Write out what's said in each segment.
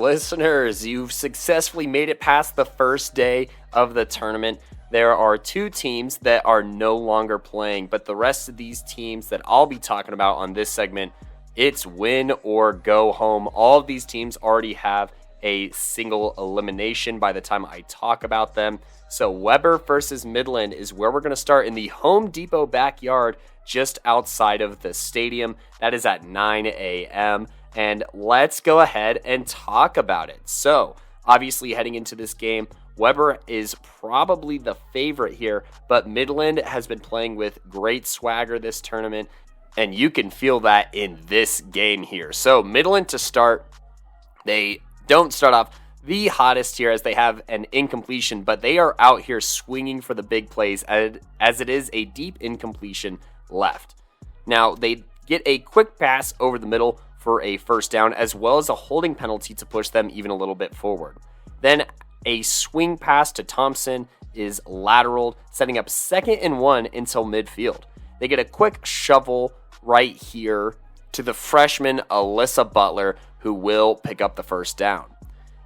Listeners, you've successfully made it past the first day of the tournament. There are two teams that are no longer playing, but the rest of these teams that I'll be talking about on this segment, it's win or go home. All of these teams already have a single elimination by the time I talk about them. So Weber versus Midland is where we're going to start in the Home Depot backyard just outside of the stadium. That is at 9 a.m. And let's go ahead and talk about it. So, obviously heading into this game, Weber is probably the favorite here, but Midland has been playing with great swagger this tournament, and you can feel that in this game here. So, Midland to start, they don't start off the hottest here as they have an incompletion, but they are out here swinging for the big plays as it is a deep incompletion left. Now, they get a quick pass over the middle for a first down, as well as a holding penalty to push them even a little bit forward. Then a swing pass to Thompson is lateraled, setting up 2nd and 1 until midfield. They get a quick shovel right here to the freshman Alyssa Butler, who will pick up the first down.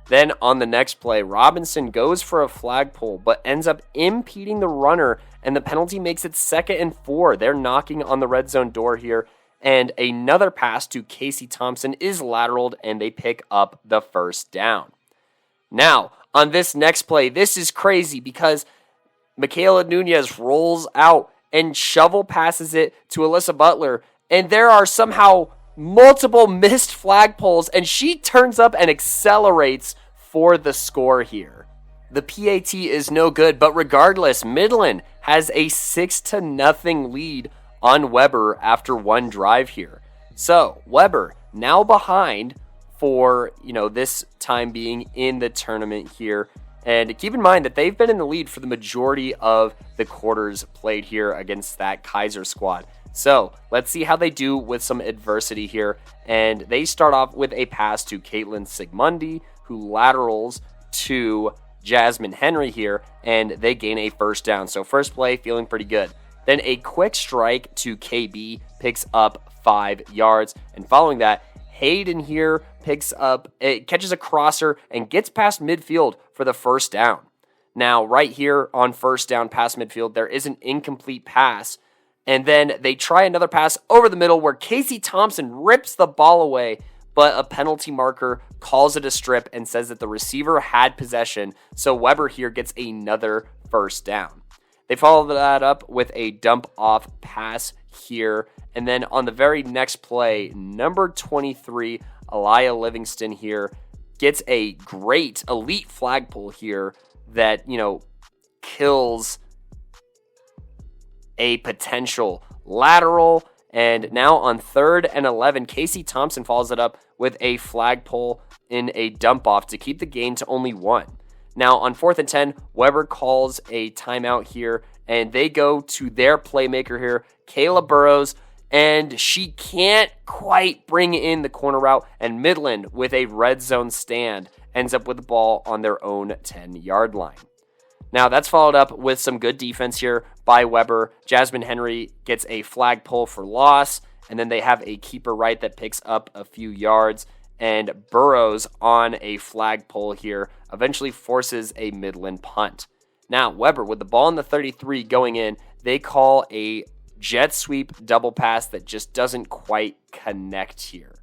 Then on the next play, Robinson goes for a flagpole, but ends up impeding the runner, and the penalty makes it 2nd and 4. They're knocking on the red zone door here. And another pass to Casey Thompson is lateraled, and they pick up the first down. Now, on this next play, this is crazy because Michaela Nunez rolls out and shovel passes it to Alyssa Butler, and there are somehow multiple missed flagpoles, and she turns up and accelerates for the score here. The PAT is no good, but regardless, Midland has a 6-0 lead on Weber after one drive here. So, Weber now behind for, this time being in the tournament here. And keep in mind that they've been in the lead for the majority of the quarters played here against that Keiser squad. So, let's see how they do with some adversity here. And they start off with a pass to Caitlin Sigmundi, who laterals to Jasmine Henry here, and they gain a first down. So, first play, feeling pretty good. Then a quick strike to KB picks up 5 yards. And following that, Hayden here catches a crosser and gets past midfield for the first down. Now, right here on first down past midfield, there is an incomplete pass. And then they try another pass over the middle where Casey Thompson rips the ball away, but a penalty marker calls it a strip and says that the receiver had possession. So Weber here gets another first down. They follow that up with a dump-off pass here. And then on the very next play, number 23, Aliyah Livingston here, gets a great elite flagpole here that, kills a potential lateral. And now on 3rd and 11, Casey Thompson follows it up with a flagpole in a dump-off to keep the gain to only 1. Now, on 4th and 10, Weber calls a timeout here, and they go to their playmaker here, Kayla Burrows, and she can't quite bring in the corner route, and Midland, with a red zone stand, ends up with the ball on their own 10-yard line. Now, that's followed up with some good defense here by Weber. Jasmine Henry gets a flagpole for loss, and then they have a keeper right that picks up a few yards, and Burrows on a flagpole here eventually forces a Midland punt. Now, Weber, with the ball in the 33 going in, they call a jet sweep double pass that just doesn't quite connect here.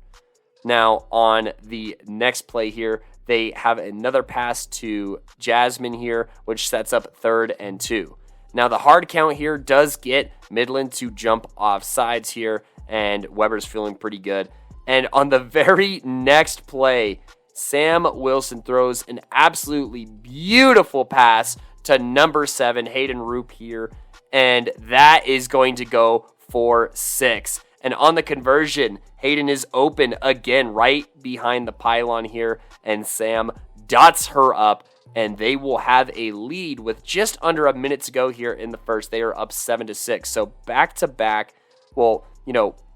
Now, on the next play here, they have another pass to Jasmine here, which sets up 3rd and 2. Now, the hard count here does get Midland to jump off sides here, and Weber's feeling pretty good. And on the very next play, Sam Wilson throws an absolutely beautiful pass to number 7, Hayden Roop here, and that is going to go for 6. And on the conversion, Hayden is open again right behind the pylon here, and Sam dots her up, and they will have a lead with just under a minute to go here in the first. They are up 7-6. So back-to-back,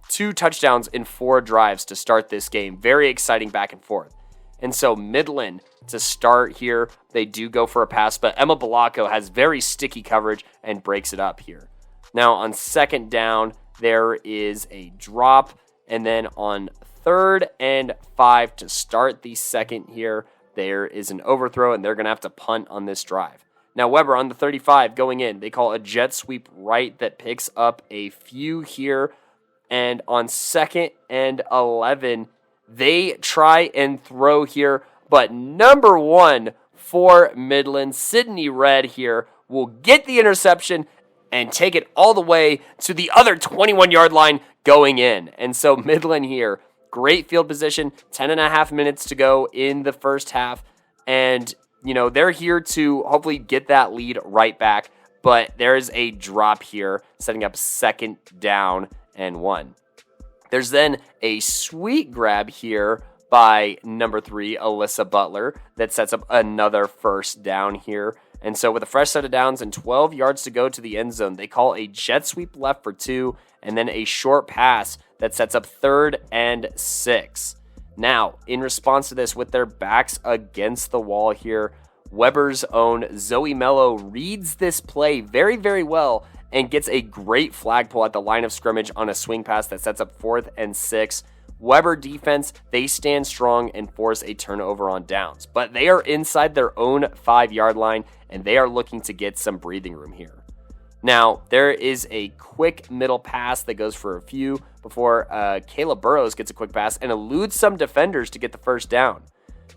2 touchdowns in 4 drives to start this game. Very exciting back and forth. And so Midland, to start here, they do go for a pass, but Emma Balaco has very sticky coverage and breaks it up here. Now on 2nd down, there is a drop, and then on 3rd and 5 to start the second here. There is an overthrow, and they're going to have to punt on this drive. Now, Weber on the 35 going in. They call a jet sweep right that picks up a few here. And on 2nd and 11, they try and throw here. But number 1 for Midland, Sydney Red here, will get the interception and take it all the way to the other 21-yard line going in. And so Midland here, great field position, 10.5 minutes to go in the first half. And, they're here to hopefully get that lead right back. But there's a drop here, setting up 2nd down and 1. There's then a sweet grab here by number 3, Alyssa Butler, that sets up another 1st down here. And so with a fresh set of downs and 12 yards to go to the end zone, they call a jet sweep left for 2, and then a short pass that sets up 3rd and 6. Now, in response to this, with their backs against the wall here, Weber's own Zoe Mello reads this play very, very well and gets a great flagpole at the line of scrimmage on a swing pass that sets up 4th and 6. Weber defense, they stand strong and force a turnover on downs, but they are inside their own 5-yard line, and they are looking to get some breathing room here. Now, there is a quick middle pass that goes for a few before Kayla Burrows gets a quick pass and eludes some defenders to get the 1st down.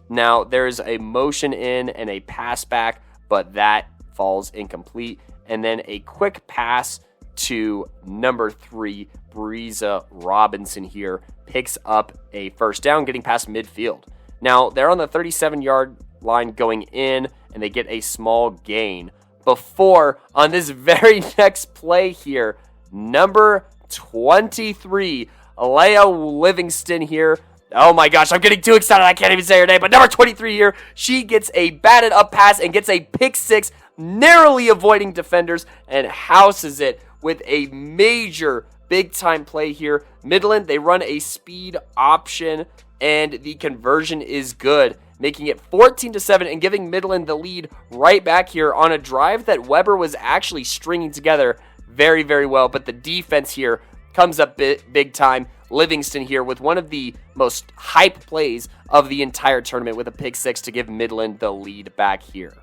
Now, there's a motion in and a pass back, but that falls incomplete. And then a quick pass to number 3, Breeza Robinson here, picks up a 1st down, getting past midfield. Now, they're on the 37-yard line going in, and they get a small gain. Before, on this very next play here, number 23, Alea Livingston here. Oh my gosh, I'm getting too excited, I can't even say her name, but number 23 here, she gets a batted up pass and gets a pick 6, narrowly avoiding defenders, and houses it with a major big-time play here. Midland, they run a speed option, and the conversion is good, making it 14-7 and giving Midland the lead right back here on a drive that Weber was actually stringing together very, very well. But the defense here comes up big time. Livingston here with one of the most hype plays of the entire tournament with a pick 6 to give Midland the lead back here.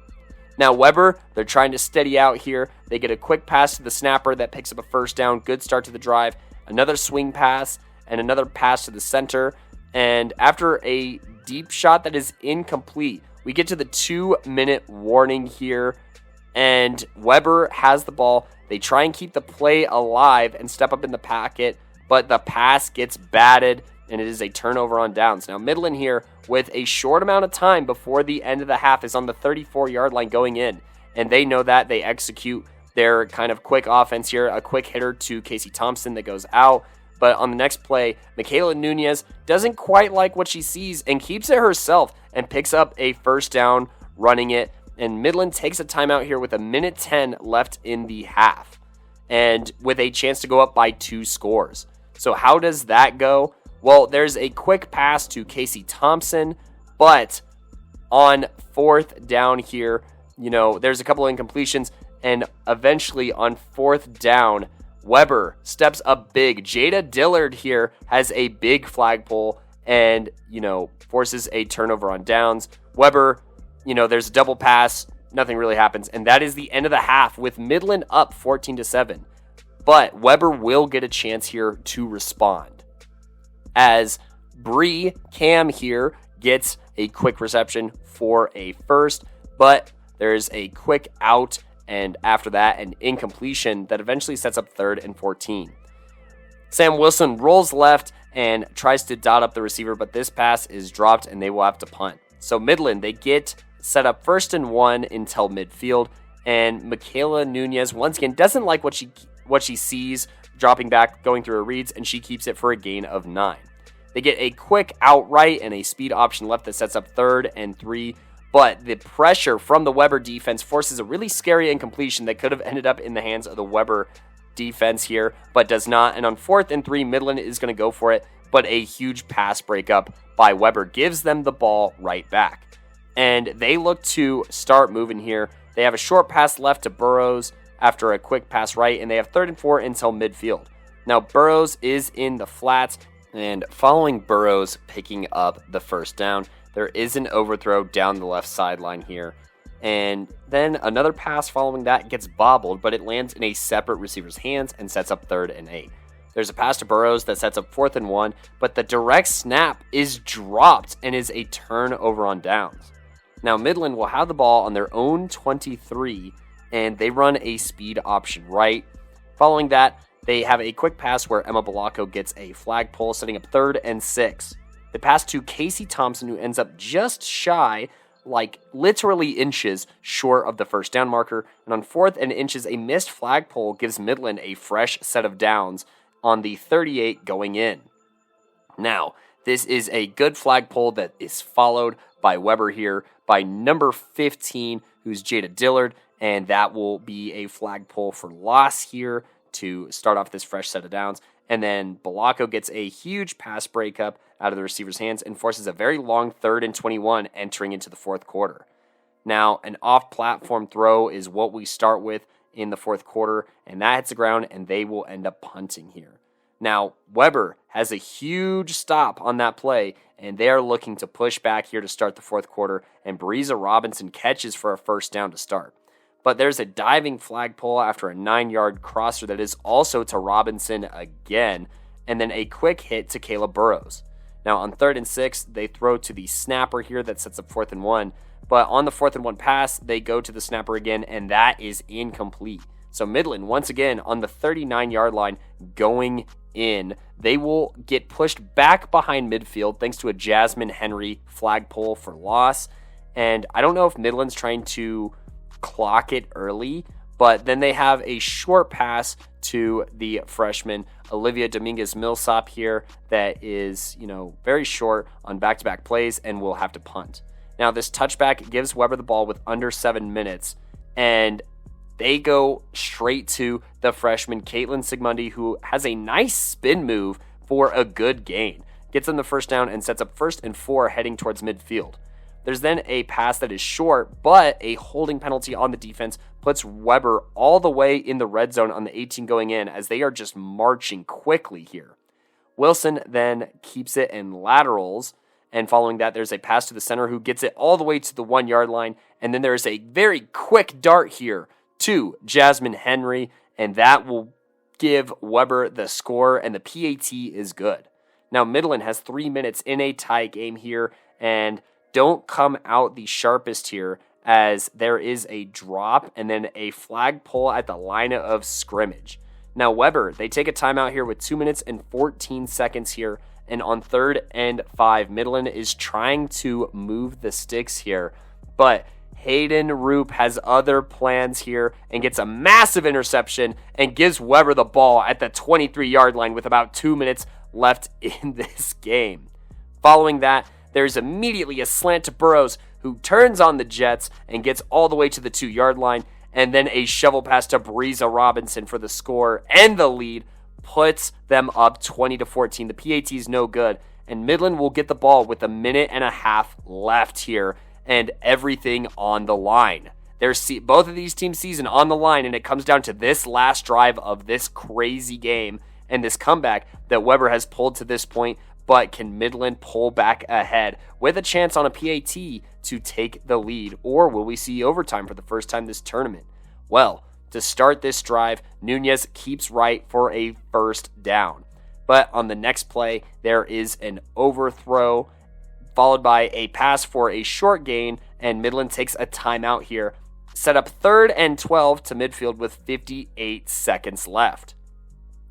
Now Weber, they're trying to steady out here. They get a quick pass to the snapper that picks up a 1st down. Good start to the drive. Another swing pass and another pass to the center. And after a deep shot that is incomplete, we get to the 2-minute warning here. And Weber has the ball. They try and keep the play alive and step up in the pocket, but the pass gets batted, and it is a turnover on downs. Now, Midland here, with a short amount of time before the end of the half, is on the 34-yard line going in, and they know that. They execute their kind of quick offense here, a quick hitter to Casey Thompson that goes out. But on the next play, Michaela Nunez doesn't quite like what she sees and keeps it herself and picks up a 1st down running it. And Midland takes a timeout here with 1:10 left in the half, and with a chance to go up by 2 scores. So how does that go? Well, there's a quick pass to Casey Thompson, but on 4th down here, there's a couple of incompletions, and eventually on 4th down, Weber steps up big. Jada Dillard here has a big flagpole and, forces a turnover on downs. Weber, there's a double pass, nothing really happens, and that is the end of the half with Midland up 14-7. But Weber will get a chance here to respond, as Bree Cam here gets a quick reception for a 1st, but there's a quick out, and after that, an incompletion that eventually sets up 3rd and 14. Sam Wilson rolls left and tries to dot up the receiver, but this pass is dropped, and they will have to punt. So Midland, they get set up 1st and 1 until midfield, and Michaela Nunez once again doesn't like what she sees, dropping back, going through her reads, and she keeps it for a gain of 9. They get a quick outright and a speed option left that sets up 3rd and 3, but the pressure from the Weber defense forces a really scary incompletion that could have ended up in the hands of the Weber defense here, but does not. And on 4th and 3, Midland is going to go for it, but a huge pass breakup by Weber gives them the ball right back. And they look to start moving here. They have a short pass left to Burrows after a quick pass right, and they have 3rd and 4 until midfield. Now, Burrows is in the flats, And following Burrows picking up the first down, there is an overthrow down the left sideline here. And then another pass following that gets bobbled, but it lands in a separate receiver's hands and sets up 3rd and 8. There's a pass to Burrows that sets up 4th and 1, but the direct snap is dropped and is a turnover on downs. Now Midland will have the ball on their own 23, and they run a speed option right. Following that, they have a quick pass where Emma Balacco gets a flagpole, setting up 3rd and 6. The pass to Casey Thompson, who ends up just shy, like literally inches short of the first down marker. And on 4th and inches, a missed flagpole gives Midland a fresh set of downs on the 38 going in. Now, this is a good flagpole that is followed by Weber here by number 15, who's Jada Dillard, and that will be a flagpole for loss here to start off this fresh set of downs. And then Balacco gets a huge pass breakup out of the receiver's hands and forces a very long 3rd and 21 entering into the 4th quarter. Now, an off-platform throw is what we start with in the 4th quarter, and that hits the ground, and they will end up punting here. Now, Weber has a huge stop on that play, and they are looking to push back here to start the 4th quarter, and Breeza Robinson catches for a first down to start. But there's a diving flagpole after a 9-yard crosser that is also to Robinson again, and then a quick hit to Caleb Burrows. Now on 3rd and 6, they throw to the snapper here that sets up 4th and 1, but on the 4th and 1 pass, they go to the snapper again, and that is incomplete. So Midland, once again, on the 39-yard line going in, they will get pushed back behind midfield thanks to a Jasmine Henry flagpole for loss. And I don't know if Midland's trying to clock it early, but then they have a short pass to the freshman Olivia Dominguez-Millsop here that is, very short on back-to-back plays and will have to punt. Now, this touchback gives Weber the ball with under 7 minutes, and they go straight to the freshman Caitlin Sigmundi, who has a nice spin move for a good gain. Gets them the first down and sets up 1st and 4 heading towards midfield. There's then a pass that is short, but a holding penalty on the defense puts Weber all the way in the red zone on the 18 going in as they are just marching quickly here. Wilson then keeps it and laterals, and following that, there's a pass to the center who gets it all the way to the 1-yard line, and then there's a very quick dart here to Jasmine Henry, and that will give Weber the score, and the PAT is good. Now, Midland has 3 minutes in a tie game here, and don't come out the sharpest here as there is a drop and then a flagpole at the line of scrimmage. Now, Weber, they take a timeout here with 2 minutes and 14 seconds here, and on 3rd and 5, Midland is trying to move the sticks here, but Hayden Roop has other plans here and gets a massive interception and gives Weber the ball at the 23-yard line with about 2 minutes left in this game. Following that, there's immediately a slant to Burrows, who turns on the Jets and gets all the way to the 2-yard line, and then a shovel pass to Breeza Robinson for the score and the lead puts them up 20-14. The PAT is no good, and Midland will get the ball with a minute and a half left here and everything on the line. There's both of these teams' season on the line, and it comes down to this last drive of this crazy game and this comeback that Weber has pulled to this point. But can Midland pull back ahead with a chance on a PAT to take the lead? Or will we see overtime for the first time this tournament? Well, to start this drive, Nunez keeps right for a first down. But on the next play, there is an overthrow followed by a pass for a short gain, and Midland takes a timeout here. Set up 3rd and 12 to midfield with 58 seconds left.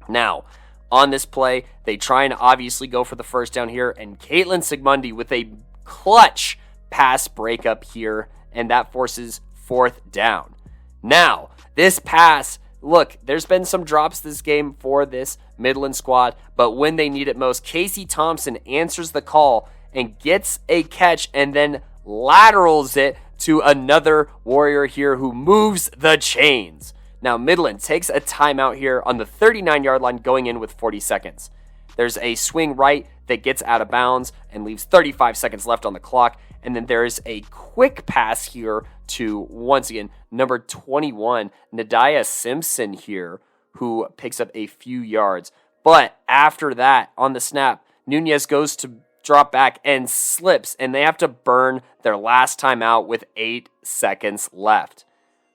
Now, on this play, they try and obviously go for the first down here, and Caitlin Sigmundi with a clutch pass breakup here, and that forces 4th down. Now, this pass, look, there's been some drops this game for this Midland squad, but when they need it most, Casey Thompson answers the call and gets a catch and then laterals it to another Warrior here who moves the chains. Now, Midland takes a timeout here on the 39-yard line going in with 40 seconds. There's a swing right that gets out of bounds and leaves 35 seconds left on the clock. And then there is a quick pass here to, once again, number 21, NAIA Simpson here, who picks up a few yards. But after that, on the snap, Nunez goes to drop back and slips, and they have to burn their last timeout with 8 seconds left.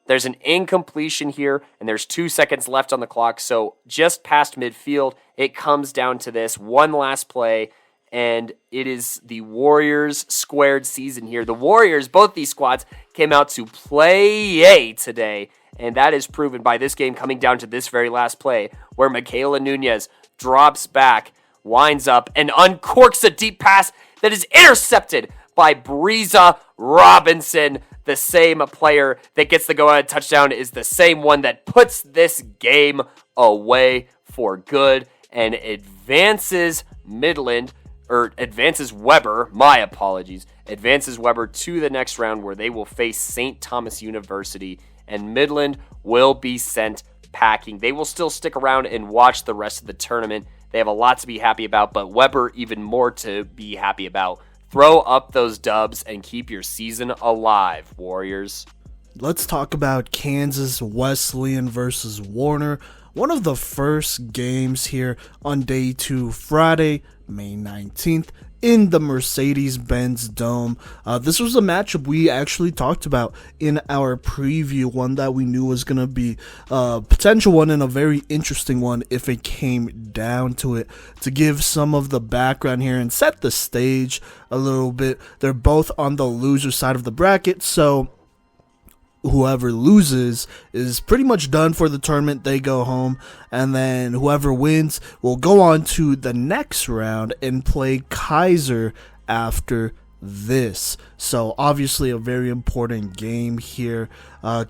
There's an incompletion here, and there's 2 seconds left on the clock, so just past midfield, it comes down to this one last play, and it is the Warriors squared season here. The Warriors, both these squads, came out to play today, and that is proven by this game coming down to this very last play, where Michaela Nunez drops back, winds up, and uncorks a deep pass that is intercepted by Breeza Robinson. The same player that gets the go-ahead touchdown is the same one that puts this game away for good and advances Midland, or advances Weber, my apologies, advances Weber to the next round where they will face St. Thomas University, and Midland will be sent packing. They will still stick around and watch the rest of the tournament. They have a lot to be happy about, but Weber even more to be happy about. Throw up those dubs and keep your season alive, Warriors. Let's talk about Kansas Wesleyan versus Warner. One of the first games here on day 2, Friday, May 19th, in the Mercedes-Benz Dome. This was a matchup we actually talked about in our preview, one that we knew was going to be a potential one and a very interesting one if it came down to it. To give some of the background here and set the stage a little bit, they're both on the loser side of the bracket, so whoever loses is pretty much done for the tournament. They go home, and then whoever wins will go on to the next round and play Keiser after this. So obviously a very important game here.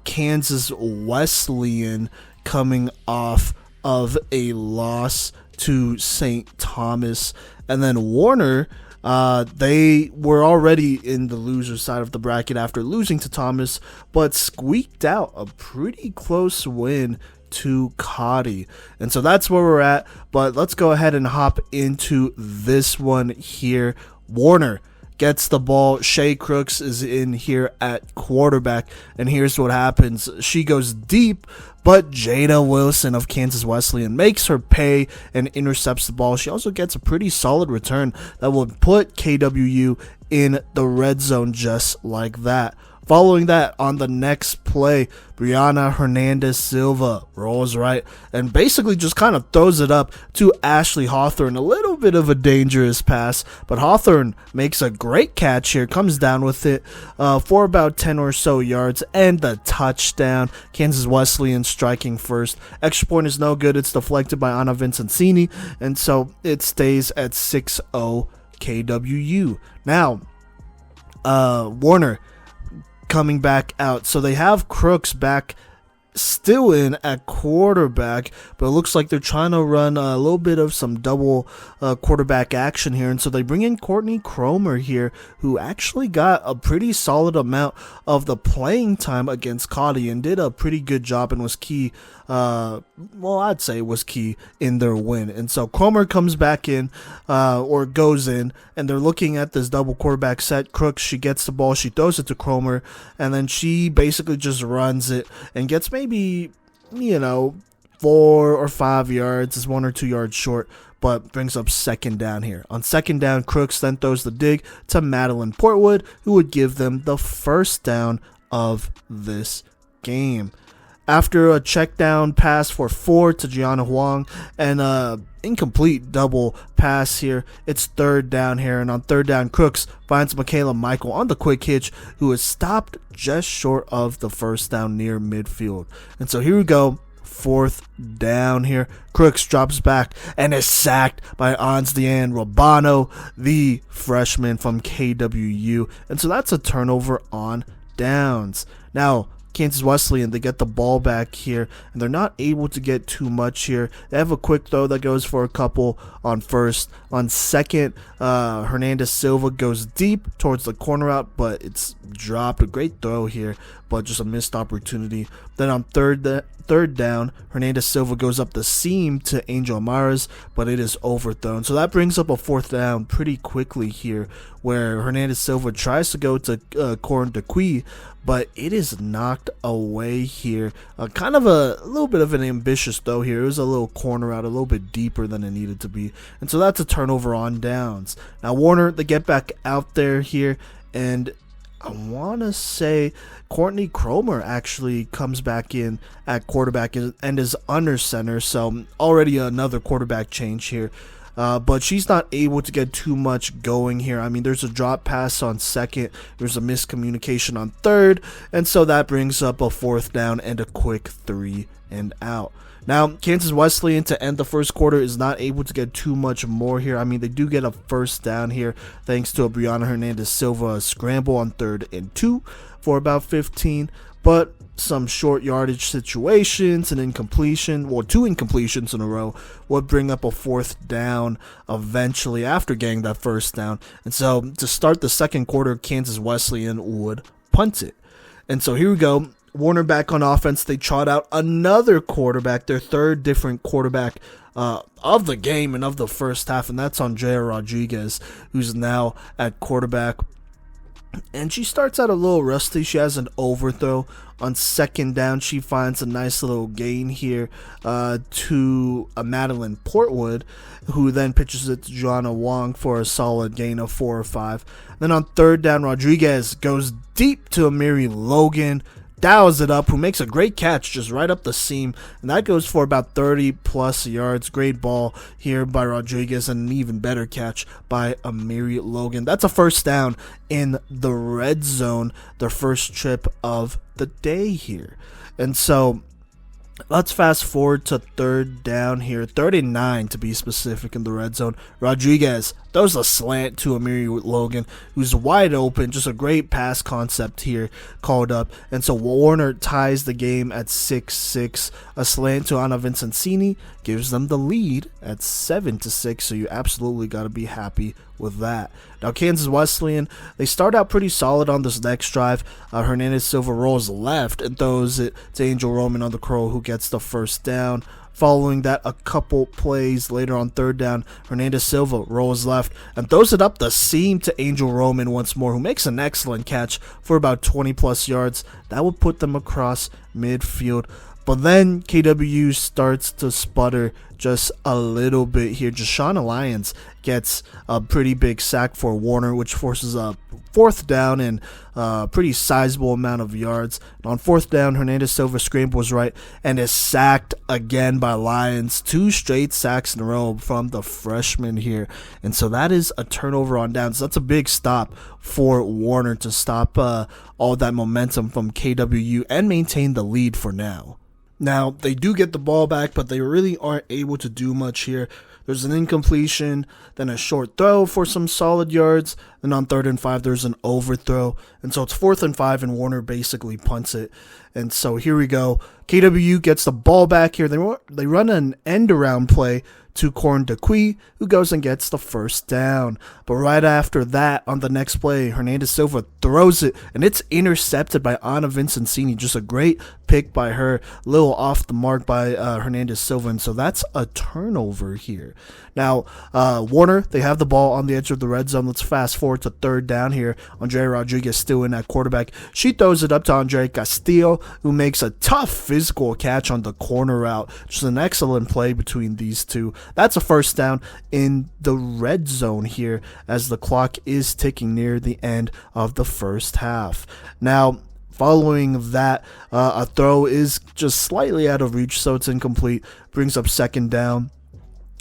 Kansas Wesleyan coming off of a loss to St. Thomas, and then Warner, they were already in the loser side of the bracket after losing to Thomas, but squeaked out a pretty close win to Kodey. And so that's where we're at, but let's go ahead and hop into this one here. Warner gets the ball. Shay Crooks is in here at quarterback, and here's what happens. She goes deep, but Jada Wilson of Kansas Wesleyan makes her pay and intercepts the ball. She also gets a pretty solid return that would put KWU in the red zone just like that. Following that, on the next play, Brianna Hernandez Silva rolls right and basically just kind of throws it up to Ashley Hawthorne. A little bit of a dangerous pass, but Hawthorne makes a great catch here, comes down with it for about 10 or so yards, and the touchdown. Kansas Wesleyan striking first. Extra point is no good. It's deflected by Anna Vincenzini, and so it stays at 6-0 KWU. Now, Warner coming back out. So they have Crooks back still in at quarterback, but it looks like they're trying to run a little bit of some double quarterback action here, and so they bring in Courtney Cromer here, who actually got a pretty solid amount of the playing time against Kodey and did a pretty good job and was key, I'd say was key in their win. And so Cromer comes back in, or goes in, and they're looking at this double quarterback set. Crooks, she gets the ball, she throws it to Cromer, and then she basically just runs it and gets maybe, 4 or 5 yards, is 1 or 2 yards short, but brings up second down here. On second down, Crooks then throws the dig to Madeline Portwood, who would give them the first down of this game. After a check down pass for 4 to Gianna Huang and a incomplete double pass here, it's third down here, and on third down, Crooks finds Michaela Michael on the quick hitch, who is stopped just short of the first down near midfield. And so here we go, fourth down here. Crooks drops back and is sacked by Ansdian Robano, the freshman from KWU. And so that's a turnover on downs. Now, Kansas Wesleyan, they get the ball back here, and they're not able to get too much here. They have a quick throw that goes for a couple on first. On second, Hernandez Silva goes deep towards the corner route, but it's dropped. A great throw here, but just a missed opportunity. Then on third third down, Hernandez Silva goes up the seam to Angel Amaras, but it is overthrown. So that brings up a fourth down pretty quickly here, where Hernandez Silva tries to go to Corin DeQuee, but it is knocked away here. Kind of a little bit of an ambitious throw here. It was a little corner out, a little bit deeper than it needed to be. And so that's a turnover on downs. Now Warner, they get back out there here, and I want to say Courtney Cromer actually comes back in at quarterback and is under center. So already another quarterback change here. But she's not able to get too much going here. I mean, there's a drop pass on second. There's a miscommunication on third. And so that brings up a fourth down and a quick 3 and out. Now, Kansas Wesleyan to end the first quarter is not able to get too much more here. I mean, they do get a first down here thanks to a Brianna Hernandez Silva scramble on 3rd and 2 for about 15. But some short yardage situations and incompletion, or 2 incompletions in a row, would bring up a fourth down eventually after getting that first down. And so to start the second quarter, Kansas Wesleyan would punt it. And so here we go. Warner back on offense. They trot out another quarterback, their third different quarterback of the game and of the first half, and that's Andrea Rodriguez, who's now at quarterback. And she starts out a little rusty. She has an overthrow on second down. She finds a nice little gain here to Madeline Portwood, who then pitches it to Joanna Wong for a solid gain of 4 or 5. Then on third down, Rodriguez goes deep to Amiri Logan, dials it up, who makes a great catch just right up the seam, and that goes for about 30 plus yards. Great ball here by Rodriguez, and an even better catch by Amiri Logan. That's a first down in the red zone, their first trip of the day here. And so let's fast forward to third down here, 39 to be specific in the red zone. Rodriguez throws a slant to Amiri Logan, who's wide open. Just a great pass concept here called up. And so Warner ties the game at 6-6. A slant to Anna Vincenzini gives them the lead at 7-6. So you absolutely got to be happy with that. Now Kansas Wesleyan, they start out pretty solid on this next drive. Hernandez Silva rolls left and throws it to Angel Roman on the Crow, who gets the first down. Following that, a couple plays later on third down, Hernandez Silva rolls left and throws it up the seam to Angel Roman once more, who makes an excellent catch for about 20 plus yards. That would put them across midfield. But then KW starts to sputter just a little bit here. Jashauna Lyons gets a pretty big sack for Warner, which forces a fourth down and a pretty sizable amount of yards. And on fourth down, Hernandez Silva scrambles right and is sacked again by Lyons. 2 straight sacks in a row from the freshman here. And so that is a turnover on downs. That's a big stop for Warner to stop all that momentum from KWU and maintain the lead for now. Now, they do get the ball back, but they really aren't able to do much here. There's an incompletion, then a short throw for some solid yards. Then on 3rd and 5, there's an overthrow. And so it's 4th and 5, and Warner basically punts it. And so here we go. KWU gets the ball back here. They run an end-around play to Corin DeQuee, who goes and gets the first down. But right after that, on the next play, Hernandez Silva throws it, and it's intercepted by Anna Vincenzini. Just a great pick by her, a little off the mark by Hernandez Silva, and so that's a turnover here. Now, Warner, they have the ball on the edge of the red zone. Let's fast forward to third down here. Andrea Rodriguez still in at quarterback. She throws it up to Andre Castillo, who makes a tough physical catch on the corner route. Just an excellent play between these two. That's a first down in the red zone here as the clock is ticking near the end of the first half. Now, following that, a throw is just slightly out of reach, so it's incomplete. Brings up second down.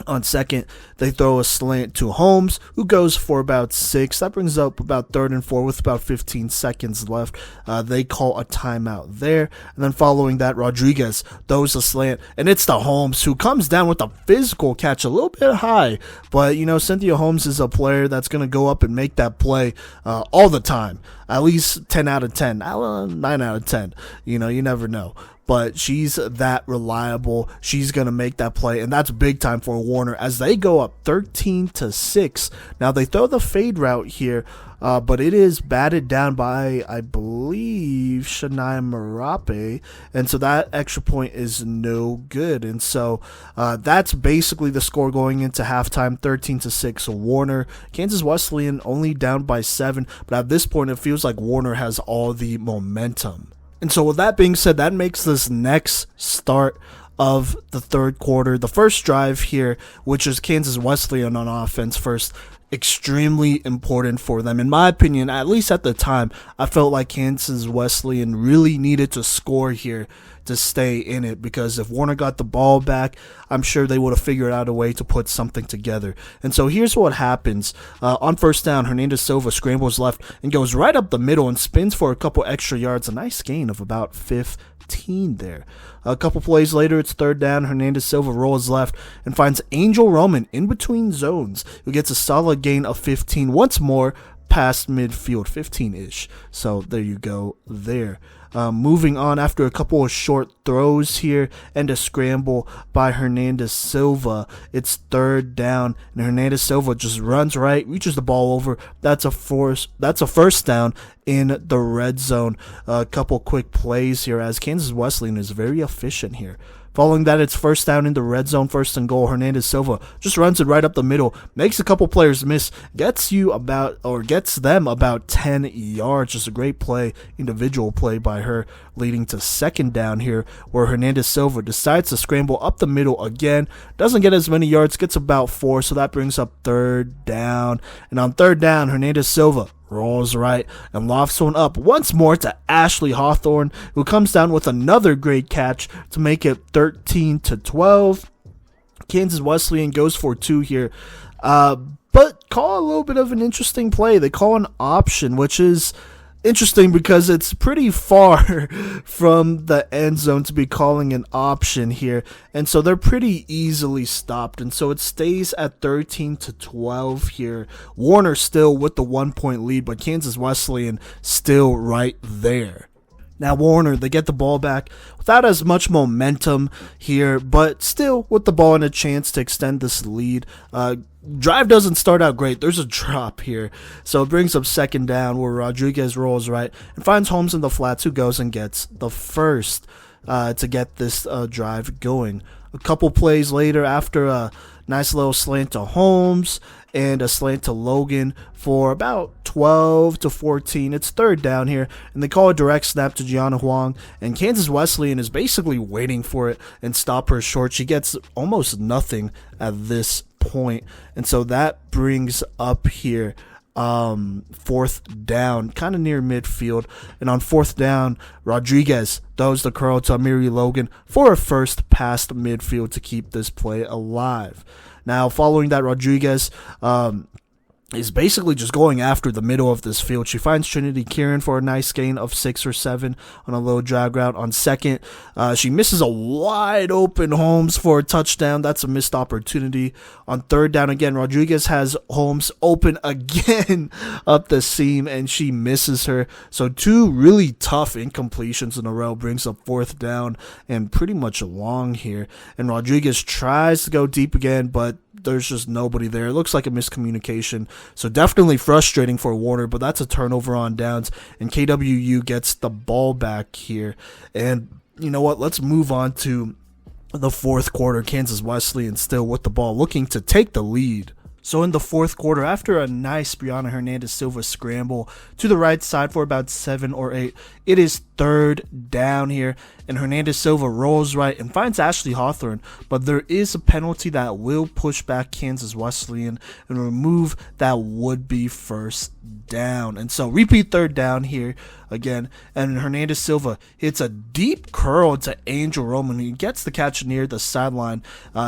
On second, they throw a slant to Holmes, who goes for about 6. That brings up about 3rd and 4 with about 15 seconds left. They call a timeout there. And then following that, Rodriguez throws a slant, and it's to Holmes, who comes down with a physical catch a little bit high. But, Cynthia Holmes is a player that's going to go up and make that play all the time. At least 10 out of 10. 9 out of 10. You never know. But she's that reliable. She's going to make that play, and that's big time for Warner as they go up 13-6. Now, they throw the fade route here, but it is batted down by, I believe, believe, Shania Marape, and so that extra point is no good. And so that's basically the score going into halftime, 13-6 Warner. Kansas Wesleyan only down by 7, but at this point it feels like Warner has all the momentum. And so with that being said, that makes this next start of the third quarter, the first drive here, which is Kansas Wesleyan on offense first, extremely important for them. In my opinion, at least at the time, I felt like Kansas Wesleyan really needed to score here to stay in it, because if Warner got the ball back, I'm sure they would have figured out a way to put something together. And so here's what happens. On first down, Hernandez Silva scrambles left and goes right up the middle and spins for a couple extra yards, a nice gain of about 15 there. A couple plays later, it's third down. Hernandez Silva rolls left and finds Angel Roman in between zones, who gets a solid gain of 15 once more past midfield, 15-ish. So there you go there. Moving on after a couple of short throws here and a scramble by Hernandez Silva. It's third down, and Hernandez Silva just runs right, reaches the ball over. That's a first down in the red zone. A couple quick plays here as Kansas Wesleyan is very efficient here. Following that, it's first down in the red zone, first and goal. Hernandez Silva just runs it right up the middle, makes a couple players miss, gets them about 10 yards. Just a great play, individual play by her, leading to second down here, where Hernandez Silva decides to scramble up the middle again. Doesn't get as many yards, gets about 4, so that brings up third down. And on third down, Hernandez Silva rolls right and lofts one up once more to Ashley Hawthorne, who comes down with another great catch to make it 13-12. Kansas Wesleyan goes for 2 here, but call a little bit of an interesting play. They call an option, which is interesting because it's pretty far from the end zone to be calling an option here, and so they're pretty easily stopped, and so it stays at 13-12 here. Warner still with the 1-point lead, but Kansas Wesleyan still right there. Now Warner, they get the ball back without as much momentum here, but still with the ball and a chance to extend this lead. Drive doesn't start out great. There's a drop here, so it brings up second down, where Rodriguez rolls right and finds Holmes in the flats, who goes and gets the first to get this drive going. A couple plays later, after a nice little slant to Holmes and a slant to Logan for about 12-14. It's third down here, and they call a direct snap to Gianna Huang, and Kansas Wesleyan is basically waiting for it and stop her short. She gets almost nothing at this point, and so that brings up here fourth down, kind of near midfield. And on fourth down, Rodriguez throws the curl to Amiri Logan for a first past midfield to keep this play alive. Now, following that, Rodriguez is basically just going after the middle of this field. She finds Trinity Kieran for a nice gain of 6 or 7 on a low drag route. On second, she misses a wide open Holmes for a touchdown. That's a missed opportunity. On third down, again, Rodriguez has Holmes open again up the seam, and she misses her. So 2 really tough incompletions in a row brings up fourth down and pretty much long here. And Rodriguez tries to go deep again, but there's just nobody there. It looks like a miscommunication. So definitely frustrating for Warner, but that's a turnover on downs, and KWU gets the ball back here. And you know what? Let's move on to the fourth quarter. Kansas Wesleyan still with the ball, looking to take the lead. So in the fourth quarter, after a nice Brianna Hernandez Silva scramble to the right side for about 7 or 8, it is third down here, and Hernandez Silva rolls right and finds Ashley Hawthorne, but there is a penalty that will push back Kansas Wesleyan and remove that would-be first down. And so repeat third down here again, and Hernandez Silva hits a deep curl to Angel Roman. He gets the catch near the sideline,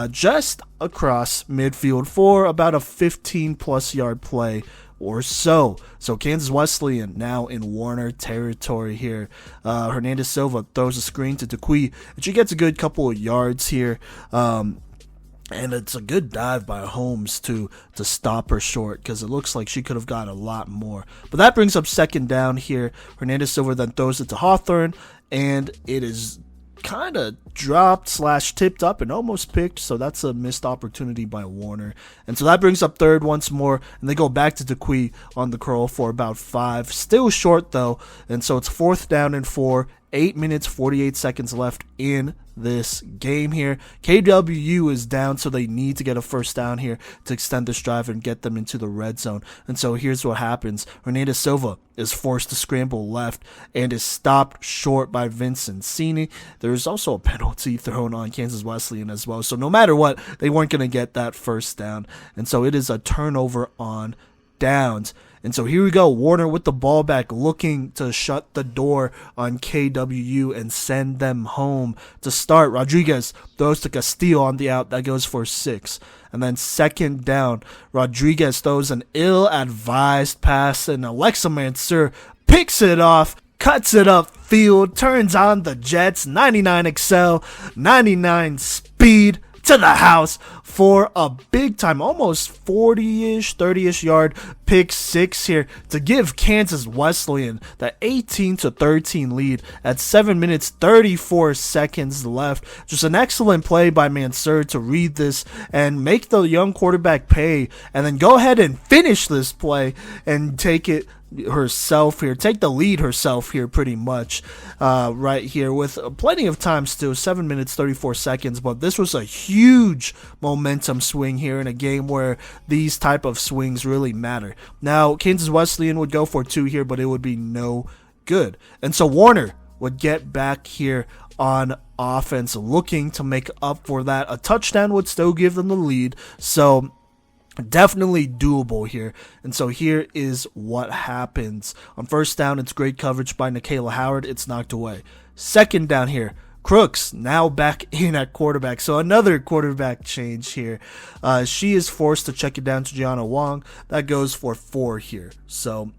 just across midfield for about a 15-plus yard play or so. So Kansas Wesleyan now in Warner territory here. Hernandez Silva throws a screen to Dupuis, and she gets a good couple of yards here. And it's a good dive by Holmes to stop her short, because it looks like she could have got a lot more. But that brings up second down here. Hernandez Silva then throws it to Hawthorne, and it is kind of dropped / tipped up and almost picked, so that's a missed opportunity by Warner. And so that brings up third once more, and they go back to Dupuis on the curl for about 5. Still short though, and so it's 4th down and 4. 8 minutes, 48 seconds left in this game here. KWU is down, so they need to get a first down here to extend this drive and get them into the red zone. And so here's what happens. Renata Silva is forced to scramble left and is stopped short by Vincent Cini. There's also a penalty thrown on Kansas Wesleyan as well. So no matter what, they weren't going to get that first down. And so it is a turnover on downs. And so here we go, Warner with the ball back, looking to shut the door on KWU and send them home. To start, Rodriguez throws to Castillo on the out. That goes for 6. And then 2nd down, Rodriguez throws an ill-advised pass, and Alexa Mansur picks it off, cuts it upfield, turns on the Jets, 99 excel, 99 speed, to the house for a big time, almost 40-ish, 30-ish yard pick 6 here to give Kansas Wesleyan the 18-13 lead at 7 minutes 34 seconds left. Just an excellent play by Mansur to read this and make the young quarterback pay, and then go ahead and finish this play and take it herself here, take the lead herself here pretty much right here with plenty of time still, 7 minutes 34 seconds, but this was a huge momentum swing here in a game where these type of swings really matter. Now Kansas Wesleyan would go for 2 here, but it would be no good, and so Warner would get back here on offense looking to make up for that. A touchdown would still give them the lead, so definitely doable here. And so here is what happens. On first down, it's great coverage by Nikayla Howard. It's knocked away. 2nd down here, Crooks now back in at quarterback. So another quarterback change here. She is forced to check it down to Gianna Wong. That goes for 4 here. So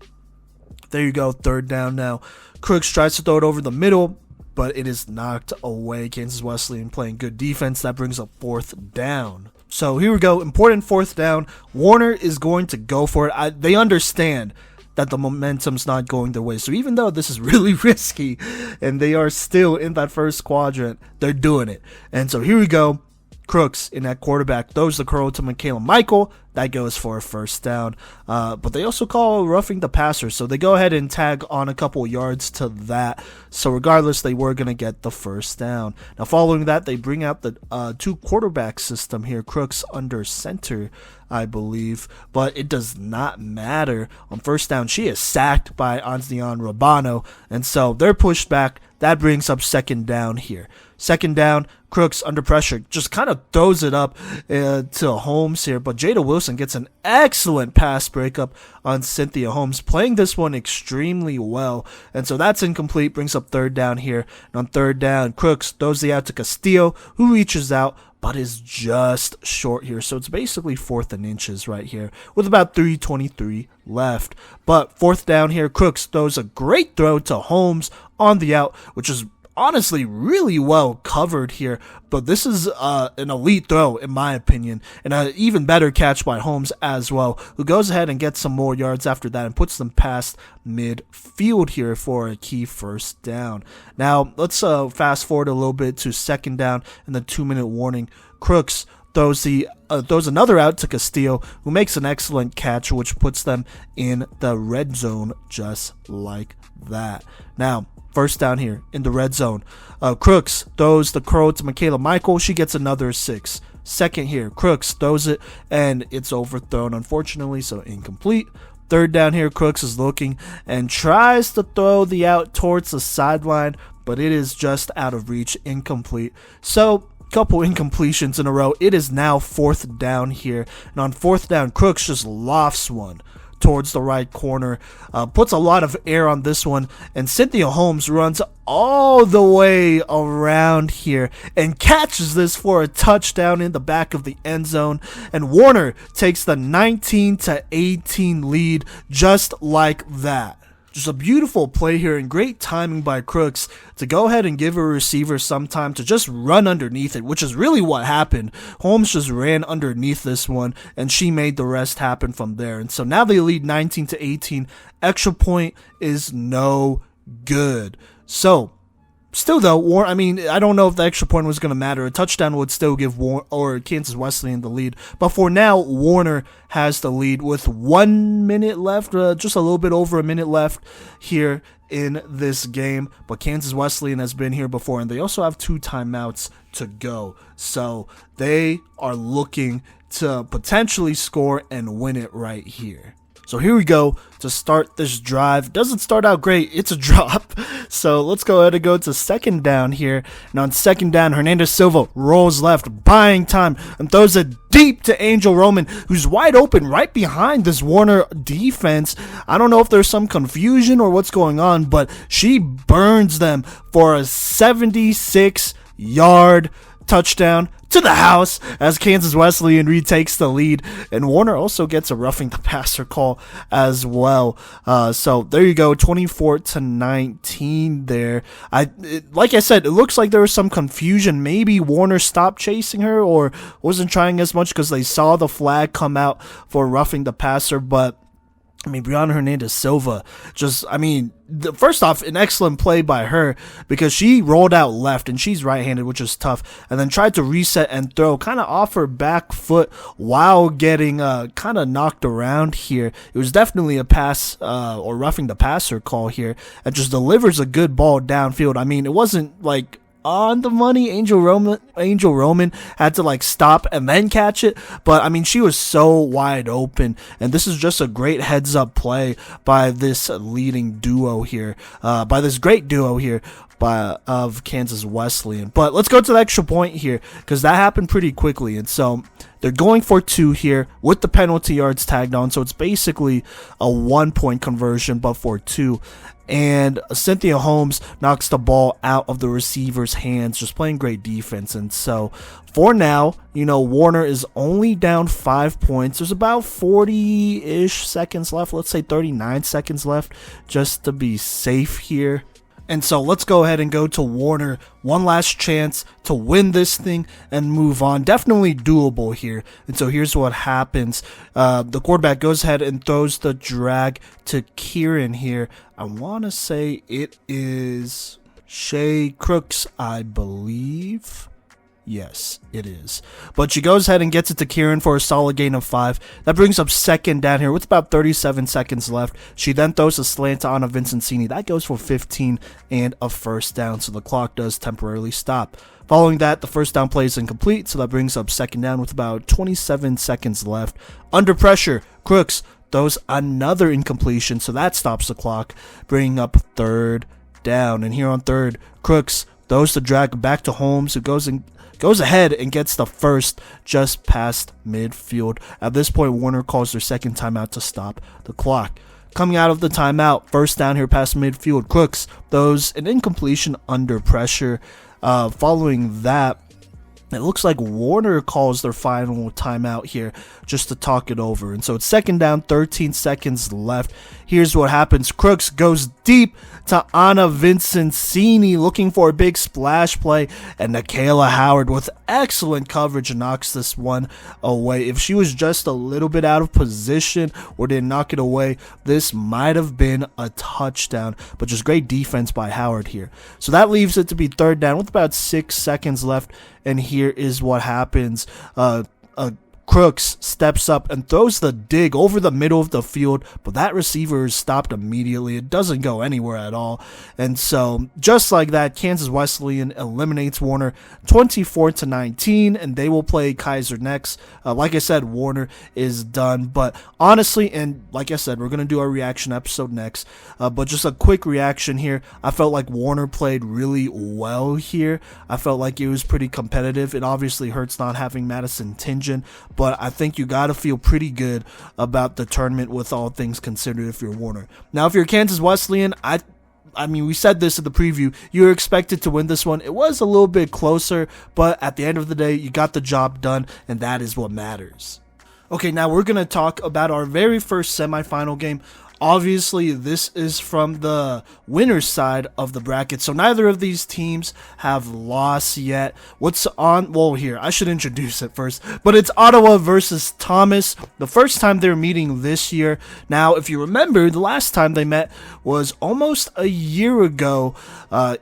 there you go, 3rd down now. Crooks tries to throw it over the middle, but it is knocked away. Kansas Wesleyan playing good defense. That brings up 4th down. So here we go, important 4th down. Warner is going to go for it. They understand that the momentum's not going their way. So even though this is really risky and they are still in that first quadrant, they're doing it. And so here we go. Crooks in that quarterback throws the curl to Michaela Michael. That goes for a 1st down. But they also call roughing the passer, so they go ahead and tag on a couple yards to that. So regardless, they were going to get the 1st down. Now following that, they bring out the 2 quarterback system here. Crooks under center, I believe, but it does not matter. On 1st down, she is sacked by Anzian Rabano, and so they're pushed back. That brings up 2nd down here. 2nd down, Crooks under pressure just kind of throws it up to Holmes here, but Jada Wilson gets an excellent pass breakup on Cynthia Holmes, playing this one extremely well, and so that's incomplete, brings up 3rd down here. And on 3rd down, Crooks throws the out to Castillo, who reaches out but is just short here. So it's basically 4th and inches right here with about 3:23 left. But 4th down here, Crooks throws a great throw to Holmes on the out, which is honestly really well covered here, but this is an elite throw in my opinion, and an even better catch by Holmes as well, who goes ahead and gets some more yards after that and puts them past midfield here for a key 1st down. Now let's fast forward a little bit to 2nd down and the 2-minute warning. Crooks throws another out to Castillo, who makes an excellent catch, which puts them in the red zone just like that. Now 1st down here in the red zone. Crooks throws the curl to Michaela Michael. She gets another 6. 2nd here, Crooks throws it, and it's overthrown, unfortunately, so incomplete. 3rd down here, Crooks is looking and tries to throw the out towards the sideline, but it is just out of reach, incomplete. So couple incompletions in a row. It is now 4th down here, and on 4th down, Crooks just lofts one towards the right corner, puts a lot of air on this one, and Cynthia Holmes runs all the way around here and catches this for a touchdown in the back of the end zone, and Warner takes the 19-18 lead just like that. Just a beautiful play here and great timing by Crooks to go ahead and give a receiver some time to just run underneath it, which is really what happened. Holmes just ran underneath this one, and she made the rest happen from there. And so now they lead 19-18. Extra point is no good. So Still though, I mean, I don't know if the extra point was going to matter. A touchdown would still give Kansas Wesleyan the lead. But for now, Warner has the lead with 1 minute left, just a little bit over a minute left here in this game. But Kansas Wesleyan has been here before, and they also have 2 timeouts to go. So they are looking to potentially score and win it right here. So here we go to start this drive. Doesn't start out great. It's a drop. So let's go ahead and go to second down here. And on second down, Hernandez Silva rolls left, buying time, and throws it deep to Angel Roman, who's wide open right behind this Warner defense. I don't know if there's some confusion or what's going on, but she burns them for a 76-yard touchdown to the house as Kansas Wesleyan retakes the lead, and Warner also gets a roughing the passer call as well. So there you go, 24-19 there. Like I said, it looks like there was some confusion. Maybe Warner stopped chasing her or wasn't trying as much because they saw the flag come out for roughing the passer, but I mean, Brianna Hernandez Silva, first off, an excellent play by her because she rolled out left and she's right-handed, which is tough, and then tried to reset and throw kind of off her back foot while getting kind of knocked around here. It was definitely a pass or roughing the passer call here, and just delivers a good ball downfield. I mean, it wasn't like on the money. Angel Roman had to like stop and then catch it, but I mean, she was so wide open, and this is just a great heads up play by this leading duo here, by this great duo here of Kansas Wesleyan. But let's go to the extra point here because that happened pretty quickly, and so they're going for 2 here with the penalty yards tagged on, so it's basically a 1-point conversion but for 2. And Cynthia Holmes knocks the ball out of the receiver's hands, just playing great defense. And so for now, Warner is only down 5 points. There's about 40-ish seconds left. Let's say 39 seconds left just to be safe here. And so let's go ahead and go to Warner. One last chance to win this thing and move on. Definitely doable here. And so here's what happens. The quarterback goes ahead and throws the drag to Kieran here. I want to say it is Shay Crooks, I believe. Yes, it is. But she goes ahead and gets it to Kieran for a solid gain of 5. That brings up second down here with about 37 seconds left. She then throws a slant to Anna Vincenzini. That goes for 15 and a first down, so the clock does temporarily stop. Following that, the first down play is incomplete, so that brings up second down with about 27 seconds left. Under pressure, Crooks throws another incompletion, so that stops the clock, bringing up third down. And here on third, Crooks throws the drag back to Holmes, who goes ahead and gets the first just past midfield. At this point, Warner calls their second timeout to stop the clock. Coming out of the timeout, first down here past midfield, Crooks throws an incompletion under pressure. Following that, it looks like Warner calls their final timeout here just to talk it over. And so it's second down, 13 seconds left. Here's what happens. Crooks goes deep to Anna Vincenzini looking for a big splash play, and Nikayla Howard with excellent coverage knocks this one away. If she was just a little bit out of position or didn't knock it away, this might have been a touchdown, but just great defense by Howard here. So that leaves it to be third down with about 6 seconds left, and here is what happens. Crooks steps up and throws the dig over the middle of the field, but that receiver is stopped immediately. It doesn't go anywhere at all. And so just like that, Kansas Wesleyan eliminates Warner 24-19, and they will play Keiser next. Like I said, Warner is done, but honestly, and like I said, we're going to do our reaction episode next, but just a quick reaction here. I felt like Warner played really well here. I felt like it was pretty competitive. It obviously hurts not having Madison Tingen, but I think you got to feel pretty good about the tournament with all things considered if you're Warner. Now, if you're Kansas Wesleyan, I mean, we said this in the preview. You were expected to win this one. It was a little bit closer, but at the end of the day, you got the job done, and that is what matters. Okay, now we're going to talk about our very first semifinal game obviously this is from the winner's side of the bracket, so neither of these teams have lost yet. What's on, well, here, I should introduce it first, but it's Ottawa versus Thomas, the first time they're meeting this year. Now, if you remember, the last time they met was almost a year ago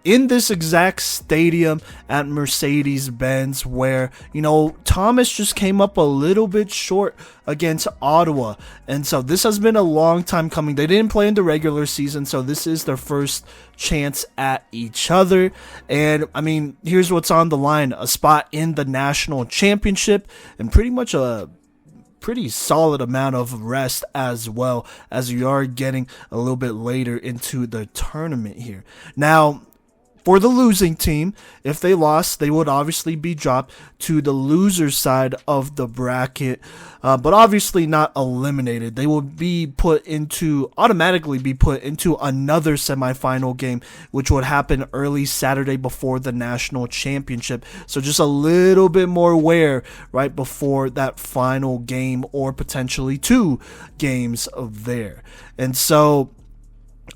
in this exact stadium at Mercedes-Benz, where, you know, Thomas just came up a little bit short against Ottawa, and so this has been a long time coming. They didn't play in the regular season, so this is their first chance at each other. And I mean, here's what's on the line: a spot in the national championship and pretty much a pretty solid amount of rest, as well as you are getting a little bit later into the tournament here. Now, for the losing team, if they lost, they would obviously be dropped to the loser side of the bracket, but obviously not eliminated. They will be automatically be put into another semifinal game, which would happen early Saturday before the national championship. So just a little bit more wear right before that final game, or potentially 2 games of there. And so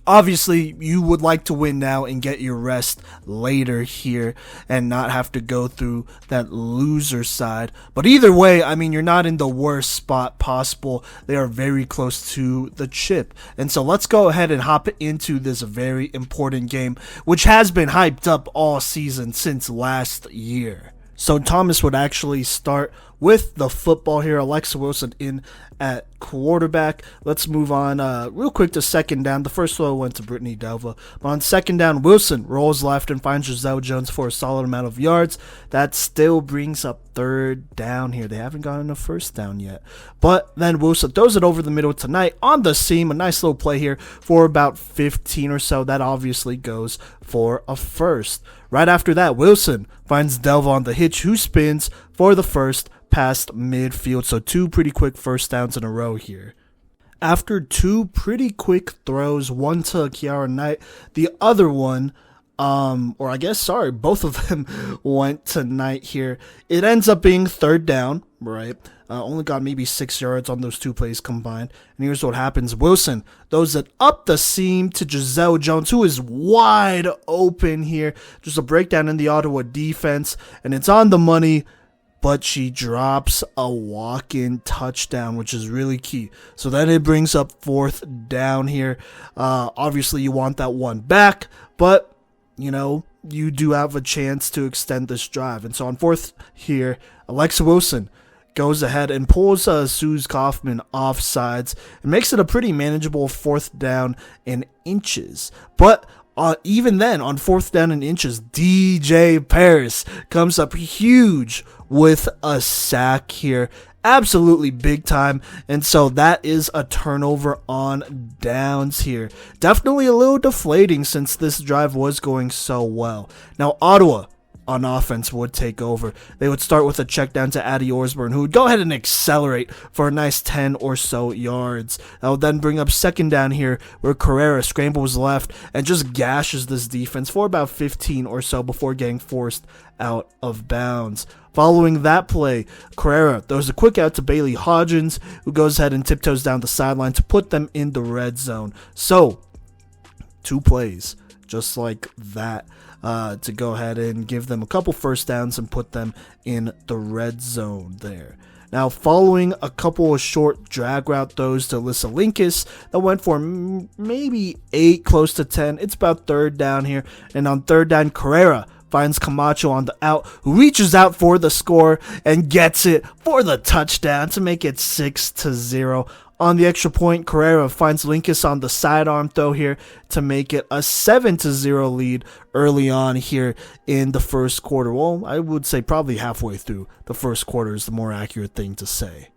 obviously, you would like to win now and get your rest later here and not have to go through that loser side. But either way, I mean, you're not in the worst spot possible. They are very close to the chip. And so let's go ahead and hop into this very important game, which has been hyped up all season since last year. So Thomas would actually start with the football here. Alexa Wilson in at quarterback. Let's move on real quick to second down. The first throw went to Brittany Delva. But on second down, Wilson rolls left and finds Giselle Jones for a solid amount of yards. That still brings up third down here. They haven't gotten a first down yet. But then Wilson throws it over the middle to Knight on the seam. A nice little play here for about 15 or so. That obviously goes for a first. Right after that, Wilson finds Delva on the hitch, who spins for the first past midfield. So 2 pretty quick first downs in a row here. After 2 pretty quick throws, one to Kiara Knight, the other one, both of them went to Knight here. It ends up being third down, right? Only got maybe 6 yards on those 2 plays combined. And here's what happens. Wilson throws it up the seam to Giselle Jones, who is wide open here. Just a breakdown in the Ottawa defense, and it's on the money, but she drops a walk-in touchdown, which is really key. So then it brings up fourth down here. Obviously, you want that one back, but, you know, you do have a chance to extend this drive. And so on fourth here, Alexa Wilson goes ahead and pulls Suze Kaufman off sides and makes it a pretty manageable fourth down in inches. But even then, on fourth down in inches, DJ Paris comes up huge with a sack here. Absolutely big time. And so that is a turnover on downs here. Definitely a little deflating since this drive was going so well. Now, Ottawa on offense would take over. They would start with a check down to Addie Osborne, who would go ahead and accelerate for a nice 10 or so yards. That would then bring up second down here, where Carrera scrambles left and just gashes this defense for about 15 or so before getting forced out of bounds. Following that play, Carrera throws a quick out to Bailey Hodgins, who goes ahead and tiptoes down the sideline to put them in the red zone. So, 2 plays just like that to go ahead and give them a couple first downs and put them in the red zone there. Now, following a couple of short drag route throws to Alyssa Linkus that went for maybe 8, close to 10. It's about third down here. And on third down, Carrera finds Camacho on the out, who reaches out for the score and gets it for the touchdown to make it 6-0. On the extra point, Carrera finds Linkus on the sidearm throw here to make it a 7-0 lead early on here in the first quarter. Well, I would say probably halfway through the first quarter is the more accurate thing to say.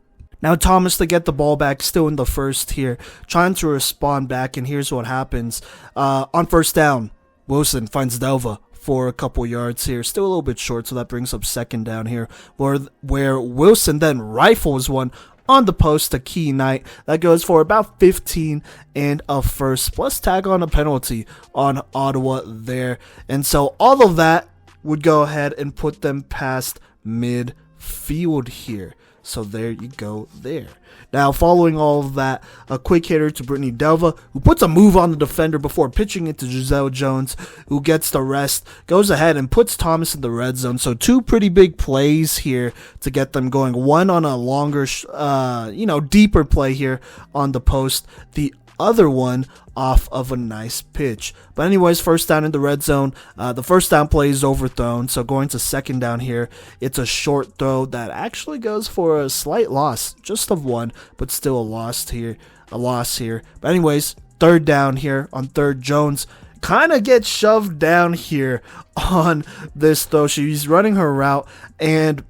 Now Thomas to get the ball back, still in the first here, trying to respond back, and here's what happens. On first down, Wilson finds Delva for a couple yards here, still a little bit short, so that brings up second down here, where Wilson then rifles one on the post to Key Knight. That goes for about 15 and a first, plus tag on a penalty on Ottawa there. And so all of that would go ahead and put them past midfield here. So there you go there. Now, following all of that, a quick hitter to Brittany Delva, who puts a move on the defender before pitching it to Giselle Jones, who gets the rest, goes ahead and puts Thomas in the red zone. So 2 pretty big plays here to get them going. One on a longer, deeper play here on the post. The other one off of a nice pitch. But anyways, first down in the red zone. The first down play is overthrown, so going to second down here, it's a short throw that actually goes for a slight loss, just of 1, but still a loss here. But anyways, third down here on third. Jones kind of gets shoved down here on this throw. She's running her route, and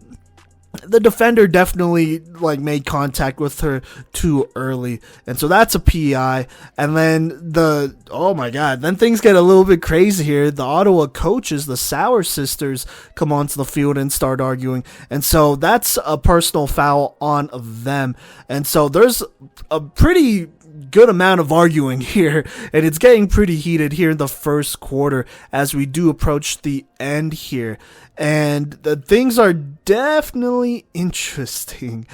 the defender definitely made contact with her too early, and so that's a PI. And then then things get a little bit crazy here. The Ottawa coaches, the Sauer sisters, come onto the field and start arguing, and so that's a personal foul on them. And so there's a pretty good amount of arguing here, and it's getting pretty heated here in the first quarter as we do approach the end here, and the things are definitely interesting.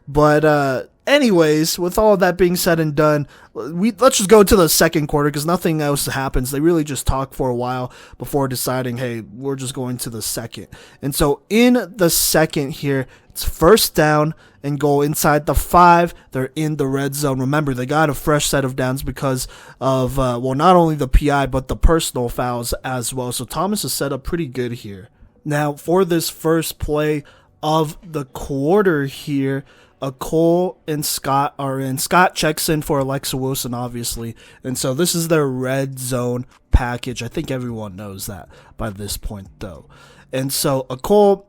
But anyways, with all of that being said and done, let's just go to the second quarter because nothing else happens. They really just talk for a while before deciding, hey, we're just going to the second. And so in the second here, it's first down and goal inside the 5. They're in the red zone. Remember, they got a fresh set of downs because of, not only the PI, but the personal fouls as well. So Thomas is set up pretty good here. Now, for this first play of the quarter here, Cole and Scott are in. Scott checks in for Alexa Wilson, obviously. And so this is their red zone package. I think everyone knows that by this point, though. And so Cole,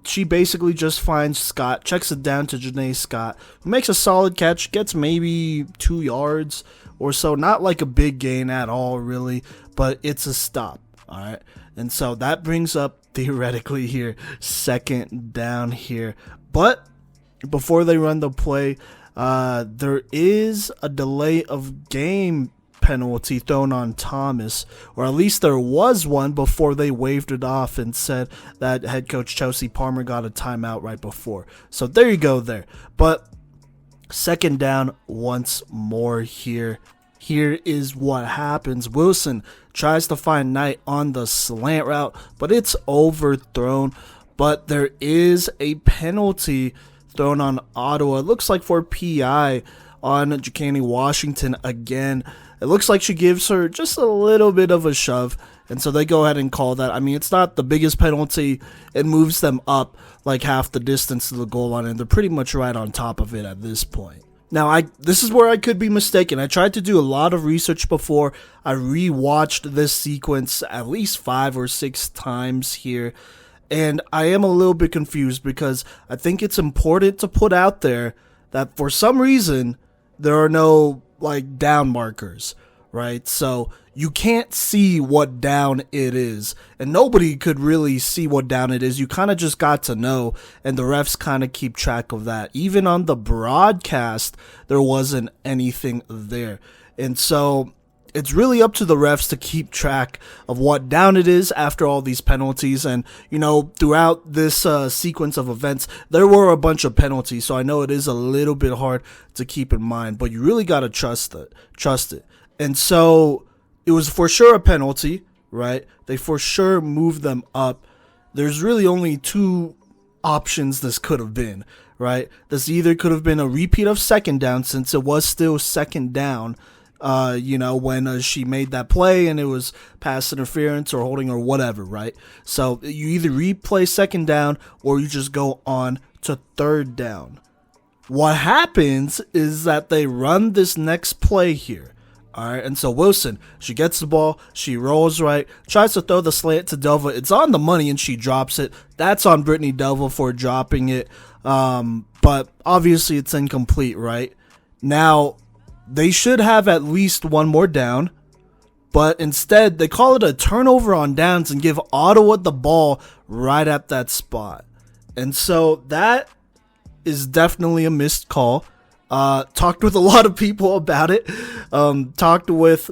she basically just finds Scott, checks it down to Janae Scott, who makes a solid catch, gets maybe 2 yards or so. Not like a big gain at all, really, but it's a stop. All right. And so that brings up, theoretically here, second down here. But before they run the play, there is a delay of game penalty thrown on Thomas, or at least there was one before they waved it off and said that head coach Chelsea Palmer got a timeout right before. So there you go there. But second down once more here. Here is what happens. Wilson tries to find Knight on the slant route, but it's overthrown. But there is a penalty thrown on Ottawa. It looks like for PI on Jacani Washington again. It looks like she gives her just a little bit of a shove, and so they go ahead and call that. I mean, it's not the biggest penalty. It moves them up like half the distance to the goal line, and they're pretty much right on top of it at this point. Now, this is where I could be mistaken. I tried to do a lot of research before. I rewatched this sequence at least 5 or 6 times here, and I am a little bit confused because I think it's important to put out there that for some reason there are no down markers, right? So you can't see what down it is, and nobody could really see what down it is. You kind of just got to know, and the refs kind of keep track of that. Even on the broadcast, there wasn't anything there. And so it's really up to the refs to keep track of what down it is after all these penalties. And, throughout this sequence of events, there were a bunch of penalties. So I know it is a little bit hard to keep in mind, but you really got to trust it. And so it was for sure a penalty, right? They for sure moved them up. There's really only 2 options this could have been, right? This either could have been a repeat of second down, since it was still second down, when she made that play and it was pass interference or holding or whatever, right? So you either replay second down or you just go on to third down. What happens is that they run this next play here. All right, and so Wilson, she gets the ball, she rolls right, tries to throw the slant to Delva. It's on the money and she drops it. That's on Brittany Delva for dropping it. But obviously it's incomplete, right? Now, they should have at least one more down, but instead they call it a turnover on downs and give Ottawa the ball right at that spot. And so that is definitely a missed call. Talked with a lot of people about it. Talked with,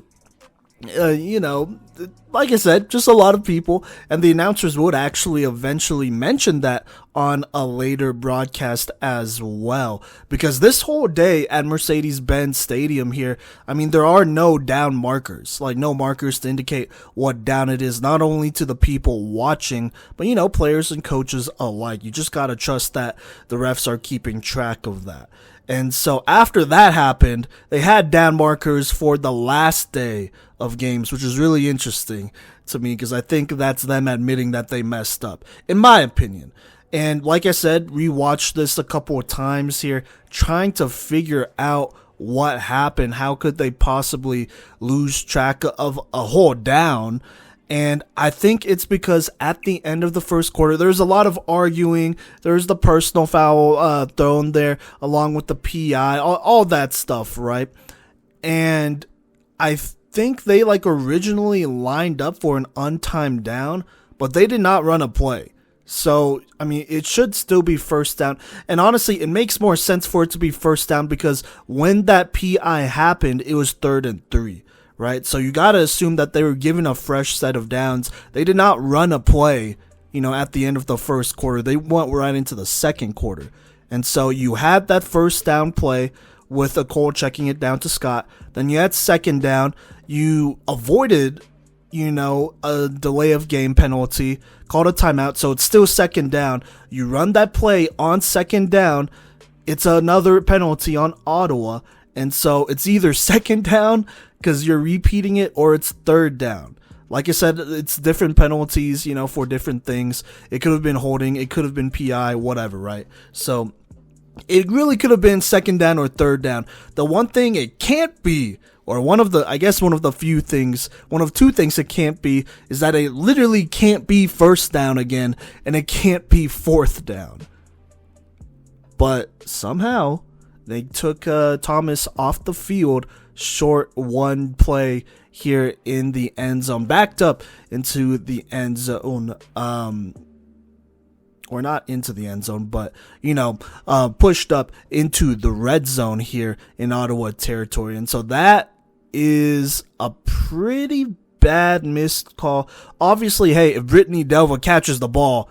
like I said, just a lot of people, and the announcers would actually eventually mention that on a later broadcast as well, because this whole day at Mercedes-Benz Stadium here, I mean, there are no down markers, like no markers to indicate what down it is, not only to the people watching, but, you know, players and coaches alike. You just gotta trust that the refs are keeping track of that. And so after that happened, they had down markers for the last day of games, which is really interesting to me because I think that's them admitting that they messed up, in my opinion. And like I said, rewatched this a couple of times here, trying to figure out what happened. How could they possibly lose track of a whole down? And I think it's because at the end of the first quarter, there's a lot of arguing. There's the personal foul thrown there along with the PI, all that stuff, right? And I think they originally lined up for an untimed down, but they did not run a play. So, I mean, it should still be first down. And honestly, it makes more sense for it to be first down because when that PI happened, it was 3rd and 3. Right, so you gotta assume that they were given a fresh set of downs. They did not run a play, you know, at the end of the first quarter. They went right into the second quarter, and so you had that first down play with a Cole checking it down to Scott. Then you had second down. You avoided, you know, a delay of game penalty, called a timeout, so it's still second down. You run that play on second down. It's another penalty on Ottawa, and so it's either second down because you're repeating it, or it's third down. Like I said, it's different penalties, you know, for different things. It could have been holding, it could have been PI, whatever, right? So it really could have been second down or third down. The one thing it can't be, or one of two things it can't be, is that it literally can't be first down again, and it can't be fourth down. But somehow they took Thomas off the field, short one play here in the end zone, backed up into the end zone, or not into the end zone, but, you know, pushed up into the red zone here in Ottawa territory. And so that is a pretty bad missed call. Obviously, hey, if Brittany Delva catches the ball,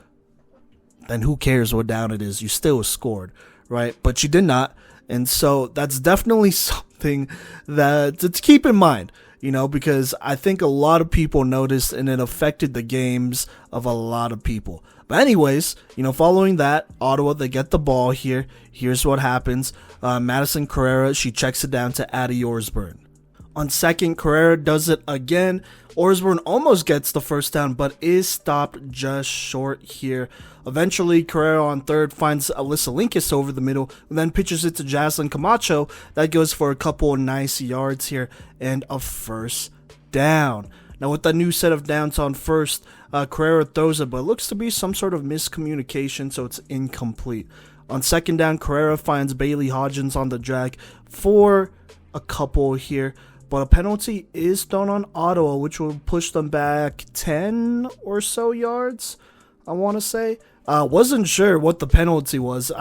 then who cares what down it is? You still scored, right? But she did not. And so that's definitely something that to keep in mind, you know, because I think a lot of people noticed and it affected the games of a lot of people. But anyways, you know, following that, Ottawa, they get the ball here. Here's what happens. Madison Carrera, she checks it down to Addie Orsburn. On second, Carrera does it again. Orsburn almost gets the first down, but is stopped just short here. Eventually, Carrera on third finds Alyssa Linkus over the middle, and then pitches it to Jaslyn Camacho. That goes for a couple of nice yards here and a first down. Now, with the new set of downs on first, Carrera throws it, but it looks to be some sort of miscommunication, so it's incomplete. On second down, Carrera finds Bailey Hodgins on the drag for a couple here. But a penalty is thrown on Ottawa, which will push them back 10 or so yards, I want to say. Wasn't sure what the penalty was.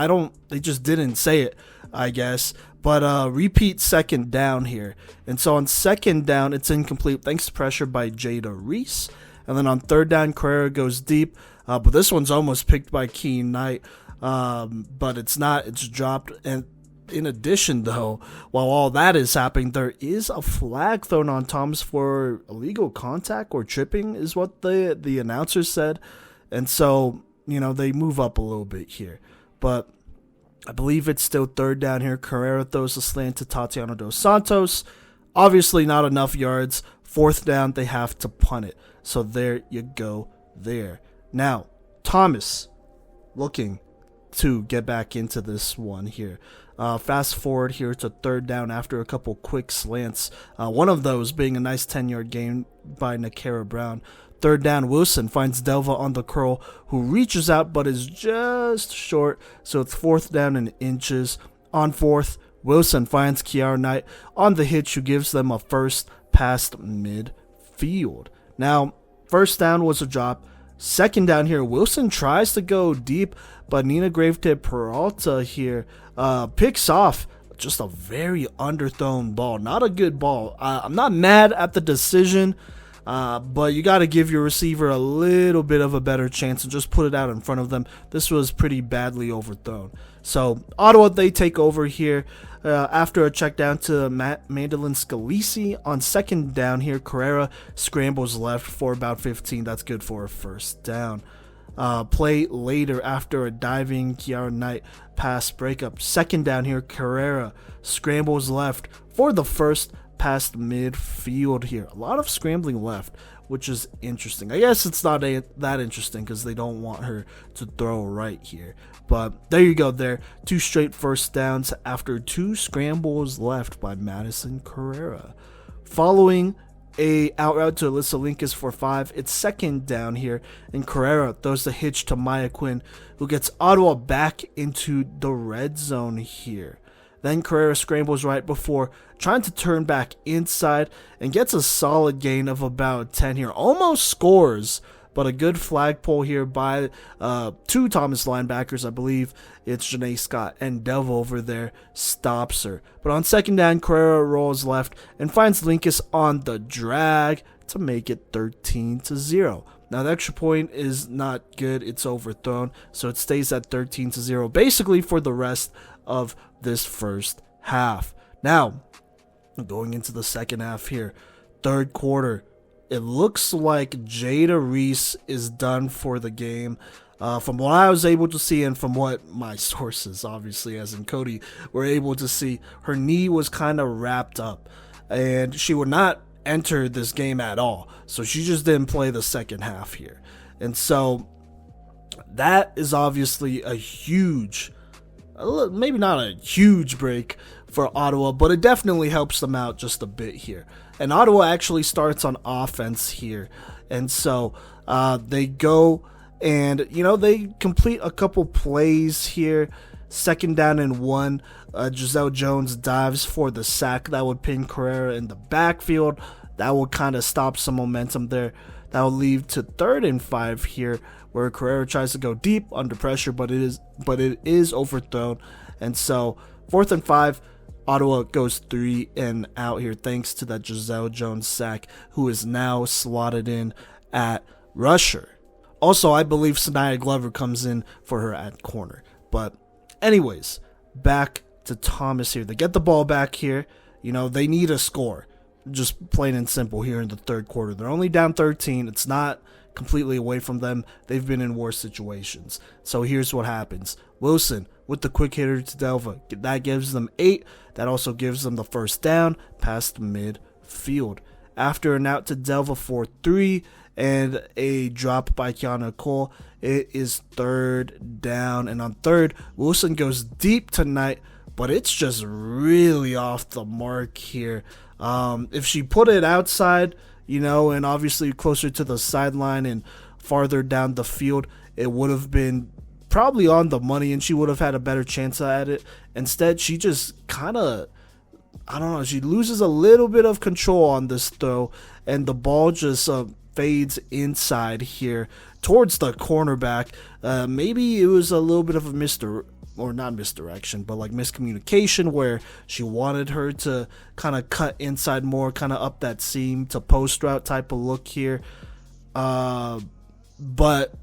They just didn't say it, I guess. But repeat second down here. And so on second down, it's incomplete thanks to pressure by Jada Reese. And then on third down, Carrera goes deep. But this one's almost picked by Keen Knight. But it's not. It's dropped. And in addition, though, while all that is happening, there is a flag thrown on Thomas for illegal contact or tripping is what the announcer said. And so, you know, they move up a little bit here. But I believe it's still third down here. Carrera throws a slant to Tatiana Dos Santos. Obviously not enough yards. Fourth down, they have to punt it. So there you go there. Now, Thomas looking to get back into this one here. Fast forward here to third down after a couple quick slants. One of those being a nice 10-yard gain by Nakara Brown. Third down, Wilson finds Delva on the curl, who reaches out but is just short. So it's fourth down in inches. On fourth, Wilson finds Kiara Knight on the hitch, who gives them a first past midfield. Now, first down was a drop. Second down here, Wilson tries to go deep, but Nina Gravetip Peralta here picks off just a very underthrown ball. Not a good ball. I'm not mad at the decision. But you got to give your receiver a little bit of a better chance and just put it out in front of them. This was pretty badly overthrown. So Ottawa, they take over here after a check down to Mandolin Scalisi. On second down here, Carrera scrambles left for about 15. That's good for a first down. Play later after a diving Kiara Knight pass breakup. Second down here, Carrera scrambles left for the first past midfield here. A lot of scrambling left, which is interesting. I guess it's not that interesting because they don't want her to throw right here. But there you go there. 2 straight first downs after 2 scrambles left by Madison Carrera. Following a out route to Alyssa Linkus for 5. It's second down here, and Carrera throws the hitch to Maya Quinn, who gets Ottawa back into the red zone here. Then Carrera scrambles right before trying to turn back inside and gets a solid gain of about 10 here. Almost scores, but a good flagpole here by 2 Thomas linebackers. I believe it's Janae Scott and Dev over there stops her. But on second down, Carrera rolls left and finds Linkus on the drag to make it 13-0. Now the extra point is not good. It's overthrown, so it stays at 13-0 basically for the rest of this first half. Now, going into the second half here, third quarter, it looks like Jada Reese is done for the game. From what I was able to see and from what my sources, obviously, as in Kodey, were able to see, her knee was kind of wrapped up and she would not enter this game at all. So she just didn't play the second half here. And so that is obviously a huge, maybe not a huge break for Ottawa, but it definitely helps them out just a bit here. And Ottawa actually starts on offense here. And so they go and, they complete a couple plays here. Second down and 1. Giselle Jones dives for the sack. That would pin Carrera in the backfield. That would kind of stop some momentum there. That will lead to 3rd and 5 here, where Carrera tries to go deep under pressure, but it is overthrown. And so 4th and 5, Ottawa goes 3 and out here thanks to that Giselle Jones sack, who is now slotted in at rusher. Also, I believe Sanaya Glover comes in for her at corner. But anyways, back to Thomas here. They get the ball back here. They need a score. Just plain and simple here in the third quarter. They're only down 13. It's not completely away from them. They've been in worse situations. So here's what happens. Wilson with the quick hitter to Delva. That gives them 8. That also gives them the first down past midfield. After an out to Delva for 3 and a drop by Kiana Cole, it is 3rd down. And on 3rd, Wilson goes deep tonight, but it's just really off the mark here. If she put it outside, and obviously closer to the sideline and farther down the field, it would have been probably on the money and she would have had a better chance at it. Instead, she just kind of, she loses a little bit of control on this throw, and the ball just fades inside here towards the cornerback. Maybe it was a little bit of a not misdirection, but like miscommunication, where she wanted her to kind of cut inside more, kind of up that seam to post route type of look here. But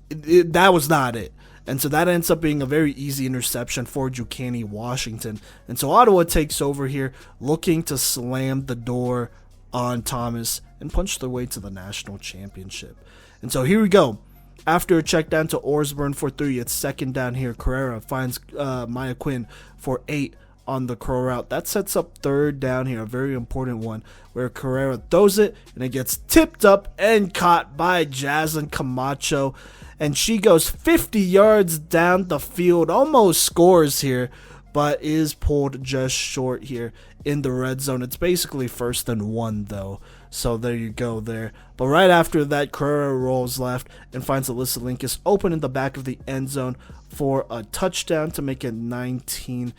that was not it. And so that ends up being a very easy interception for Jucani Washington. And so Ottawa takes over here, looking to slam the door on Thomas and punch their way to the national championship. And so here we go. After a check down to Orsburn for 3, it's second down here. Carrera finds Maya Quinn for 8 on the curl route. That sets up 3rd down here, a very important one, where Carrera throws it, and it gets tipped up and caught by Jasmine Camacho. And she goes 50 yards down the field, almost scores here, but is pulled just short here in the red zone. It's basically 1st and 1, though. So there you go there. But right after that, Carrera rolls left and finds Alyssa Linkus open in the back of the end zone for a touchdown to make it 19-0.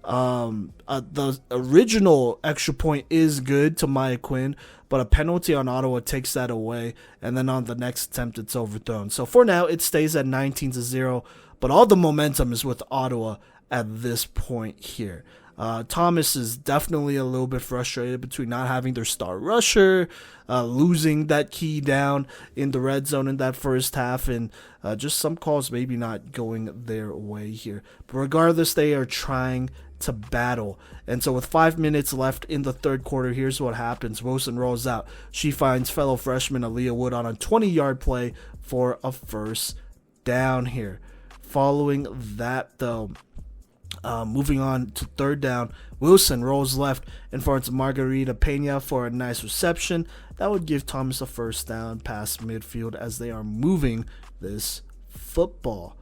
The original extra point is good to Maya Quinn, but a penalty on Ottawa takes that away, and then on the next attempt, it's overthrown. So for now, it stays at 19-0, but all the momentum is with Ottawa at this point here. Thomas is definitely a little bit frustrated between not having their star rusher, losing that key down in the red zone in that first half, and just some calls maybe not going their way here. But regardless, they are trying to battle. And so with 5 minutes left in the third quarter, here's what happens. Wilson rolls out. She finds fellow freshman Aaliyah Wood on a 20-yard play for a first down here. Following that, though, moving on to third down, Wilson rolls left and finds Margarita Pena for a nice reception. That would give Thomas a first down past midfield as they are moving this football.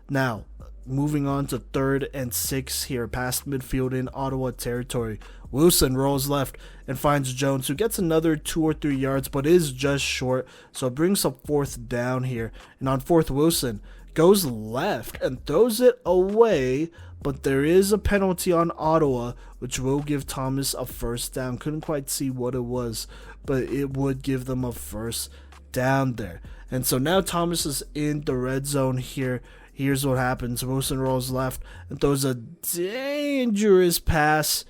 Now, moving on to 3rd and 6 here, past midfield in Ottawa territory. Wilson rolls left and finds Jones, who gets another 2 or 3 yards, but is just short. So it brings up 4th down here. And on 4th, Wilson goes left and throws it away, but there is a penalty on Ottawa, which will give Thomas a first down. Couldn't quite see what it was, but it would give them a first down there. And so now Thomas is in the red zone here. Here's what happens. Wilson rolls left and throws a dangerous pass.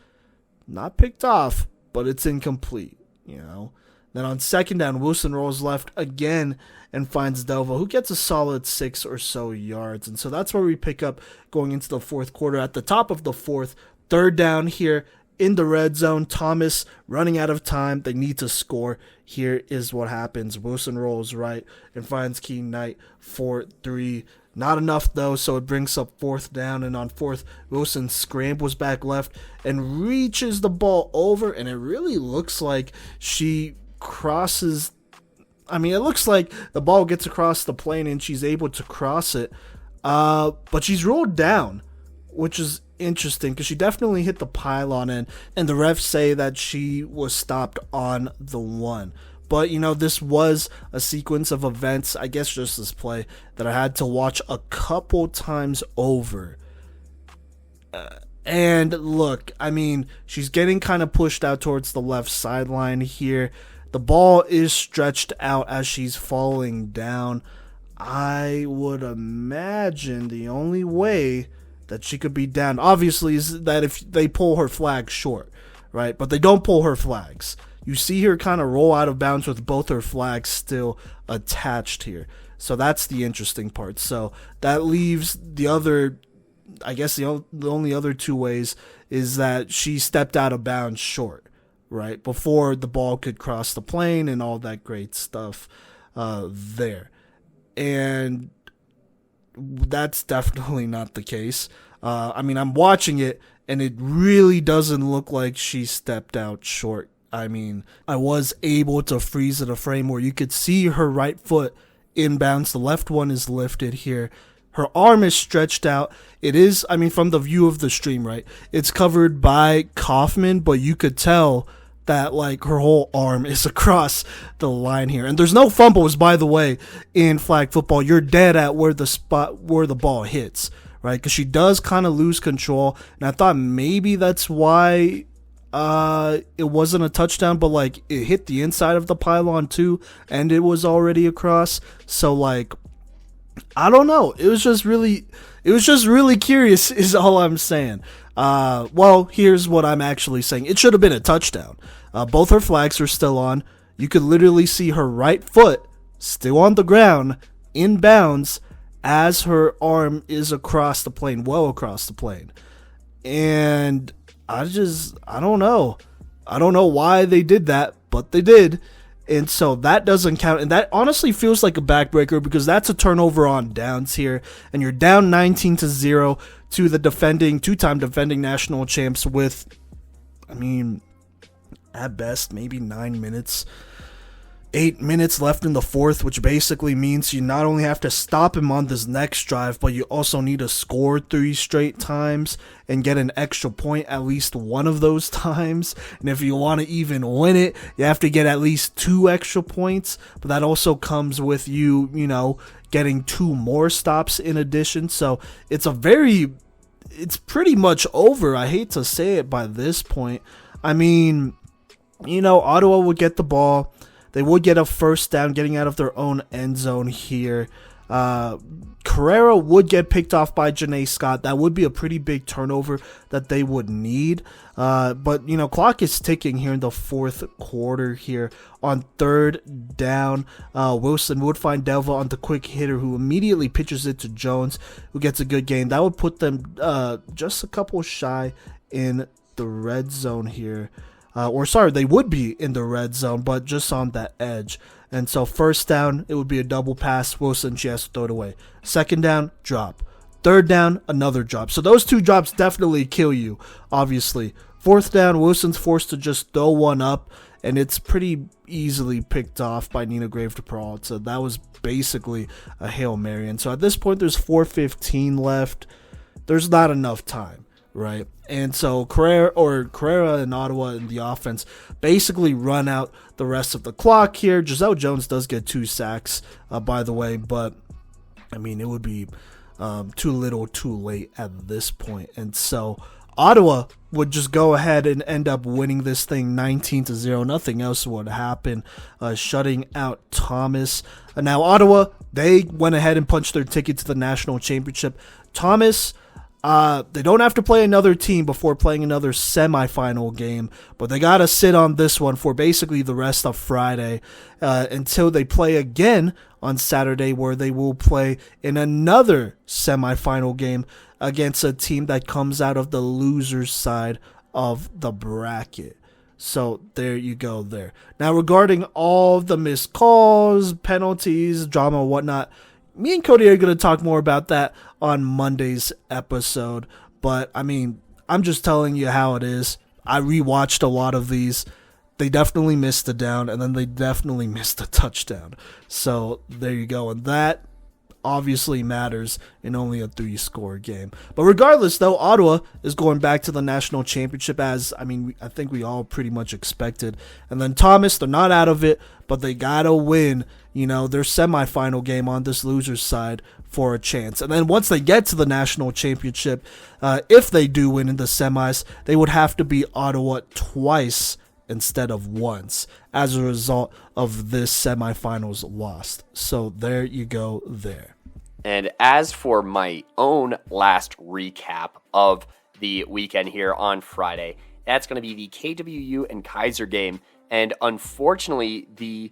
Not picked off, but it's incomplete, Then on 2nd down, Wilson rolls left again and finds Delva, who gets a solid 6 or so yards. And so that's where we pick up going into the 4th quarter. At the top of the 4th, 3rd down here in the red zone. Thomas running out of time. They need to score. Here is what happens. Wilson rolls right and finds Keen Knight for 3. Not enough, though, so it brings up 4th down, and on 4th, Wilson scrambles back left and reaches the ball over, and it really looks like she crosses. It looks like the ball gets across the plane and she's able to cross it, but she's rolled down, which is interesting because she definitely hit the pylon, and the refs say that she was stopped on the 1. But, this was a sequence of events, I guess just this play, that I had to watch a couple times over. And look, she's getting kind of pushed out towards the left sideline here. The ball is stretched out as she's falling down. I would imagine the only way that she could be down, obviously, is that if they pull her flag short, right? But they don't pull her flags. You see her kind of roll out of bounds with both her flags still attached here. So that's the interesting part. So that leaves the other, I guess the only other 2 ways is that she stepped out of bounds short, right? Before the ball could cross the plane and all that great stuff there. And that's definitely not the case. I'm watching it and it really doesn't look like she stepped out short. I was able to freeze at a frame where you could see her right foot inbounds. The left one is lifted here. Her arm is stretched out. It is, from the view of the stream, right? It's covered by Kaufman, but you could tell that, her whole arm is across the line here. And there's no fumbles, by the way, in flag football. You're dead at where the spot where the ball hits, right? Because she does kind of lose control. And I thought maybe that's why it wasn't a touchdown, but it hit the inside of the pylon too, and it was already across. So I don't know. It was just really curious is all I'm saying. Well, here's what I'm actually saying. It should have been a touchdown. Both her flags are still on. You could literally see her right foot still on the ground, in bounds, as her arm is across the plane, well across the plane. And I don't know. I don't know why they did that, but they did. And so that doesn't count. And that honestly feels like a backbreaker because that's a turnover on downs here. And you're down 19-0 to the two-time defending national champs with, at best, maybe 8 minutes left in the 4th, which basically means you not only have to stop him on this next drive, but you also need to score 3 straight times and get an extra point at least one of those times. And if you want to even win it, you have to get at least 2 extra points. But that also comes with you getting 2 more stops in addition. So it's pretty much over. I hate to say it by this point. Ottawa would get the ball. They would get a first down getting out of their own end zone here. Carrera would get picked off by Janae Scott. That would be a pretty big turnover that they would need. But, clock is ticking here in the fourth quarter here. On third down, Wilson would find Delva on the quick hitter, who immediately pitches it to Jones, who gets a good gain. That would put them just a couple shy in the red zone here. They would be in the red zone, but just on that edge. And so first down, it would be a double pass. Wilson, she has to throw it away. Second down, drop. Third down, another drop. So those two drops definitely kill you, obviously. Fourth down, Wilson's forced to just throw one up, and it's pretty easily picked off by Nina Grave to Peralta. So that was basically a Hail Mary. And so at this point, there's 4:15 left. There's not enough time, right? And so Carrera and Ottawa in the offense basically run out the rest of the clock here. Giselle Jones does get 2 sacks, by the way, but I mean, it would be too little too late at this point. And so Ottawa would just go ahead and end up winning this thing 19-0. Nothing else would happen, shutting out Thomas. Now Ottawa, they went ahead and punched their ticket to the national championship. Thomas, they don't have to play another team before playing another semifinal game, but they got to sit on this one for basically the rest of Friday until they play again on Saturday, where they will play in another semifinal game against a team that comes out of the loser's side of the bracket. So there you go there. Now, regarding all the missed calls, penalties, drama, whatnot, me and Kodey are going to talk more about that on Monday's episode. But, I mean, I'm just telling you how it is. I rewatched a lot of these. They definitely missed a down, and then they definitely missed a touchdown. So, there you go. And that obviously matters in only a 3-score game. But regardless, though, Ottawa is going back to the national championship, as, I think we all pretty much expected. And then Thomas, they're not out of it, but they got to win, their semifinal game on this loser's side for a chance. And then once they get to the national championship, if they do win in the semis, they would have to beat Ottawa twice instead of once as a result of this semifinals lost. So there you go there. And as for my own last recap of the weekend here on Friday, that's going to be the KWU and Keiser game. And unfortunately, the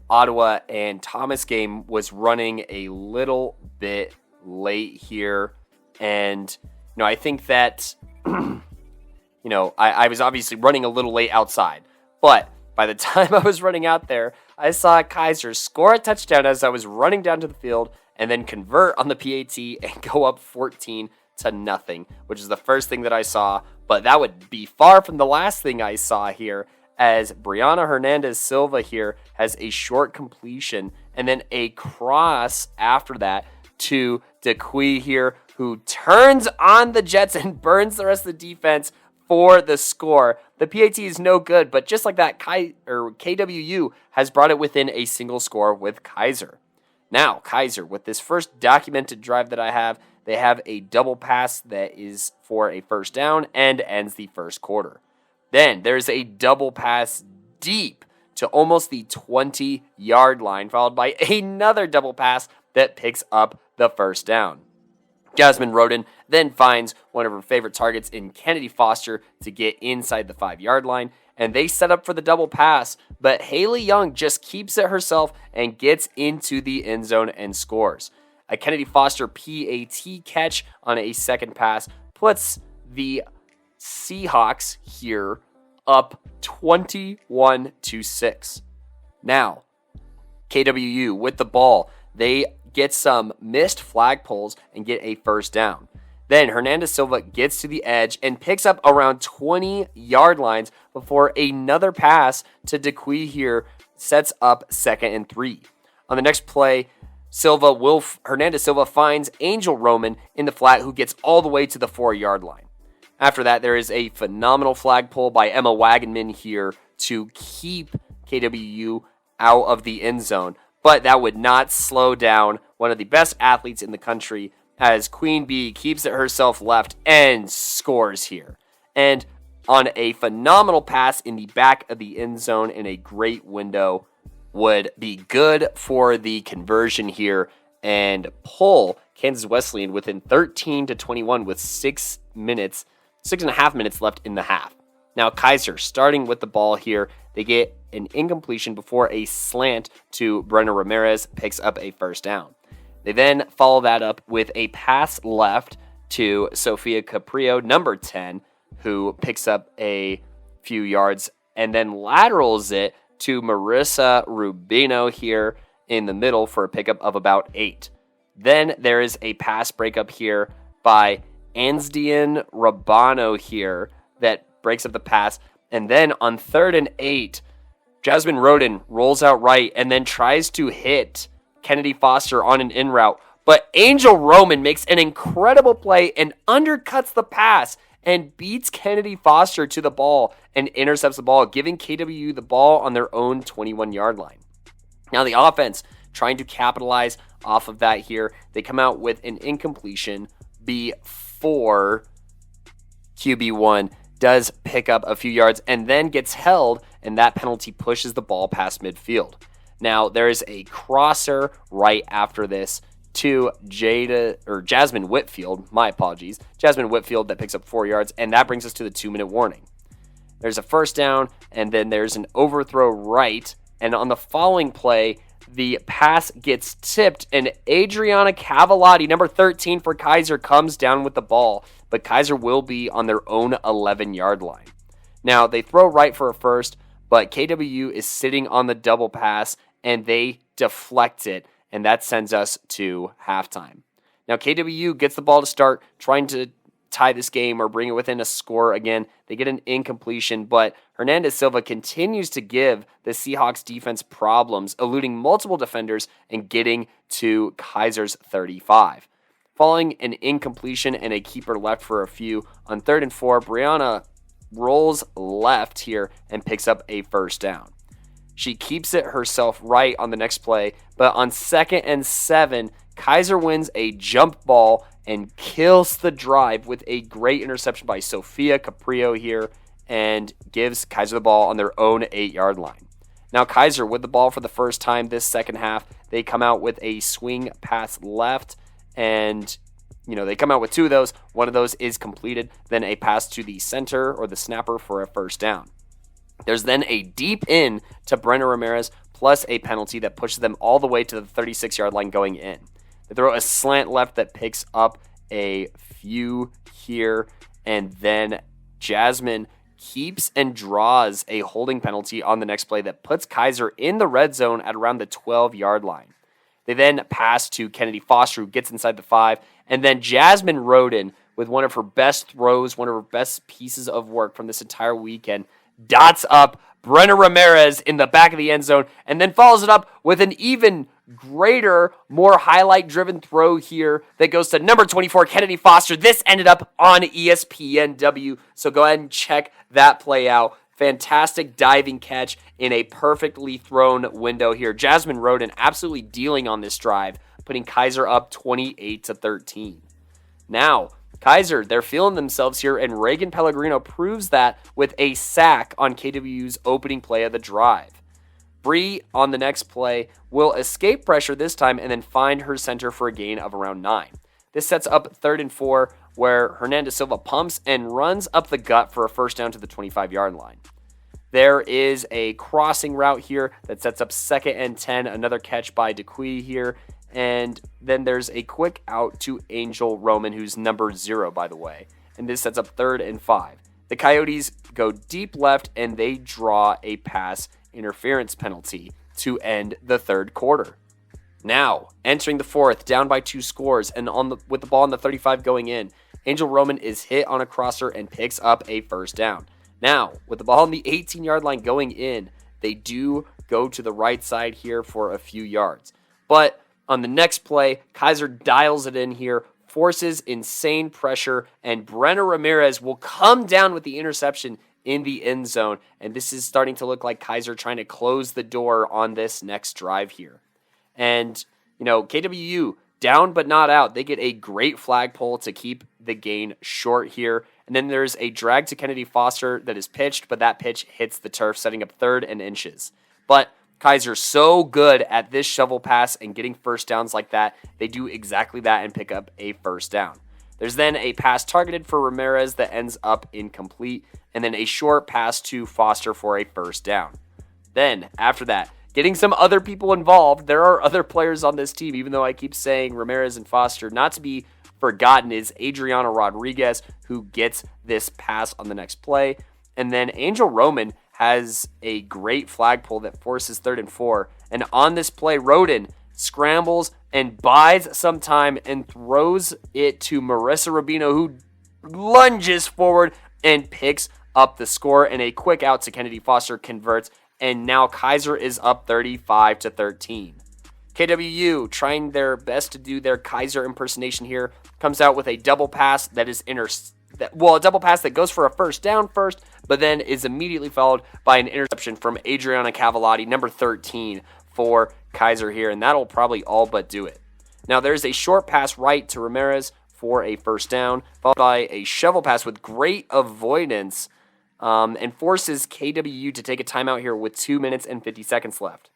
Ottawa and Thomas game was running a little bit late here. And, I think that, I was obviously running a little late outside. But by the time I was running out there, I saw Keiser score a touchdown as I was running down to the field and then convert on the PAT and go up 14-0, which is the first thing that I saw. But that would be far from the last thing I saw here, as Brianna Hernandez Silva here has a short completion and then a cross after that to DeQuee here, who turns on the Jets and burns the rest of the defense for the score. The PAT is no good, but just like that, KWU has brought it within a single score with Keiser. Now, Keiser, with this first documented drive that I have, they have a double pass that is for a first down and ends the first quarter. Then there's a double pass deep to almost the 20-yard line, followed by another double pass that picks up the first down. Jasmine Roden then finds one of her favorite targets in Kennedy Foster to get inside the 5-yard line, and they set up for the double pass, but Haley Young just keeps it herself and gets into the end zone and scores. A Kennedy Foster PAT catch on a second pass puts the Seahawks here up 21-6. Now, KWU with the ball, they get some missed flagpoles and get a first down. Then Hernandez Silva gets to the edge and picks up around 20-yard lines before another pass to DeQuee here sets up 2nd and 3. On the next play, Hernandez Silva finds Angel Roman in the flat, who gets all the way to the 4-yard line. After that, there is a phenomenal flagpole by Emma Wagenman here to keep KWU out of the end zone, but that would not slow down one of the best athletes in the country, as Queen Bee keeps it herself left and scores here. And on a phenomenal pass in the back of the end zone in a great window, would be good for the conversion here and pull Kansas Wesleyan within 13-21 with 6.5 minutes left in the half. Now Keiser starting with the ball here. They get an incompletion before a slant to Brenna Ramirez picks up a first down. They then follow that up with a pass left to Sofia Caprio, number 10, who picks up a few yards and then laterals it to Marissa Rubino here in the middle for a pickup of about 8. Then there is a pass breakup here by Ansdian Rabano here that breaks up the pass. And then on 3rd and 8, Jasmine Roden rolls out right and then tries to hit Kennedy Foster on an in route. But Angel Roman makes an incredible play and undercuts the pass and beats Kennedy Foster to the ball and intercepts the ball, giving KWU the ball on their own 21-yard line. Now the offense trying to capitalize off of that here. They come out with an incompletion before QB1 does pick up a few yards and then gets held, and that penalty pushes the ball past midfield. Now there is a crosser right after this to Jasmine Whitfield, Jasmine Whitfield that picks up 4 yards, and that brings us to the 2-minute warning. There's a first down, and then there's an overthrow right, and on the following play, the pass gets tipped, and Adriana Cavallati, number 13 for Keiser, comes down with the ball, but Keiser will be on their own 11-yard line. Now, they throw right for a first, but KWU is sitting on the double pass, and they deflect it, and that sends us to halftime. Now, KWU gets the ball to start, trying to tie this game or bring it within a score again. They get an incompletion, but Hernandez Silva continues to give the Seahawks defense problems, eluding multiple defenders and getting to Keiser's 35. Following an incompletion and a keeper left for a few, on 3rd and 4, Brianna rolls left here and picks up a first down. She keeps it herself right on the next play, but on 2nd and 7, Keiser wins a jump ball and kills the drive with a great interception by Sofia Caprio here and gives Keiser the ball on their own 8-yard line. Now Keiser with the ball for the first time this second half. They come out with a swing pass left, and they come out with 2 of those. One of those is completed, then a pass to the center or the snapper for a first down. There's then a deep in to Brenna Ramirez plus a penalty that pushes them all the way to the 36-yard line going in. They throw a slant left that picks up a few here, and then Jasmine keeps and draws a holding penalty on the next play that puts Keiser in the red zone at around the 12-yard line. They then pass to Kennedy Foster, who gets inside the 5, and then Jasmine Roden, with one of her best throws, one of her best pieces of work from this entire weekend, dots up Brenna Ramirez in the back of the end zone, and then follows it up with an even greater, more highlight-driven throw here that goes to number 24, Kennedy Foster. This ended up on ESPNW, so go ahead and check that play out. Fantastic diving catch in a perfectly thrown window here. Jasmine Roden absolutely dealing on this drive, putting Keiser up 28-13. Now, Keiser, they're feeling themselves here, and Reagan Pellegrino proves that with a sack on KWU's opening play of the drive. Bree, on the next play, will escape pressure this time and then find her center for a gain of around 9. This sets up 3rd and 4, where Hernandez Silva pumps and runs up the gut for a first down to the 25-yard line. There is a crossing route here that sets up 2nd and 10, another catch by DeQuee here, and then there's a quick out to Angel Roman, who's number 0, by the way, and this sets up 3rd and 5. The Coyotes go deep left, and they draw a pass interference penalty to end the 3rd quarter. Now, entering the 4th, down by 2 scores, and with the ball on the 35 going in, Angel Roman is hit on a crosser and picks up a first down. Now, with the ball on the 18-yard line going in, they do go to the right side here for a few yards. But on the next play, Keiser dials it in here, forces insane pressure, and Brenna Ramirez will come down with the interception in the end zone. And this is starting to look like Keiser trying to close the door on this next drive here. And, KWU, down but not out. They get a great flagpole to keep the gain short here. And then there's a drag to Kennedy Foster that is pitched, but that pitch hits the turf, setting up 3rd and inches. But Keiser so good at this shovel pass and getting first downs like that. They do exactly that and pick up a first down. There's then a pass targeted for Ramirez that ends up incomplete, and then a short pass to Foster for a first down. Then, after that, getting some other people involved, there are other players on this team, even though I keep saying Ramirez and Foster, not to be forgotten is Adriana Rodriguez, who gets this pass on the next play. And then Angel Roman has a great flag pull that forces 3rd and 4. And on this play, Roden scrambles and buys some time and throws it to Marissa Rubino, who lunges forward and picks up the score. And a quick out to Kennedy Foster converts. And now Keiser is up 35-13. KWU, trying their best to do their Keiser impersonation here, comes out with a double pass that is a double pass that goes for a first down first, but then is immediately followed by an interception from Adriana Cavallati, number 13, for Keiser here, and that'll probably all but do it. Now there's a short pass right to Ramirez for a first down, followed by a shovel pass with great avoidance, and forces KWU to take a timeout here with 2 minutes and 50 seconds left.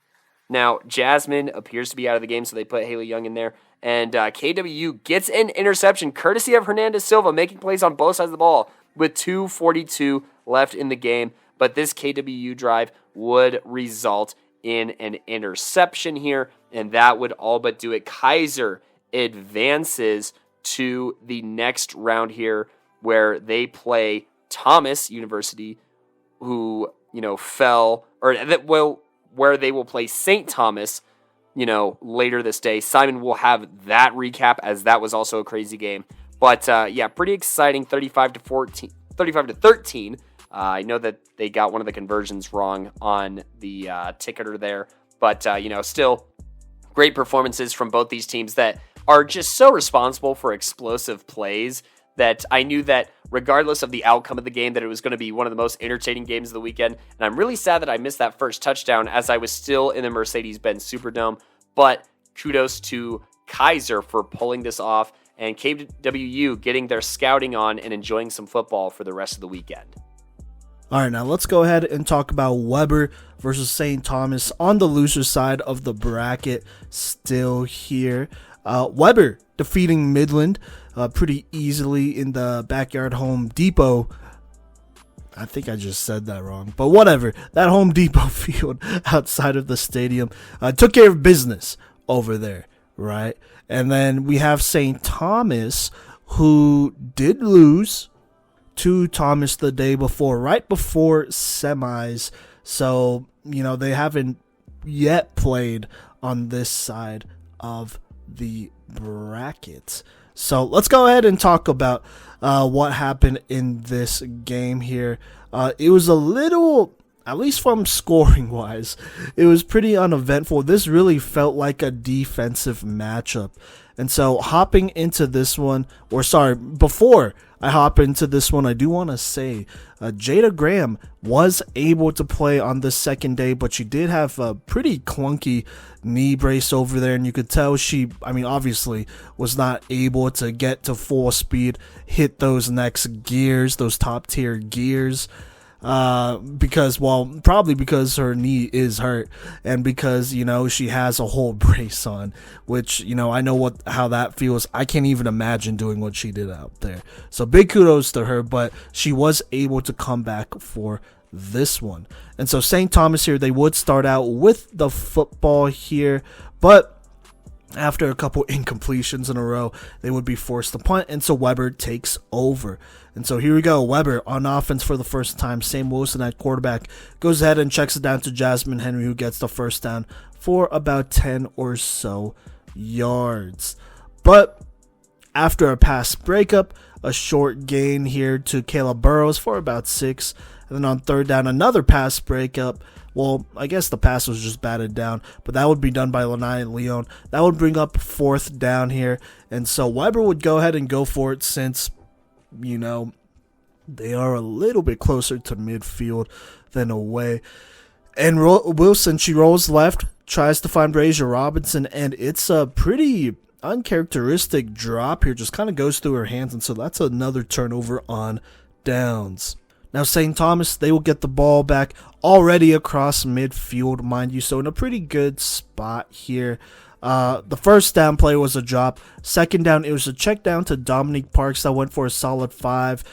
Now, Jasmine appears to be out of the game, so they put Haley Young in there. And KWU gets an interception courtesy of Hernandez Silva, making plays on both sides of the ball with 2:42 left in the game. But this KWU drive would result in an interception here, and that would all but do it. Keiser advances to the next round here, where they play Thomas University, who, fell, where they will play St. Thomas, later this day. Simon will have that recap, as that was also a crazy game. But pretty exciting, 35-13. I know that they got one of the conversions wrong on the ticketer there, but still great performances from both these teams that are just so responsible for explosive plays that I knew that regardless of the outcome of the game, that it was going to be one of the most entertaining games of the weekend. And I'm really sad that I missed that first touchdown as I was still in the Mercedes-Benz Superdome. But kudos to Keiser for pulling this off, and KWU getting their scouting on and enjoying some football for the rest of the weekend. All right, now let's go ahead and talk about Weber versus St. Thomas on the loser side of the bracket still here. Weber defeating Midland pretty easily in the Backyard Home Depot. I think I just said that wrong, but whatever. That Home Depot field outside of the stadium took care of business over there, right? And then we have St. Thomas, who did lose to Thomas the day before, right before semis. So, they haven't yet played on this side of the bracket. So let's go ahead and talk about what happened in this game here. It was a little, at least from scoring wise, it was pretty uneventful. This really felt like a defensive matchup. And so hopping into this one, before I hop into this one, I do want to say Jada Graham was able to play on the second day, but she did have a pretty clunky knee brace over there, and you could tell she, obviously was not able to get to full speed, hit those next gears, those top tier gears. Probably because her knee is hurt, and because, she has a whole brace on, which, I know how that feels. I can't even imagine doing what she did out there. So big kudos to her, but she was able to come back for this one. And so St. Thomas here, they would start out with the football here, but after a couple incompletions in a row, they would be forced to punt, and so Weber takes over. And so here we go. Weber on offense for the first time. Sam Wilson at quarterback goes ahead and checks it down to Jasmine Henry, who gets the first down for about 10 or so yards. But after a pass breakup, a short gain here to Kayla Burrows for about 6. And then on third down, another pass breakup. Well, I guess the pass was just batted down, but that would be done by Lanai Leon. That would bring up fourth down here. And so Weber would go ahead and go for it since, they are a little bit closer to midfield than away. And Wilson, she rolls left, tries to find Brazier Robinson, and it's a pretty uncharacteristic drop here. Just kind of goes through her hands, and so that's another turnover on downs. Now St. Thomas, they will get the ball back already across midfield, mind you, so in a pretty good spot here. The first down play was a drop. Second down, it was a check down to Dominique Parks that went for a solid 5.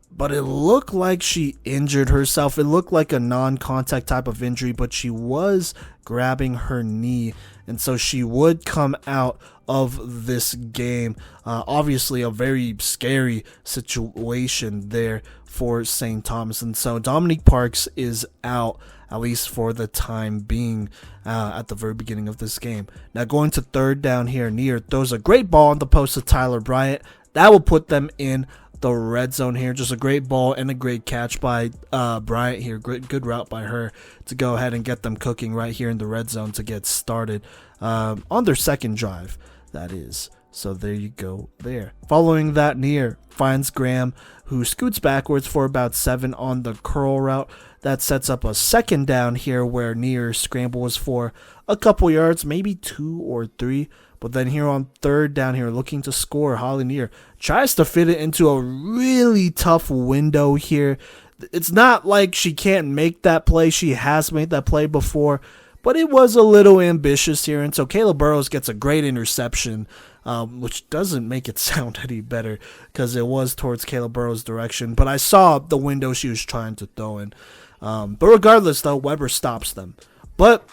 But it looked like she injured herself. It looked like a non-contact type of injury, but she was grabbing her knee. And so she would come out of this game. Obviously, a very scary situation there for St. Thomas. And so Dominique Parks is out, at least for the time being, at the very beginning of this game. Now going to third down here, NAIA throws a great ball on the post to Tyler Bryant. That will put them in the red zone here. Just a great ball and a great catch by Bryant here. Good route by her to go ahead and get them cooking right here in the red zone to get started on their second drive, that is. So there you go there. Following that, NAIA finds Graham, who scoots backwards for about 7 on the curl route. That sets up a second down here where NAIA's scramble was for a couple yards, maybe 2 or 3. But then here on third down here, looking to score, Holly NAIA tries to fit it into a really tough window here. It's not like she can't make that play. She has made that play before, but it was a little ambitious here. And so Kayla Burrows gets a great interception, which doesn't make it sound any better because it was towards Kayla Burrows' direction. But I saw the window she was trying to throw in. But regardless, though, Weber stops them. But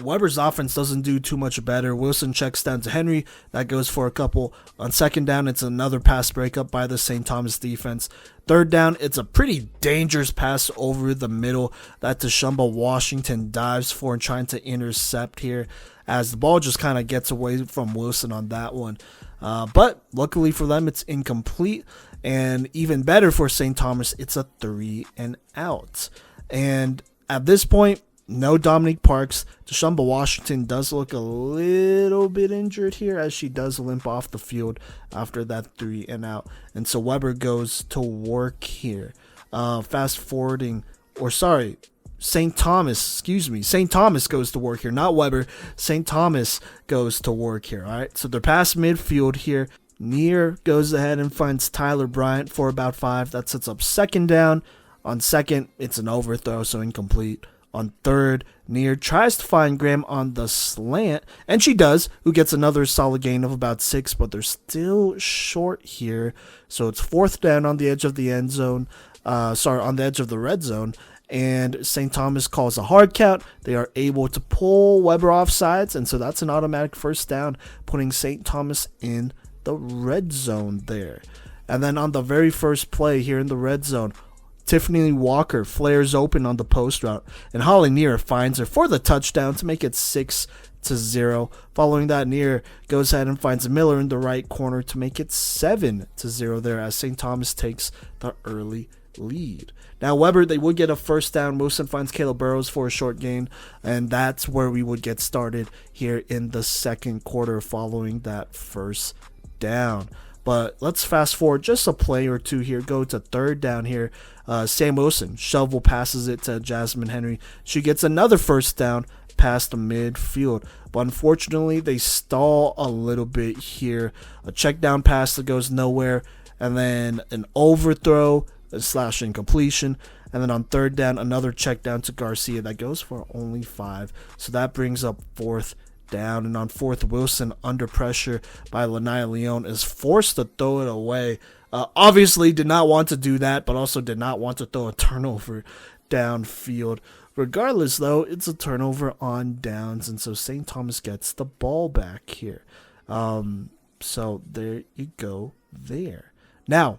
Weber's offense doesn't do too much better. Wilson checks down to Henry. That goes for a couple. On second down, it's another pass breakup by the St. Thomas defense. Third down, it's a pretty dangerous pass over the middle that Tashumba Washington dives for and trying to intercept here as the ball just kind of gets away from Wilson on that one. But luckily for them, it's incomplete. And even better for St. Thomas, it's a 3 and out. And at this point, no Dominique Parks. Tashumba Washington does look a little bit injured here as she does limp off the field after that 3 and out. And so Weber goes to work here. St. Thomas goes to work here, not Weber. St. Thomas goes to work here. All right, so they're past midfield here. NAIA goes ahead and finds Tyler Bryant for about 5. That sets up second down. On second, it's an overthrow, so incomplete. On third, NAIA tries to find Graham on the slant, and she does, who gets another solid gain of about 6, but they're still short here. So it's fourth down on the edge of the end zone, on the edge of the red zone, and St. Thomas calls a hard count. They are able to pull Weber off sides, and so that's an automatic first down, putting St. Thomas in the red zone there. And then on the very first play here in the red zone, Tiffany Walker flares open on the post route, and Holly NAIA finds her for the touchdown to make it 6-0. Following that, NAIA goes ahead and finds Miller in the right corner to make it 7-0 there as St. Thomas takes the early lead. Now Weber, they would get a first down. Wilson finds Kayla Burrows for a short gain, and that's where we would get started here in the second quarter following that first down. But let's fast forward just a play or two here. Go to third down here. Sam Wilson shovel passes it to Jasmine Henry. She gets another first down past the midfield. But unfortunately, they stall a little bit here. A check down pass that goes nowhere. And then an overthrow / incompletion. And then on third down, another check down to Garcia that goes for only 5. So that brings up fourth down. And on fourth, Wilson, under pressure by NAIA Leon, is forced to throw it away. Obviously did not want to do that, but also did not want to throw a turnover downfield. Regardless, though, it's a turnover on downs, and so St. Thomas gets the ball back here. So there you go there. Now,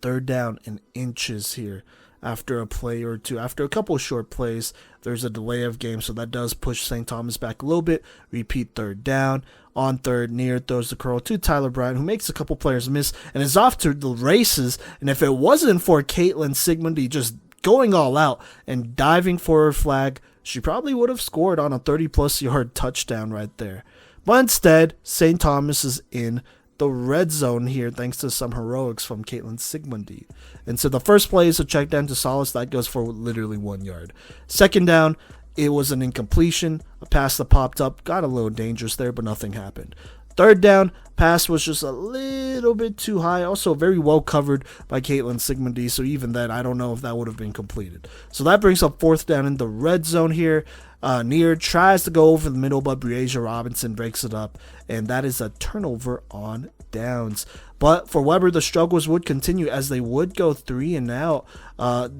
third down and inches here. After a play or two, after a couple of short plays, there's a delay of game, so that does push St. Thomas back a little bit. Repeat third down. On third, NAIA throws the curl to Tyler Bryant, who makes a couple players miss and is off to the races. And if it wasn't for Caitlin Sigmundy just going all out and diving for her flag, she probably would have scored on a 30-plus yard touchdown right there. But instead, St. Thomas is in the red zone here thanks to some heroics from Caitlin Sigmundy. And so the first play is a check down to Solis. That goes for literally 1 yard. Second down, it was an incompletion. A pass that popped up got a little dangerous there, but nothing happened. third down, pass was just a little bit too high. Also very well covered by Caitlin Sigmundy. So even then, I don't know if that would have been completed. So that brings up fourth down in the red zone here. Near tries to go over the middle, but Breasia Robinson breaks it up. And that is a turnover on downs. But for Weber, the struggles would continue as they would go 3 and out.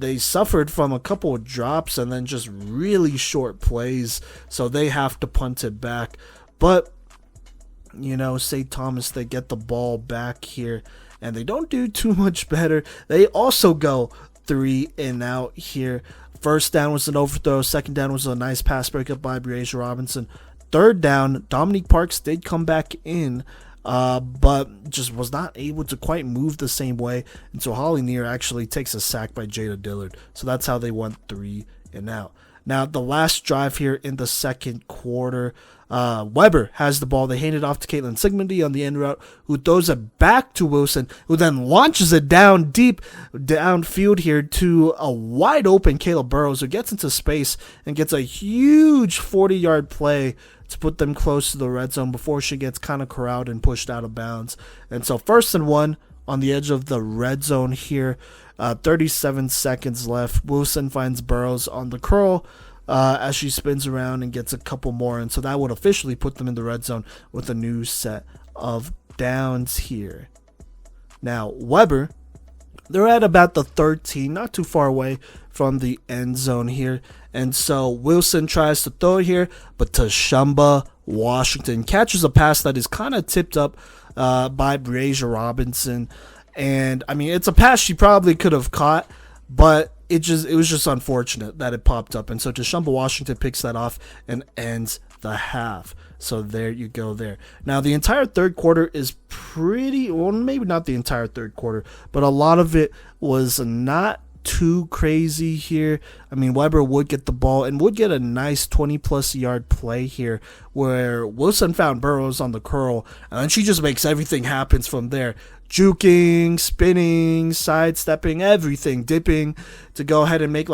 They suffered from a couple of drops and then just really short plays. So they have to punt it back. But St. Thomas, they get the ball back here, and they don't do too much better. They also go 3 and out here. First down was an overthrow. Second down was a nice pass breakup by Breasia Robinson. Third down, Dominique Parks did come back in, but just was not able to quite move the same way. And so Holly Neer actually takes a sack by Jada Dillard. So that's how they went 3 and out. Now, the last drive here in the second quarter, Weber has the ball. They hand it off to Caitlin Sigmundy on the end route, who throws it back to Wilson, who then launches it down deep downfield here to a wide open Caleb Burrows, who gets into space and gets a huge 40-yard play to put them close to the red zone before she gets kind of corralled and pushed out of bounds. And so 1st and 1 on the edge of the red zone here. 37 seconds left. Wilson finds Burrows on the curl as she spins around and gets a couple more. And so that would officially put them in the red zone with a new set of downs here. Now, Weber, they're at about the 13, not too far away from the end zone here. And so Wilson tries to throw it here, but Tashumba Washington catches a pass that is kind of tipped up by Breasia Robinson. And I mean, it's a pass she probably could have caught, but it was just unfortunate that it popped up. And so Tashumba Washington picks that off and ends the half. So there you go there. Now, the entire third quarter is well, maybe not the entire third quarter, but a lot of it was not too crazy here. I mean, Weber would get the ball and would get a nice 20-plus yard play here where Wilson found Burrows on the curl, and then she just makes everything happen from there. Juking, spinning, sidestepping, everything, dipping to go ahead and make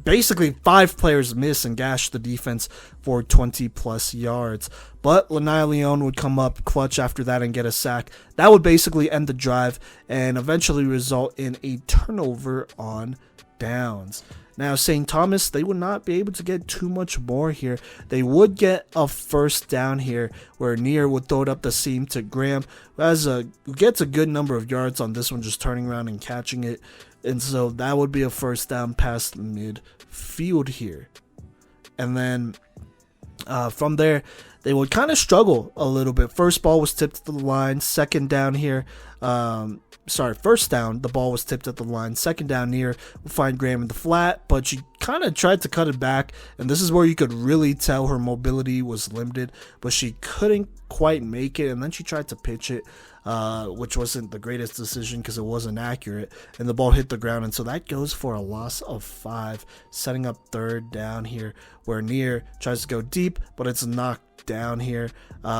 basically 5 players miss and gash the defense for 20-plus yards. But Lanai Leon would come up clutch after that and get a sack. That would basically end the drive and eventually result in a turnover on downs. Now, St. Thomas, they would not be able to get too much more here. They would get a first down here where Neer would throw it up the seam to Graham, who gets a good number of yards on this one, just turning around and catching it. And so that would be a first down past midfield here. And then from there, they would kind of struggle a little bit. First ball was tipped to the line. Second down here. First down, the ball was tipped at the line. Second down, Neer will find Graham in the flat, but she kind of tried to cut it back, and this is where you could really tell her mobility was limited, but she couldn't quite make it, and then she tried to pitch it, which wasn't the greatest decision because it wasn't accurate, and the ball hit the ground, and so that goes for a loss of 5, setting up third down here, where Neer tries to go deep, but it's knocked down here.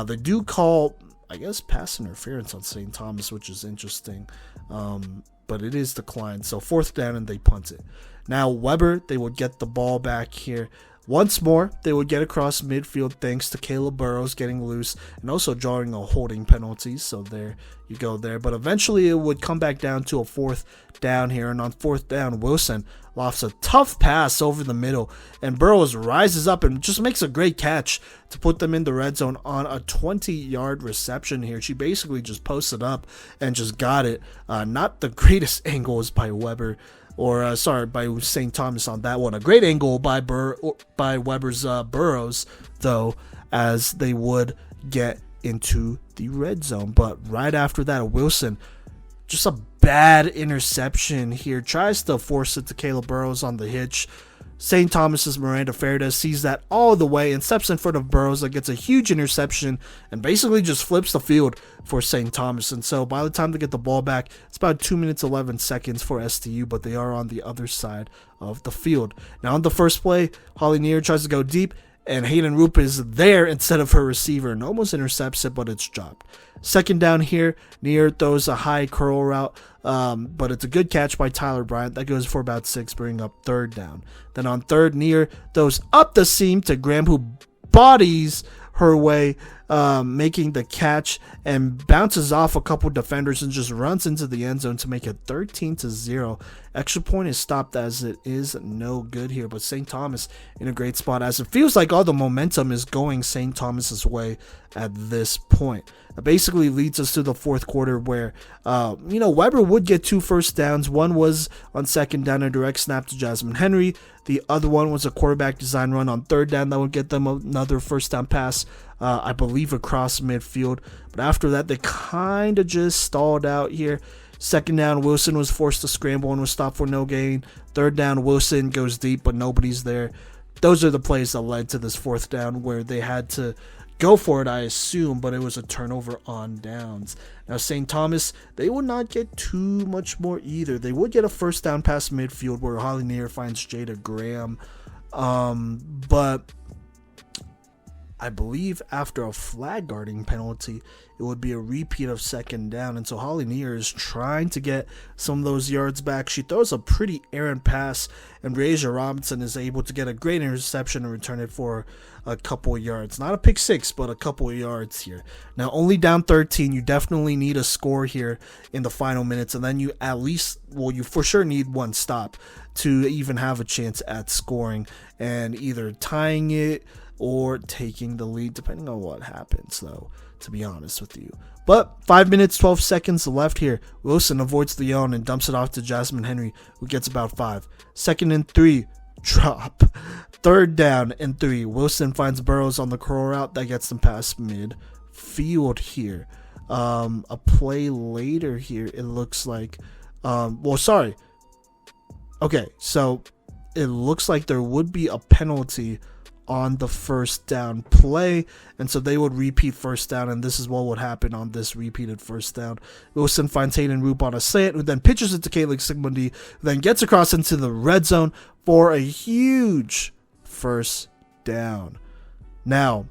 They do call, I guess, pass interference on St. Thomas, which is interesting, but it is declined. So 4th down and they punt it. Now Weber, they would get the ball back here. Once more, they would get across midfield thanks to Caleb Burrows getting loose and also drawing a holding penalty. So there you go there. But eventually it would come back down to a 4th down here. And on 4th down, Wilson lofts a tough pass over the middle. And Burrows rises up and just makes a great catch to put them in the red zone on a 20-yard reception here. She basically just posted up and just got it. Not the greatest angles by Weber. By St. Thomas on that one. A great angle by Weber's Burrows, though, as they would get into the red zone. But right after that, Wilson, just a bad interception here. Tries to force it to Caleb Burrows on the hitch. St. Thomas's Miranda Fairdes sees that all the way and steps in front of Burrows that gets a huge interception and basically just flips the field for St. Thomas. And so by the time they get the ball back, it's about 2 minutes 11 seconds for STU, but they are on the other side of the field. Now on the first play, Holly Neer tries to go deep, and Hayden Roop is there instead of her receiver and almost intercepts it, but it's dropped. Second down here, Neer throws a high curl route, but it's a good catch by Tyler Bryant. That goes for about 6, bringing up 3rd down. Then on 3rd, Neer throws up the seam to Graham, who bodies her way making the catch and bounces off a couple defenders and just runs into the end zone to make it 13-0. Extra point is stopped as it is no good here, but St. Thomas in a great spot as it feels like all the momentum is going St. Thomas's way at this point. It basically leads us to the fourth quarter where, Weber would get 2 first downs. One was on second down, a direct snap to Jasmine Henry. The other one was a quarterback design run on third down that would get them another first down pass, I believe across midfield. But after that, they kind of just stalled out here. Second down, Wilson was forced to scramble and was stopped for no gain. Third down, Wilson goes deep, but nobody's there. Those are the plays that led to this fourth down where they had to go for it, I assume, but it was a turnover on downs. Now, St. Thomas, they would not get too much more either. They would get a first down past midfield where Holly Neer finds Jada Graham. But I believe after a flag guarding penalty, it would be a repeat of second down. And so Holly Neer is trying to get some of those yards back. She throws a pretty errant pass, and Raja Robinson is able to get a great interception and return it for a couple of yards. Not a pick six, but a couple of yards here. Now, only down 13, you definitely need a score here in the final minutes. And then you you for sure need one stop to even have a chance at scoring and either tying it or taking the lead, depending on what happens, though, to be honest with you. But 5 minutes, 12 seconds left here. Wilson avoids the yawn and dumps it off to Jasmine Henry, who gets about 5. 2nd and 3, drop. 3rd down and 3. Wilson finds Burrows on the curl route that gets them past midfield here. A play later here, it looks like. Okay, so it looks like there would be a penalty on the first down play, and so they would repeat first down, and this is what would happen on this repeated first down. Wilson finds Hayden Roop on a slant, who then pitches it to Caitlin Sigmundi, who then gets across into the red zone for a huge first down. Now,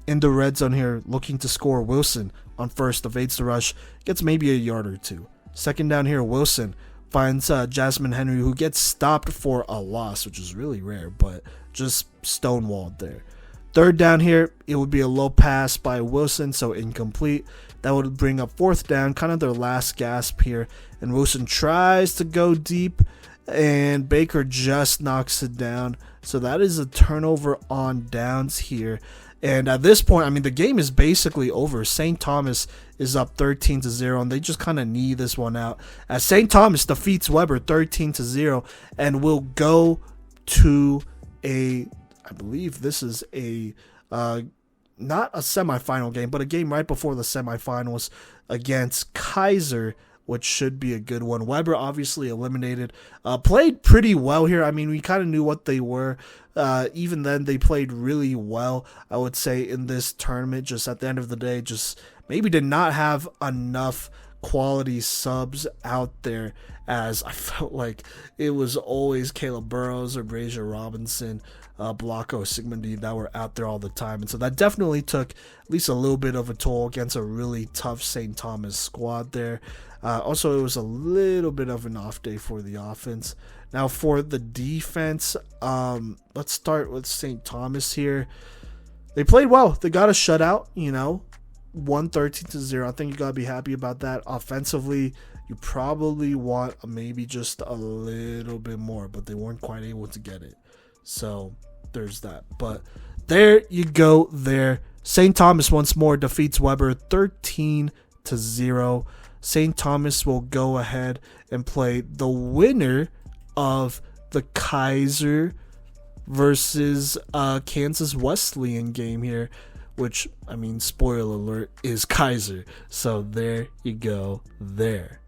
in the red zone here, looking to score, Wilson on first, evades the rush, gets maybe a yard or two. 2nd down here, Wilson finds Jasmine Henry, who gets stopped for a loss, which is really rare, but just stonewalled there. 3rd down here, it would be a low pass by Wilson, so incomplete. That would bring up 4th down, kind of their last gasp here. And Wilson tries to go deep, and Baker just knocks it down. So that is a turnover on downs here. And at this point, I mean, the game is basically over. St. Thomas is up 13-0, and they just kind of need this one out. As St. Thomas defeats Weber 13-0, and will go to I believe this is not a semifinal game, but a game right before the semifinals against Keiser, which should be a good one. Weber obviously eliminated, played pretty well here. I mean, we kind of knew what they were. Even then, they played really well, I would say, in this tournament. Just at the end of the day, just maybe did not have enough quality subs out there, as I felt like it was always Caleb Burrows or Brazier Robinson, Blanco Sigmundi that were out there all the time. And so that definitely took at least a little bit of a toll against a really tough St. Thomas squad there. Also, it was a little bit of an off day for the offense. Now for the defense, let's start with St. Thomas here. They played well. They got a shutout, 13-0. I think you got to be happy about that. Offensively, you probably want maybe just a little bit more, but they weren't quite able to get it. So there's that. But there you go there. St. Thomas once more defeats Weber 13-0. St. Thomas will go ahead and play the winner of the Keiser versus Kansas Wesleyan game here, which, I mean, spoiler alert, is Keiser. So there you go there.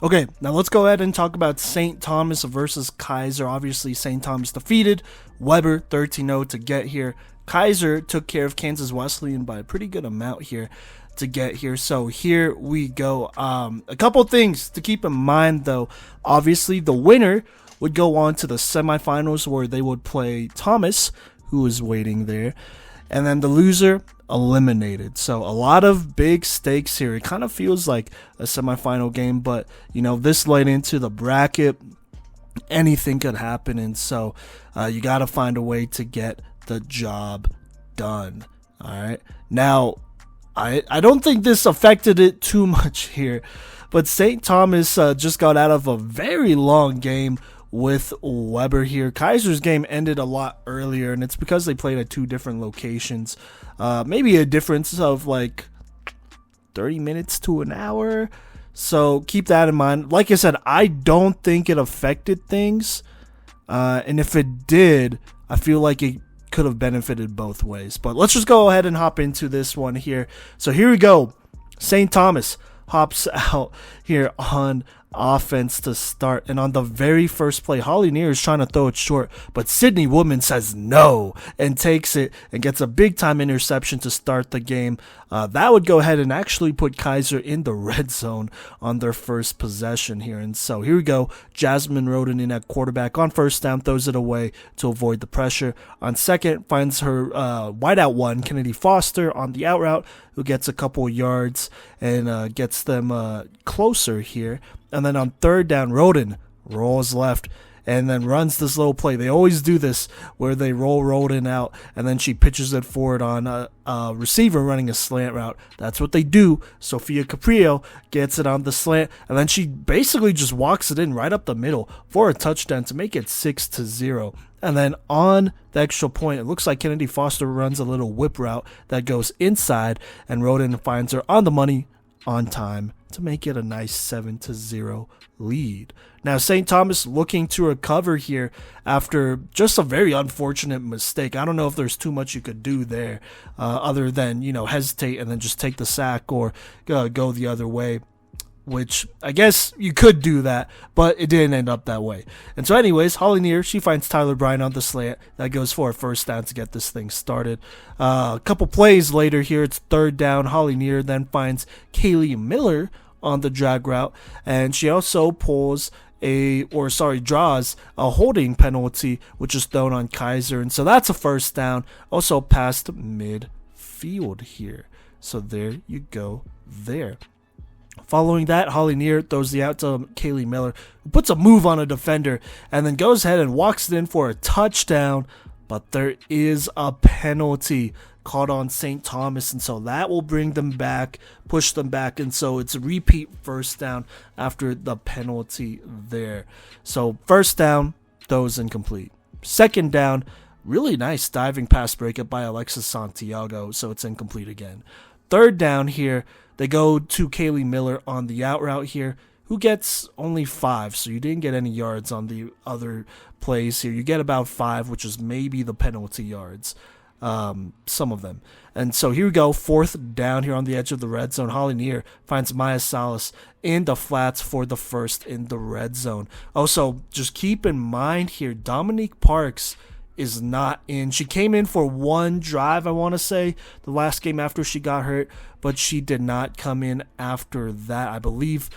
Okay, now let's go ahead and talk about St. Thomas versus Keiser. Obviously, St. Thomas defeated Weber 13-0 to get here. Keiser took care of Kansas Wesleyan by a pretty good amount here to get here. So here we go. A couple things to keep in mind, though. Obviously, the winner would go on to the semifinals where they would play Thomas, who is waiting there. And then the loser eliminated. So a lot of big stakes here. It kind of feels like a semifinal game, but this late into the bracket, anything could happen. And so you got to find a way to get the job done. All right. Now, I don't think this affected it too much here, but St. Thomas just got out of a very long game with Weber here. Keiser's game ended a lot earlier, and it's because they played at two different locations. Maybe a difference of like 30 minutes to an hour. So keep that in mind. Like I said, I don't think it affected things. And if it did, I feel like it could have benefited both ways. But let's just go ahead and hop into this one here. So here we go. St. Thomas hops out here on offense to start, and on the very first play, Holly Neer is trying to throw it short, but Sydney Woodman says no and takes it and gets a big time interception to start the game. That would go ahead and actually put Keiser in the red zone on their first possession here. And so here we go. Jasmine Roden in at quarterback on first down, throws it away to avoid the pressure. On second, finds her wideout one, Kennedy Foster, on the out route, who gets a couple yards and gets them closer here. And then on third down, Roden rolls left and then runs this little play. They always do this where they roll Roden out and then she pitches it forward on a receiver running a slant route. That's what they do. Sophia Caprio gets it on the slant, and then she basically just walks it in right up the middle for a touchdown to make it 6-0. And then on the extra point, it looks like Kennedy Foster runs a little whip route that goes inside, and Roden finds her on the money on time to make it a nice 7-0 lead. Now, St. Thomas looking to recover here after just a very unfortunate mistake. I don't know if there's too much you could do there other than, hesitate and then just take the sack or go the other way, which I guess you could do that, but it didn't end up that way. And so anyways, Holly Neer, she finds Tyler Bryan on the slant. That goes for a first down to get this thing started. A couple plays later here, it's third down. Holly Neer then finds Kaylee Miller on the drag route, and she also draws a holding penalty, which is thrown on Keiser. And so that's a first down, also past midfield here. So there you go there. Following that, Holly Neer throws the out to Kaylee Miller, who puts a move on a defender and then goes ahead and walks it in for a touchdown. But there is a penalty caught on St. Thomas, and so that will bring them back, push them back, and so it's a repeat first down after the penalty there. So first down, throws incomplete. Second down, really nice diving pass breakup by Alexis Santiago, so it's incomplete again. Third down here, they go to Kaylee Miller on the out route here, who gets only 5, so you didn't get any yards on the other plays here. You get about 5, which is maybe the penalty yards, some of them. And so here we go, fourth down here on the edge of the red zone. Holly Neer finds Maya Salas in the flats for the first in the red zone. Also, just keep in mind here, Dominique Parks is not in. She came in for one drive, I want to say, the last game after she got hurt, but she did not come in after that, I believe.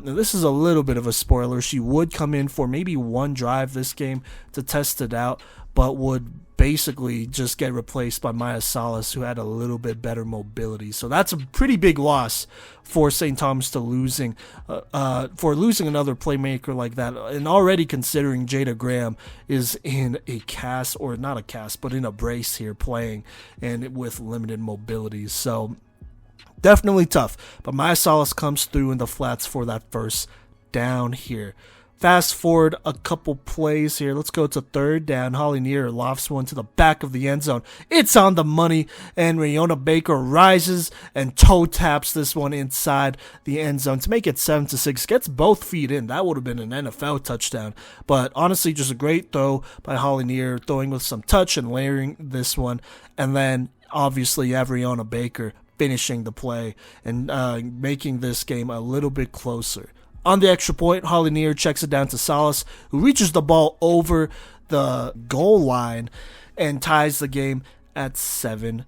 This is a little bit of a spoiler. She would come in for maybe one drive this game to test it out, but would basically just get replaced by Maya Salas, who had a little bit better mobility. So that's a pretty big loss for St. Thomas to losing another playmaker like that. And already considering Jada Graham is in a cast, or not a cast, but in a brace here playing and with limited mobility. So definitely tough. But Maya Salas comes through in the flats for that first down here. Fast forward a couple plays here. Let's go to third down. Holly Neer lofts one to the back of the end zone. It's on the money, and Rayona Baker rises and toe taps this one inside the end zone to make it 7-6. Gets both feet in. That would have been an NFL touchdown. But honestly, just a great throw by Holly Neer, throwing with some touch and layering this one. And then obviously you have Rayona Baker finishing the play and making this game a little bit closer. On the extra point, Holly Neer checks it down to Salas, who reaches the ball over the goal line and ties the game at 7-7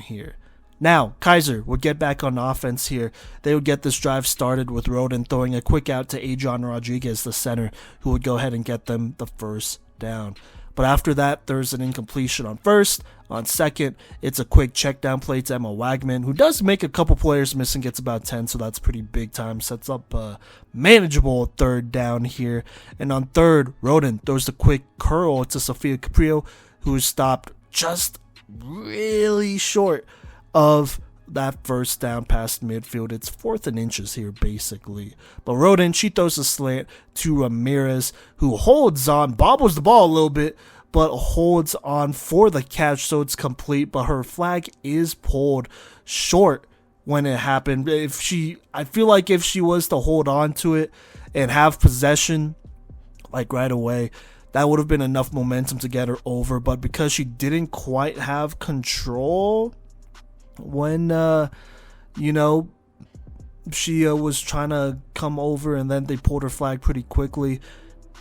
here. Now, Keiser would get back on offense here. They would get this drive started with Roden throwing a quick out to Adrian Rodriguez, the center, who would go ahead and get them the first down. But after that, there's an incompletion on first. On second, it's a quick check down play to Emma Wagman, who does make a couple players miss and gets about 10, so that's pretty big time. Sets up a manageable third down here. And on third, Roden throws the quick curl to Sophia Caprio, who is stopped just really short of that first down past midfield. It's 4th and inches here, basically. But Roden, she throws a slant to Ramirez, who holds on, bobbles the ball a little bit, but holds on for the catch, so it's complete. But her flag is pulled short when it happened. I feel like if she was to hold on to it and have possession, like right away, that would have been enough momentum to get her over. But because she didn't quite have control when, she was trying to come over, and then they pulled her flag pretty quickly,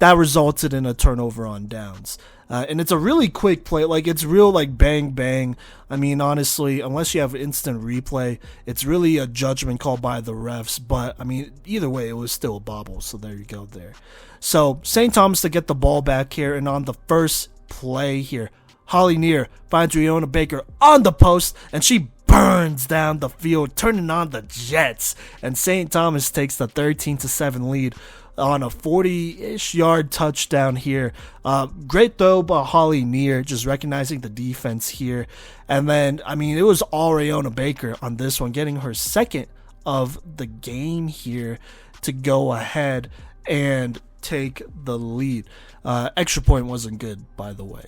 that resulted in a turnover on downs. And it's a really quick play. Like, it's real, like, bang, bang. I mean, honestly, unless you have instant replay, it's really a judgment call by the refs. But, I mean, either way, it was still a bobble. So there you go there. So, St. Thomas to get the ball back here. And on the first play here, Holly Neer finds Riona Baker on the post, and she burns down the field, turning on the Jets. And St. Thomas takes the 13-7 lead on a 40-ish yard touchdown here. Great throw by Holly Neer, just recognizing the defense here. And then, I mean, it was all Riona Baker on this one, getting her second of the game here to go ahead and take the lead. Extra point wasn't good, by the way.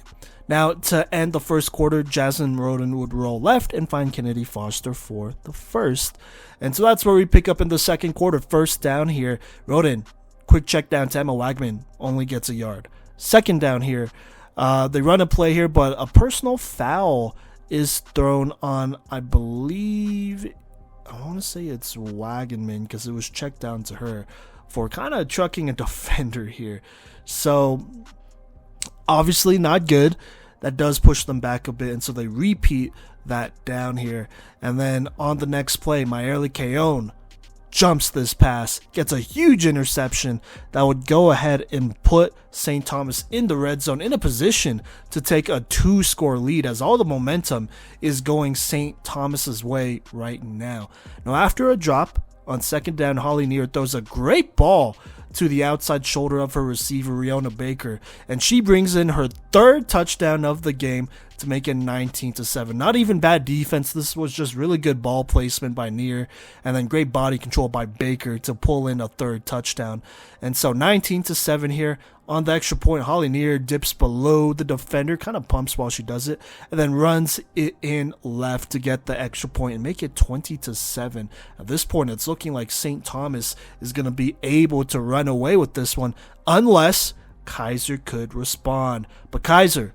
Now, to end the first quarter, Jasmine Roden would roll left and find Kennedy Foster for the first. And so that's where we pick up in the second quarter. First down here, Roden, quick check down to Emma Wagman, only gets a yard. Second down here, they run a play here, but a personal foul is thrown on, I believe, I want to say it's Wagenman, because it was checked down to her for kind of trucking a defender here. So, obviously not good. That does push them back a bit, and so they repeat that down here. And then on the next play, Mayerly Keon jumps this pass, gets a huge interception that would go ahead and put St. Thomas in the red zone in a position to take a 2-score lead, as all the momentum is going St. Thomas's way right now. Now, after a drop on second down, Holly Neer throws a great ball to the outside shoulder of her receiver, Riona Baker, and she brings in her third touchdown of the game to make it 19-7. Not even bad defense. This was just really good ball placement by Neer, and then great body control by Baker to pull in a third touchdown. And so 19-7 here. On the extra point, Holly Neer dips below the defender, kind of pumps while she does it, and then runs it in left to get the extra point and make it 20-7. At this point, it's looking like St. Thomas is going to be able to run away with this one, unless Keiser could respond. But Keiser,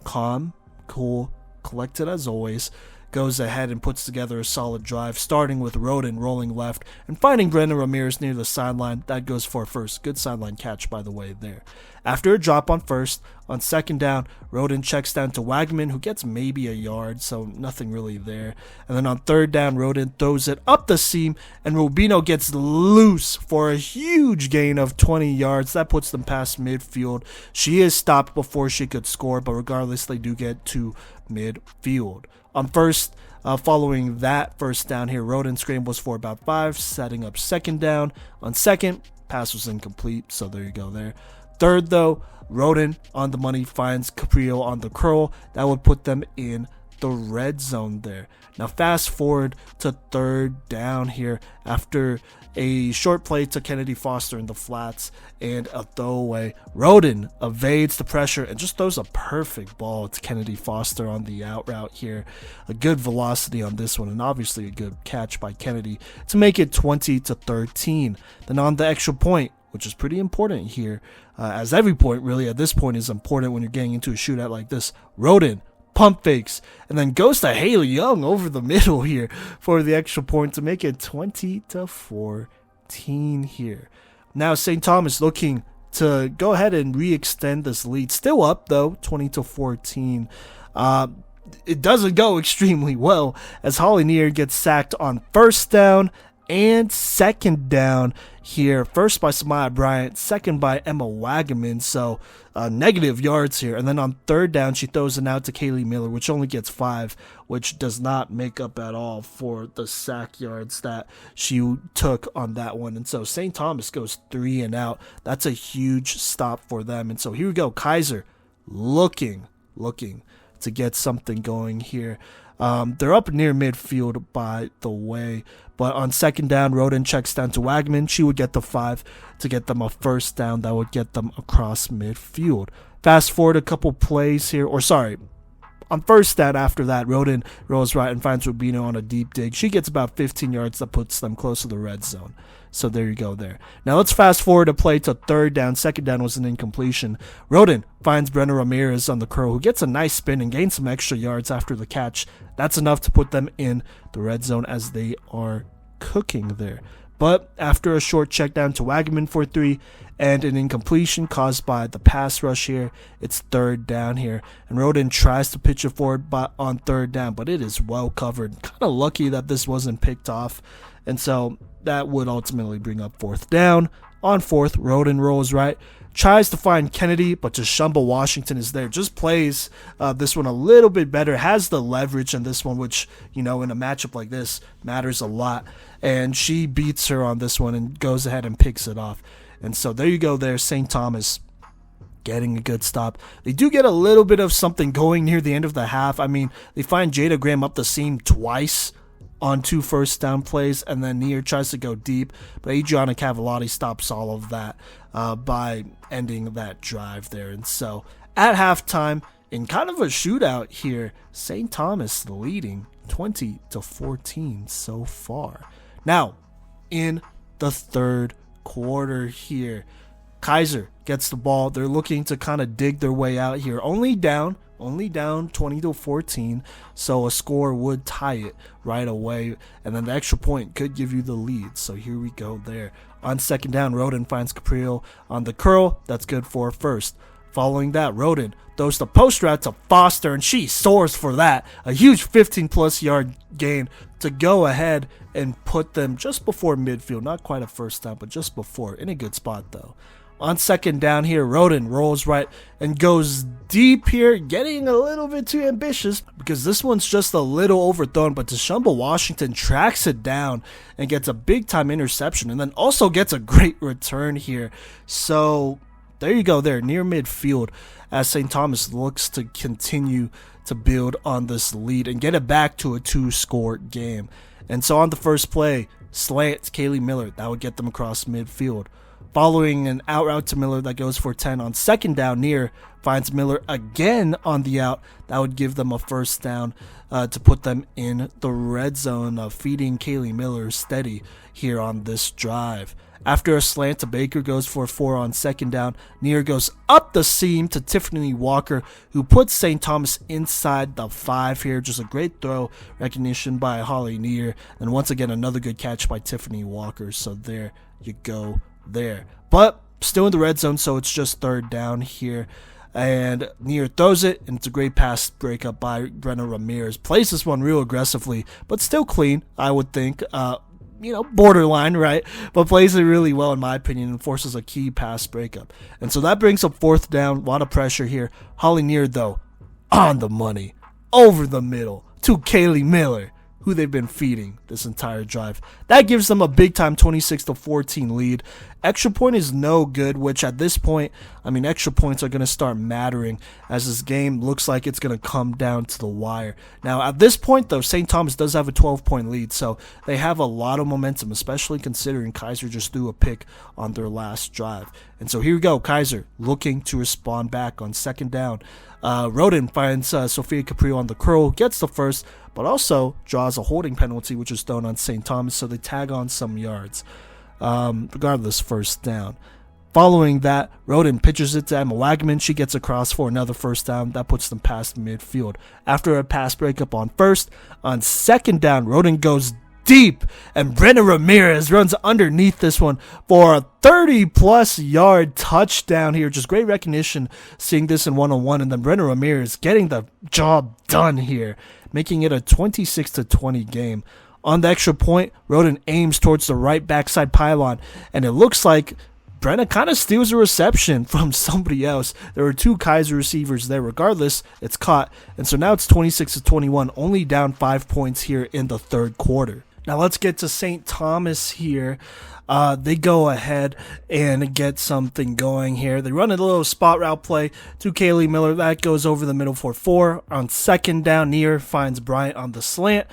calm, cool, collected as always, goes ahead and puts together a solid drive, starting with Roden rolling left and finding Brenda Ramirez near the sideline. That goes for a first. Good sideline catch, by the way, there. After a drop on first, on second down, Roden checks down to Wagman, who gets maybe a yard, so nothing really there. And then on third down, Roden throws it up the seam, and Rubino gets loose for a huge gain of 20 yards. That puts them past midfield. She is stopped before she could score, but regardless, they do get to midfield. On first, following that first down here, Roden scrambles for about 5, setting up second down. On second, pass was incomplete, so there you go there. Third, though, Roden on the money finds Caprio on the curl. That would put them in the red zone there. Now fast forward to third down here after a short play to Kennedy Foster in the flats and a throwaway. Roden evades the pressure and just throws a perfect ball to Kennedy Foster on the out route here. A good velocity on this one, and obviously a good catch by Kennedy to make it 20-13. Then on the extra point, which is pretty important here, as every point really at this point is important when you're getting into a shootout like this. Roden pump fakes and then goes to Haley Young over the middle here for the extra point to make it 20-14 here. Now St. Thomas looking to go ahead and re-extend this lead. Still up though, 20-14. It doesn't go extremely well as Holly Neer gets sacked on first down and second down here. First by Samaya Bryant, second by Emma Wagaman, so negative yards here. And then on third down, she throws it out to Kaylee Miller, which only gets 5, which does not make up at all for the sack yards that she took on that one. And so St. Thomas goes 3 and out. That's a huge stop for them. And so here we go. Keiser looking to get something going here. They're up near midfield, by the way. But on second down, Roden checks down to Wagman. She would get the 5 to get them a first down. That would get them across midfield. Fast forward a couple plays here. On first down after that, Roden rolls right and finds Rubino on a deep dig. She gets about 15 yards. That puts them close to the red zone. So there you go there. Now let's fast forward a play to third down. Second down was an incompletion. Roden finds Brenna Ramirez on the curl, who gets a nice spin and gains some extra yards after the catch. That's enough to put them in the red zone as they are cooking there. But after a short check down to Wagman for 3 and an incompletion caused by the pass rush here, it's third down here. And Roden tries to pitch it forward on third down, but it is well covered. Kind of lucky that this wasn't picked off. And so that would ultimately bring up fourth down. On fourth, Roden rolls right, tries to find Kennedy, but Tashumba Washington is there. Just plays this one a little bit better, has the leverage in this one, which, in a matchup like this matters a lot. And she beats her on this one and goes ahead and picks it off. And so there you go there, St. Thomas getting a good stop. They do get a little bit of something going near the end of the half. They find Jada Graham up the seam twice on 2 first down plays, and then Neer tries to go deep, but Adriana Cavallati stops all of that by ending that drive there. And so at halftime, in kind of a shootout here, St. Thomas leading 20-14 so far. Now, in the third quarter here, Keiser gets the ball. They're looking to kind of dig their way out here. Only down 20-14, so a score would tie it right away, and then the extra point could give you the lead. So here we go there. On second down, Roden finds Caprio on the curl. That's good for first. Following that, Roden throws the post route to Foster, and she soars for that. A huge 15-plus yard gain to go ahead and put them just before midfield. Not quite a first down, but just before. In a good spot, though. On second down here, Roden rolls right and goes deep here, getting a little bit too ambitious because this one's just a little overthrown, but Tashumba Washington tracks it down and gets a big-time interception and then also gets a great return here. So there you go there, near midfield, as St. Thomas looks to continue to build on this lead and get it back to a 2-score game. And so on the first play, slant Kaylee Miller, that would get them across midfield. Following an out route to Miller that goes for 10 on second down, Neer finds Miller again on the out. That would give them a first down to put them in the red zone, feeding Kaylee Miller steady here on this drive. After a slant to Baker goes for 4 on second down, Neer goes up the seam to Tiffany Walker, who puts St. Thomas inside the 5 here. Just a great throw recognition by Holly Neer. And once again, another good catch by Tiffany Walker. So there you go there. But still in the red zone, so it's just third down here. And Neer throws it, and it's a great pass breakup by Brenna Ramirez. Plays this one real aggressively, but still clean, I would think. Borderline, right? But plays it really well, in my opinion, and forces a key pass breakup. And so that brings up fourth down. A lot of pressure here. Holly Neer, though, on the money, over the middle to Kaylee Miller, who they've been feeding this entire drive. That gives them a big-time 26-14 lead. Extra point is no good, which at this point, extra points are going to start mattering as this game looks like it's going to come down to the wire. Now, at this point, though, St. Thomas does have a 12-point lead, so they have a lot of momentum, especially considering Keiser just threw a pick on their last drive. And so here we go, Keiser looking to respond back on second down. Roden finds Sophia Caprio on the curl, gets the first, but also draws a holding penalty, which is thrown on St. Thomas, so they tag on some yards. Regardless, first down. Following that, Roden pitches it to Emma Wagman. She gets across for another first down. That puts them past midfield. After a pass breakup on first, on second down, Roden goes deep, and Brenna Ramirez runs underneath this one for a 30-plus yard touchdown here. Just great recognition seeing this in one-on-one, and then Brenna Ramirez getting the job done here, making it a 26-20 game. On the extra point, Roden aims towards the right backside pylon, and it looks like Brenna kind of steals a reception from somebody else. There were 2 Keiser receivers there. Regardless, it's caught, and so now it's 26-21, only down 5 points here in the third quarter. Now let's get to St. Thomas here. They go ahead and get something going here. They run a little spot route play to Kaylee Miller. That goes over the middle for 4. On second down, NAIA finds Bryant on the slant.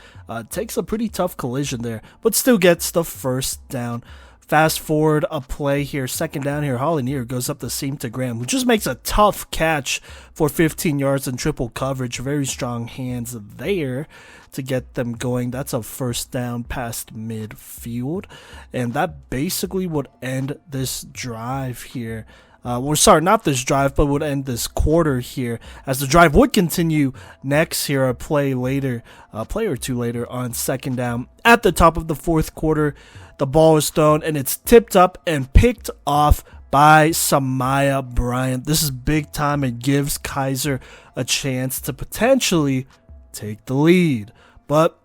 Takes a pretty tough collision there, but still gets the first down. Fast forward a play here. Second down here. Holly NAIA goes up the seam to Graham, who just makes a tough catch for 15 yards in triple coverage. Very strong hands there to get them going. That's a first down past midfield. And that basically would end this drive here. Not this drive, but would end this quarter here, as the drive would continue next here, a play or two later on second down. At the top of the fourth quarter, the ball is thrown, and it's tipped up and picked off by Samaya Bryant. This is big time. It gives Keiser a chance to potentially take the lead. But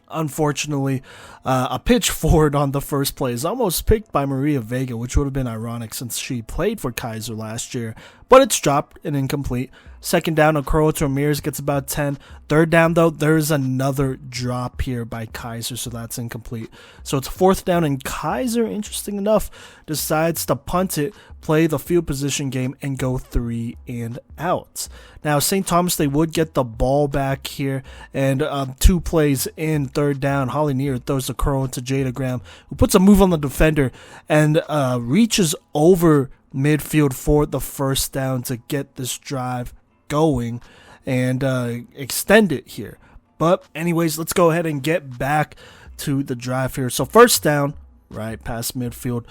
unfortunately, a pitch forward on the first play is almost picked by Maria Vega, which would have been ironic since she played for Keiser last year. But it's dropped and incomplete. Second down, Okoro to Ramirez gets about 10. Third down, though, there's another drop here by Keiser, so that's incomplete. So it's fourth down, and Keiser, interesting enough, decides to punt it, play the field position game, and go 3 and out. Now, St. Thomas, they would get the ball back here, and 2 plays in third down. Holly NAIA throws the curl into Jada Graham, who puts a move on the defender and reaches over midfield for the first down to get this drive going and extend it here. But anyways, let's go ahead and get back to the drive here. So first down, right past midfield.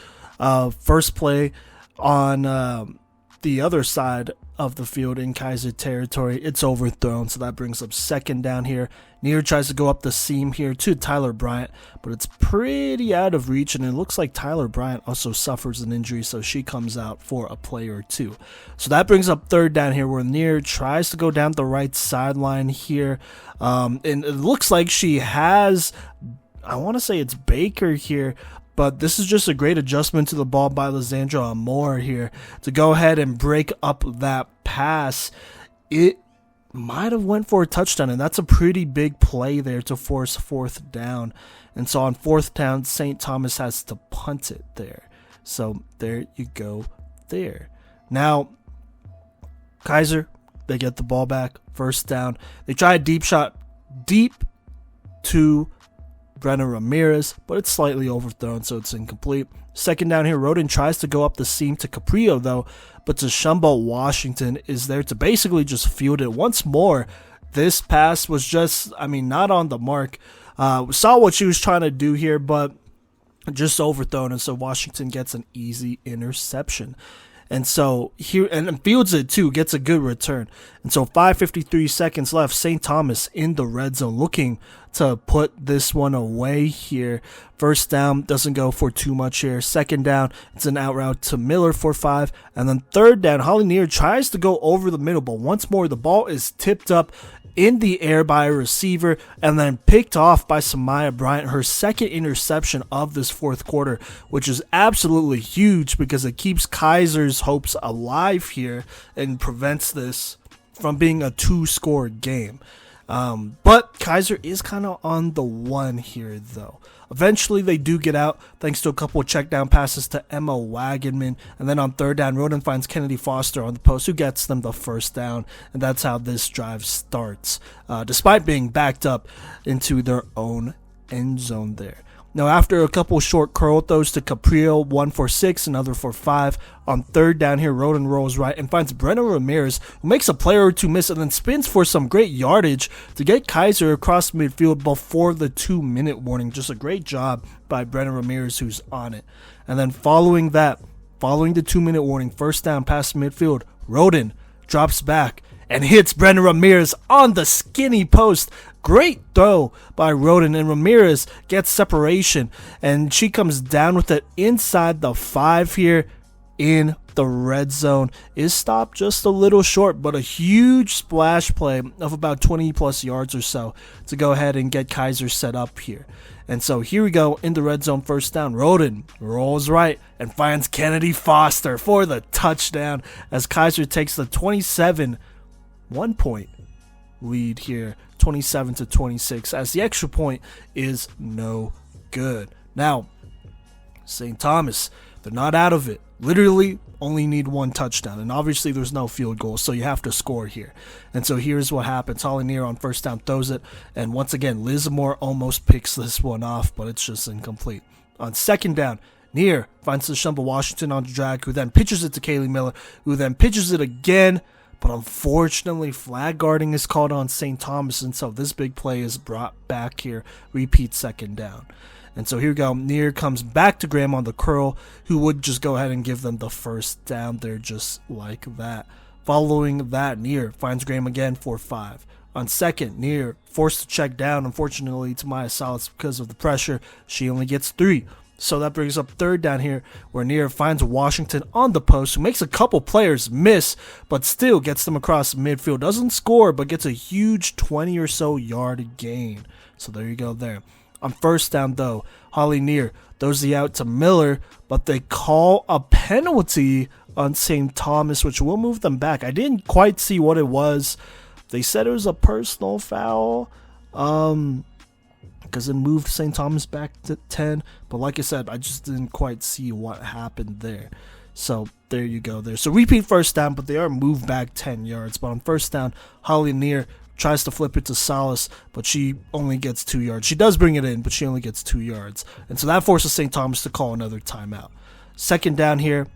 First play on the other side of the field in Keiser territory. It's overthrown, so that brings up second down here. NAIA tries to go up the seam here to Tyler Bryant, but it's pretty out of reach, and it looks like Tyler Bryant also suffers an injury, so she comes out for a play or two. So that brings up third down here, where NAIA tries to go down the right sideline here, and it looks like she has, I want to say it's Baker here, but this is just a great adjustment to the ball by Lizandra Amore here to go ahead and break up that pass. It might have went for a touchdown, and that's a pretty big play there to force fourth down. And so on fourth down, St. Thomas has to punt it there. So there you go there. Now, Keiser, they get the ball back, first down. They try a deep shot deep to Brenna Ramirez, but it's slightly overthrown, so it's incomplete. Second down here, Roden tries to go up the seam to Caprio, though, but Tashumba Washington is there to basically just field it once more. This pass was just, not on the mark. Saw what she was trying to do here, but just overthrown, and so Washington gets an easy interception. And so here, and fields it too, gets a good return. And so 5:53 seconds left. St. Thomas in the red zone looking to put this one away here. First down, doesn't go for too much here. Second down, it's an out route to Miller for 5. And then third down, Holly NAIA tries to go over the middle, but once more the ball is tipped up in the air by a receiver and then picked off by Samaya Bryant, her second interception of this fourth quarter, which is absolutely huge because it keeps Keiser's hopes alive here and prevents this from being a 2-score game. But Keiser is kind of on the one here, though. Eventually, they do get out thanks to a couple of check down passes to Emma Wagenman. And then on third down, Roden finds Kennedy Foster on the post, who gets them the first down. And that's how this drive starts, despite being backed up into their own end zone there. Now, after a couple short curl throws to Caprio, one for 6, another for 5. On third down here, Roden rolls right and finds Brenna Ramirez, who makes a play or two miss and then spins for some great yardage to get Keiser across midfield before the 2-minute warning. Just a great job by Brenna Ramirez, who's on it. And then following the 2-minute warning, first down past midfield, Roden drops back and hits Brenna Ramirez on the skinny post. Great throw by Roden, and Ramirez gets separation, and she comes down with it inside the 5 here in the red zone. Is stopped just a little short, but a huge splash play of about 20 plus yards or so to go ahead and get Keiser set up here. And so here we go in the red zone, first down. Roden rolls right and finds Kennedy Foster for the touchdown as Keiser takes the 27 1-point lead here, 27-26, as the extra point is no good. Now, St. Thomas, they're not out of it. Literally only need one touchdown, and obviously there's no field goal, so you have to score here. And so here's what happens. Holly Near on first down throws it, and once again, Lizamore almost picks this one off, but it's just incomplete. On second down, Near finds Shumba Washington on the drag, who then pitches it to Kaylee Miller, who then pitches it again, but unfortunately flag guarding is called on St. Thomas, and so this big play is brought back here. Repeat second down. And so here we go. Near comes back to Graham on the curl, who would just go ahead and give them the first down there just like that. Following that, Near finds Graham again for 5. On second, Near forced to check down. Unfortunately, to Maya Salas, because of the pressure, she only gets 3. So that brings up third down here, where Near finds Washington on the post, who makes a couple players miss, but still gets them across midfield. Doesn't score, but gets a huge 20 or so yard gain. So there you go there. On first down, though, Holly Near throws the out to Miller, but they call a penalty on St. Thomas, which will move them back. I didn't quite see what it was. They said it was a personal foul, because it moved St. Thomas back to 10. But like I said, I just didn't quite see what happened there. So there you go there. So repeat first down, but they are moved back 10 yards. But on first down, Holly Near tries to flip it to Salas, but she only gets 2 yards. She does bring it in, but she only gets 2 yards. And so that forces St. Thomas to call another timeout. Second down here.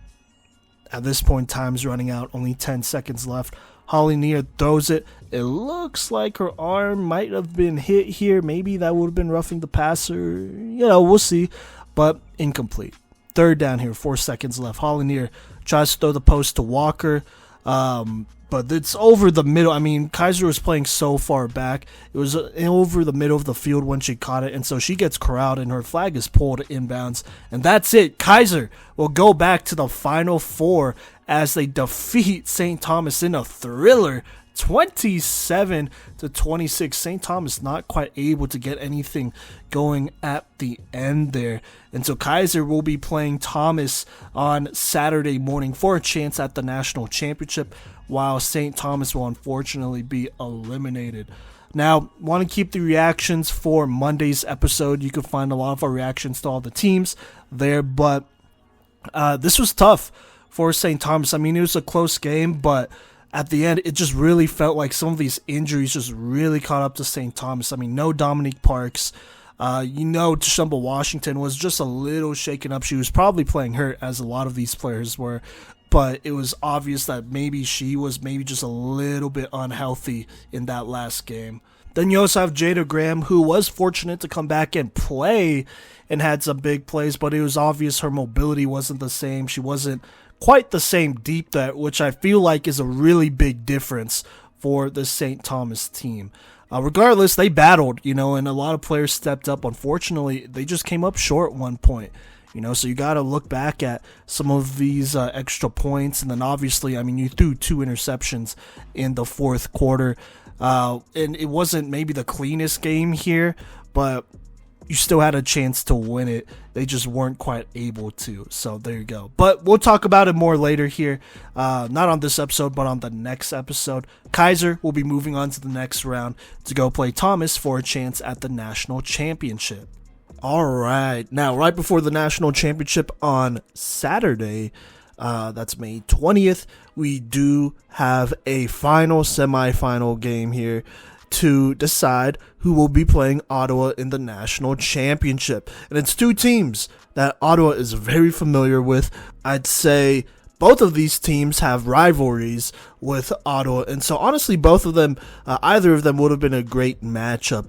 At this point, time's running out. Only 10 seconds left. Holly Near throws it. It looks like her arm might have been hit here. Maybe that would have been roughing the passer. We'll see. But incomplete. Third down here. 4 seconds left. Holly Near tries to throw the post to Walker. But it's over the middle. I mean, Keiser was playing so far back. It was over the middle of the field when she caught it. And so she gets corralled and her flag is pulled inbounds. And that's it. Keiser will go back to the Final Four as they defeat St. Thomas in a thriller. 27-26. St. Thomas not quite able to get anything going at the end there. And so Keiser will be playing Thomas on Saturday morning for a chance at the national championship, while St. Thomas will unfortunately be eliminated. Now, want to keep the reactions for Monday's episode. You can find a lot of our reactions to all the teams there, but this was tough for St. Thomas. I mean, it was a close game, but at the end, it just really felt like some of these injuries just really caught up to St. Thomas. I mean, no Dominique Parks. Shumba Washington was just a little shaken up. She was probably playing hurt, as a lot of these players were. But it was obvious that maybe she was just a little bit unhealthy in that last game. Then you also have Jada Graham, who was fortunate to come back and play and had some big plays, but it was obvious her mobility wasn't the same. She wasn't quite the same deep threat, which I feel like is a really big difference for the St. Thomas team. Regardless, they battled, and a lot of players stepped up. Unfortunately, they just came up short at one point. So you got to look back at some of these extra points. And then obviously, I mean, you threw 2 interceptions in the fourth quarter. And it wasn't maybe the cleanest game here, but you still had a chance to win it. They just weren't quite able to. So there you go. But we'll talk about it more later here. Not on this episode, but on the next episode. Keiser will be moving on to the next round to go play Thomas for a chance at the national championship. All right. Now, right before the national championship on Saturday, that's May 20th, we do have a final semifinal game here to decide who will be playing Ottawa in the national championship. And it's 2 teams that Ottawa is very familiar with. I'd say both of these teams have rivalries with Ottawa. And so honestly, both of them, either of them would have been a great matchup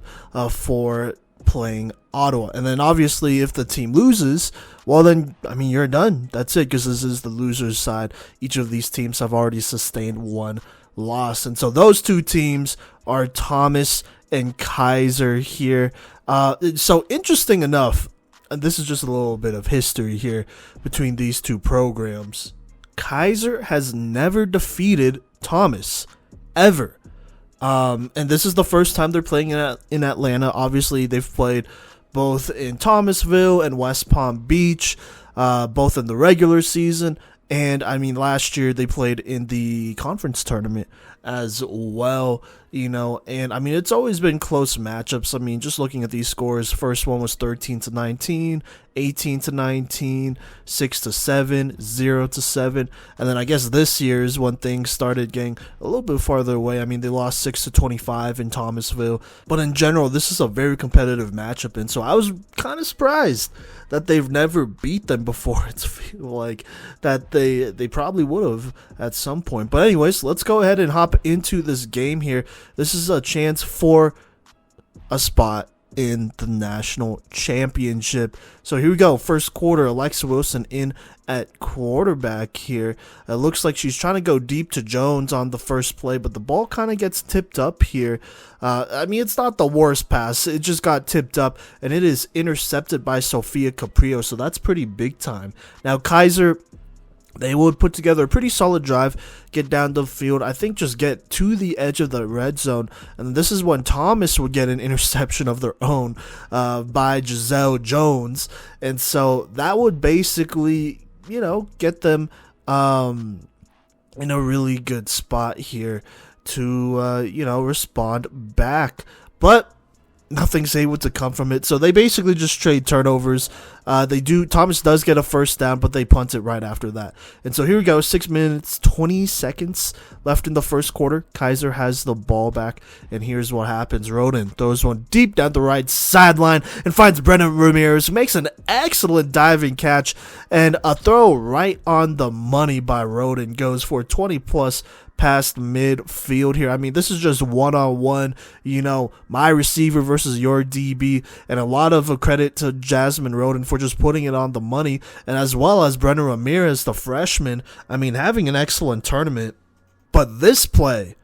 for playing Ottawa. And then obviously if the team loses, well then, I mean, you're done. That's it, because this is the loser's side. Each of these teams have already sustained 1 loss. And so those 2 teams are Thomas and Keiser here. So interesting enough, and this is just a little bit of history here between these 2 programs. Keiser has never defeated Thomas, ever. And this is the first time they're playing in Atlanta. Obviously, they've played both in Thomasville and West Palm Beach, both in the regular season. And, I mean, last year they played in the conference tournament as well. and I mean, it's always been close matchups. I mean, just looking at these scores, first one was 13-19, 18-19, 6-7, 0-7, and then I guess this year is when things started getting a little bit farther away. I mean, they lost 6-25 in Thomasville, but in general, this is a very competitive matchup, and so I was kind of surprised that they've never beat them before. It's feel like that they probably would have at some point. But anyways, let's go ahead and hop into this game here. This is a chance for a spot in the national championship. So here we go. First quarter, Alexa Wilson in at quarterback here. It looks like she's trying to go deep to Jones on the first play, but the ball kind of gets tipped up here. I mean, it's not the worst pass. It just got tipped up, and it is intercepted by Sofia Caprio, so that's pretty big time. Now, Keiser, they would put together a pretty solid drive, get down the field, I think just get to the edge of the red zone, and this is when Thomas would get an interception of their own by Giselle Jones, and so that would basically, get them in a really good spot here to, respond back, but nothing's able to come from it. So they basically just trade turnovers. Thomas does get a first down, but they punt it right after that. And so here we go, 6 minutes, 20 seconds left in the first quarter. Keiser has the ball back, and here's what happens. Roden throws one deep down the right sideline and finds Brennan Ramirez, who makes an excellent diving catch, and a throw right on the money by Roden goes for 20-plus past midfield here. I mean, this is just one-on-one, my receiver versus your DB, and a lot of credit to Jasmine Roden for just putting it on the money, and as well as Brennan Ramirez, the freshman, I mean, having an excellent tournament. But this play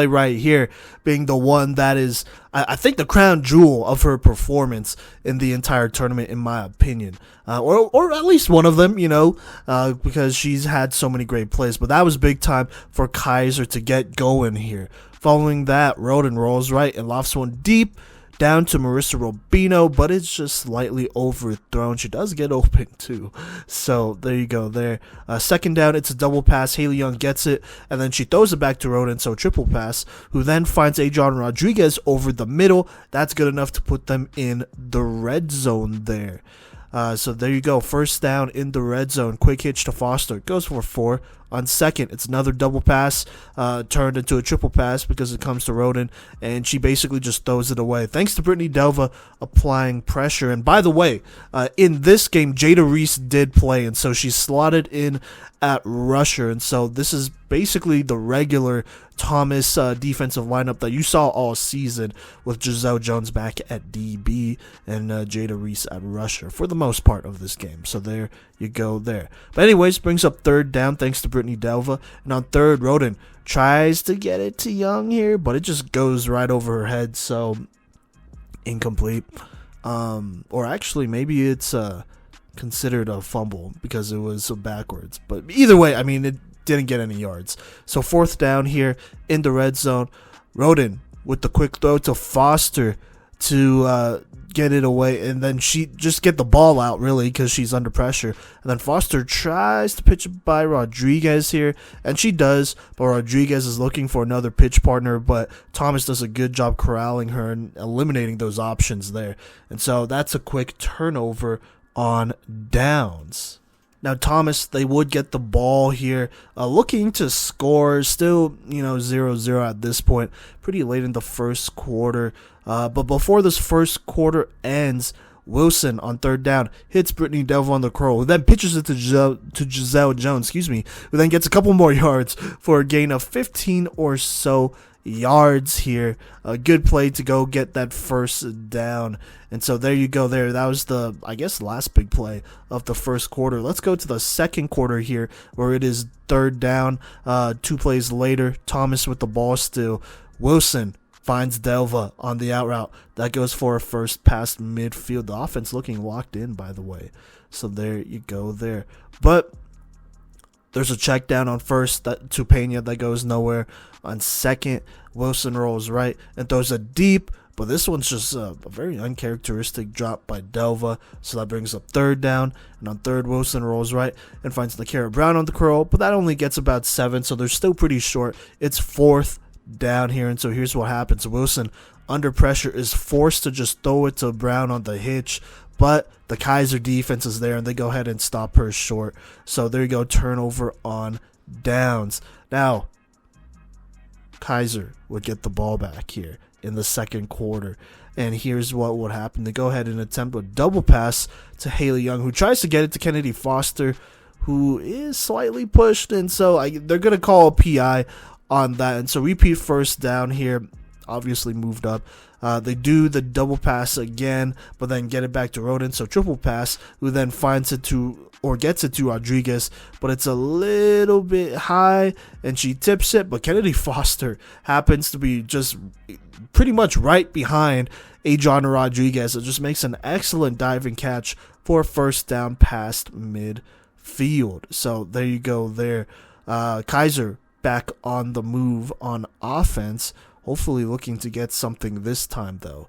right here being the one that is, I think, the crown jewel of her performance in the entire tournament, in my opinion. Or at least one of them, because she's had so many great plays. But that was big time for Keiser to get going here. Following that, Roden rolls right and lofts one deep down to Marissa Robino, but it's just slightly overthrown. She does get open too. So there you go there. Second down, it's a double pass. Haley Young gets it, and then she throws it back to Roden, so triple pass, who then finds Adrian Rodriguez over the middle. That's good enough to put them in the red zone there. So there you go. First down in the red zone. Quick hitch to Foster. Goes for 4. On second, it's another double pass turned into a triple pass because it comes to Roden, and she basically just throws it away. Thanks to Brittany Delva applying pressure. And by the way, in this game, Jada Reese did play, and so she's slotted in at rusher. And so this is basically the regular Thomas defensive lineup that you saw all season, with Giselle Jones back at DB and Jada Reese at rusher for the most part of this game. So there you go there. But anyways, brings up third down thanks to Brittany Delva. And on third, Roden tries to get it to Young here, but it just goes right over her head. So incomplete. Or actually, maybe it's considered a fumble because it was so backwards. But either way, I mean, it didn't get any yards. So fourth down here in the red zone. Roden with the quick throw to Foster to get it away, and then she just get the ball out really because she's under pressure. And then Foster tries to pitch it by Rodriguez here, and she does, but Rodriguez is looking for another pitch partner, but Thomas does a good job corralling her and eliminating those options there. And so that's a quick turnover on downs. Now Thomas, they would get the ball here, looking to score, still 0-0 at this point, pretty late in the first quarter. But before this first quarter ends, Wilson on third down hits Brittany Delva on the curl, who then pitches it to Giselle Jones, who then gets a couple more yards for a gain of 15 or so yards here. A good play to go get that first down. And so there you go there. That was the, last big play of the first quarter. Let's go to the second quarter here, where it is third down. 2 plays later, Thomas with the ball still. Wilson finds Delva on the out route. That goes for a first past midfield. The offense looking locked in, by the way. So there you go there. But there's a check down on first to Pena that goes nowhere. On second, Wilson rolls right and throws a deep, but this one's just a very uncharacteristic drop by Delva. So that brings up third down. And on third, Wilson rolls right and finds LaKara Brown on the curl, but that only gets about 7, so they're still pretty short. It's fourth down here. And so here's what happens. Wilson, under pressure, is forced to just throw it to Brown on the hitch, but the Keiser defense is there, and they go ahead and stop her short. So there you go, turnover on downs. Now, Keiser would get the ball back here in the second quarter. And here's what would happen. They go ahead and attempt a double pass to Haley Young, who tries to get it to Kennedy Foster, who is slightly pushed. And so they're going to call a PI on that. And so repeat first down here, obviously moved up. They do the double pass again, but then get it back to Roden. So triple pass, who then finds it to, or gets it to Rodriguez, but it's a little bit high, and she tips it. But Kennedy Foster happens to be just pretty much right behind Adriana Rodriguez. It just makes an excellent diving catch for a first down past midfield. So there you go there. Keiser back on the move on offense. Hopefully looking to get something this time, though.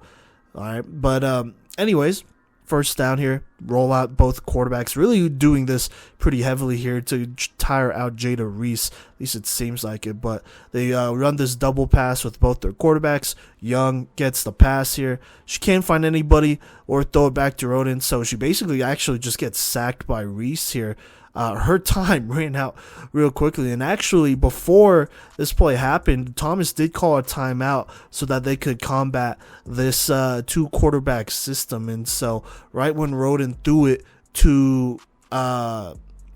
All right, but anyways, first down here, roll out both quarterbacks. Really doing this pretty heavily here to tire out Jada Reese. At least it seems like it. But they run this double pass with both their quarterbacks. Young gets the pass here. She can't find anybody or throw it back to Roden, so she basically actually just gets sacked by Reese here. Her time ran out real quickly, and actually before this play happened, Thomas did call a timeout so that they could combat this two quarterback system. And so right when Roden threw it to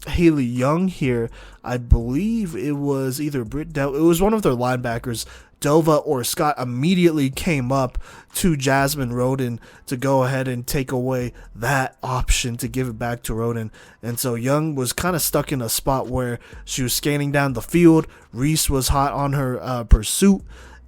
Haley Young here, I believe it was either it was one of their linebackers, Delva or Scott, immediately came up to Jasmine Roden to go ahead and take away that option to give it back to Roden. And so Young was kind of stuck in a spot where she was scanning down the field. Reese was hot on her pursuit,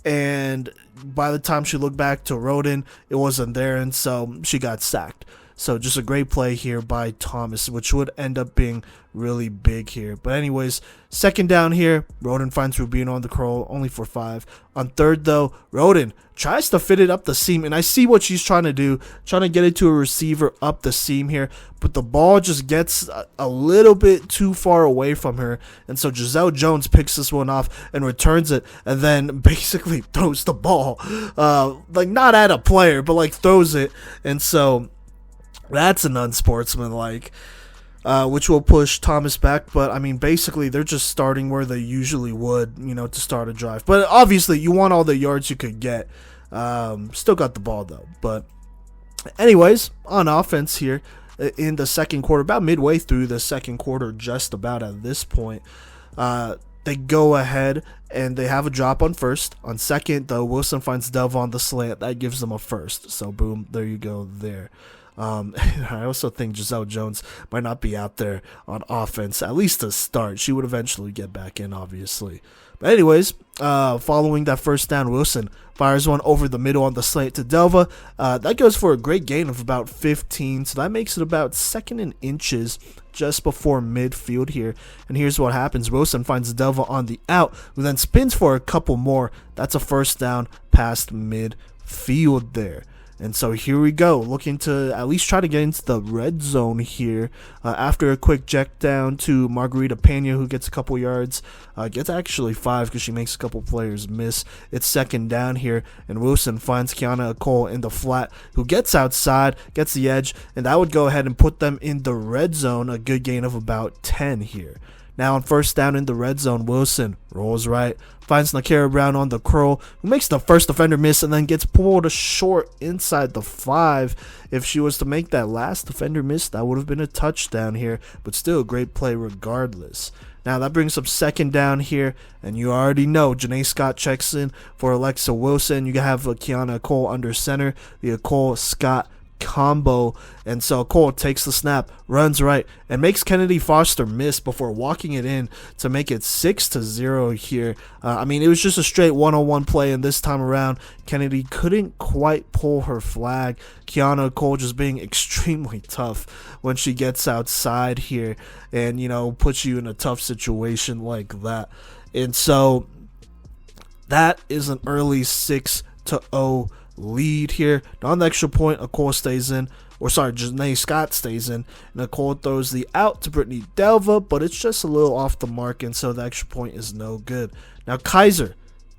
and by the time she looked back to Roden, it wasn't there, and so she got sacked. So just a great play here by Thomas, which would end up being really big here. But anyways, second down here, Roden finds Rubino on the curl, only for 5. On third, though, Roden tries to fit it up the seam, and I see what she's trying to do, trying to get it to a receiver up the seam here, but the ball just gets a little bit too far away from her, and so Giselle Jones picks this one off and returns it, and then basically throws the ball, like not at a player, but like throws it, and so that's an unsportsmanlike, which will push Thomas back. But, I mean, basically, they're just starting where they usually would, to start a drive. But, obviously, you want all the yards you could get. Still got the ball, though. But, anyways, on offense here in the second quarter, about midway through the second quarter, just about at this point, they go ahead and they have a drop on first. On second, though, Wilson finds Delva on the slant. That gives them a first. So, boom, there you go there. I also think Giselle Jones might not be out there on offense, at least to start. She would eventually get back in, obviously. But anyways, following that first down, Wilson fires one over the middle on the slant to Delva. That goes for a great gain of about 15, so that makes it about second and inches just before midfield here. And here's what happens. Wilson finds Delva on the out, who then spins for a couple more. That's a first down past midfield there. And so here we go, looking to at least try to get into the red zone here. After a quick check down to Margarita Pena, who gets a couple yards, gets actually 5 because she makes a couple players miss. It's second down here, and Wilson finds Kiana Cole in the flat, who gets outside, gets the edge, and that would go ahead and put them in the red zone, a good gain of about 10 here. Now on first down in the red zone, Wilson rolls right, finds Nakara Brown on the curl, who makes the first defender miss and then gets pulled short inside the 5. If she was to make that last defender miss, that would have been a touchdown here, but still a great play regardless. Now that brings up second down here, and you already know Janae Scott checks in for Alexa Wilson. You have Kiana Cole under center, the Cole Scott combo, and so Cole takes the snap, runs right, and makes Kennedy Foster miss before walking it in to make it 6-0 here. I mean, it was just a straight one-on-one play, and this time around, Kennedy couldn't quite pull her flag. Kiana Cole just being extremely tough when she gets outside here and, puts you in a tough situation like that. And so that is an early 6-0 lead here. On the extra point, Nicole stays in, Janae Scott stays in. Nicole throws the out to Brittany Delva, but it's just a little off the mark, and so the extra point is no good. Now Keiser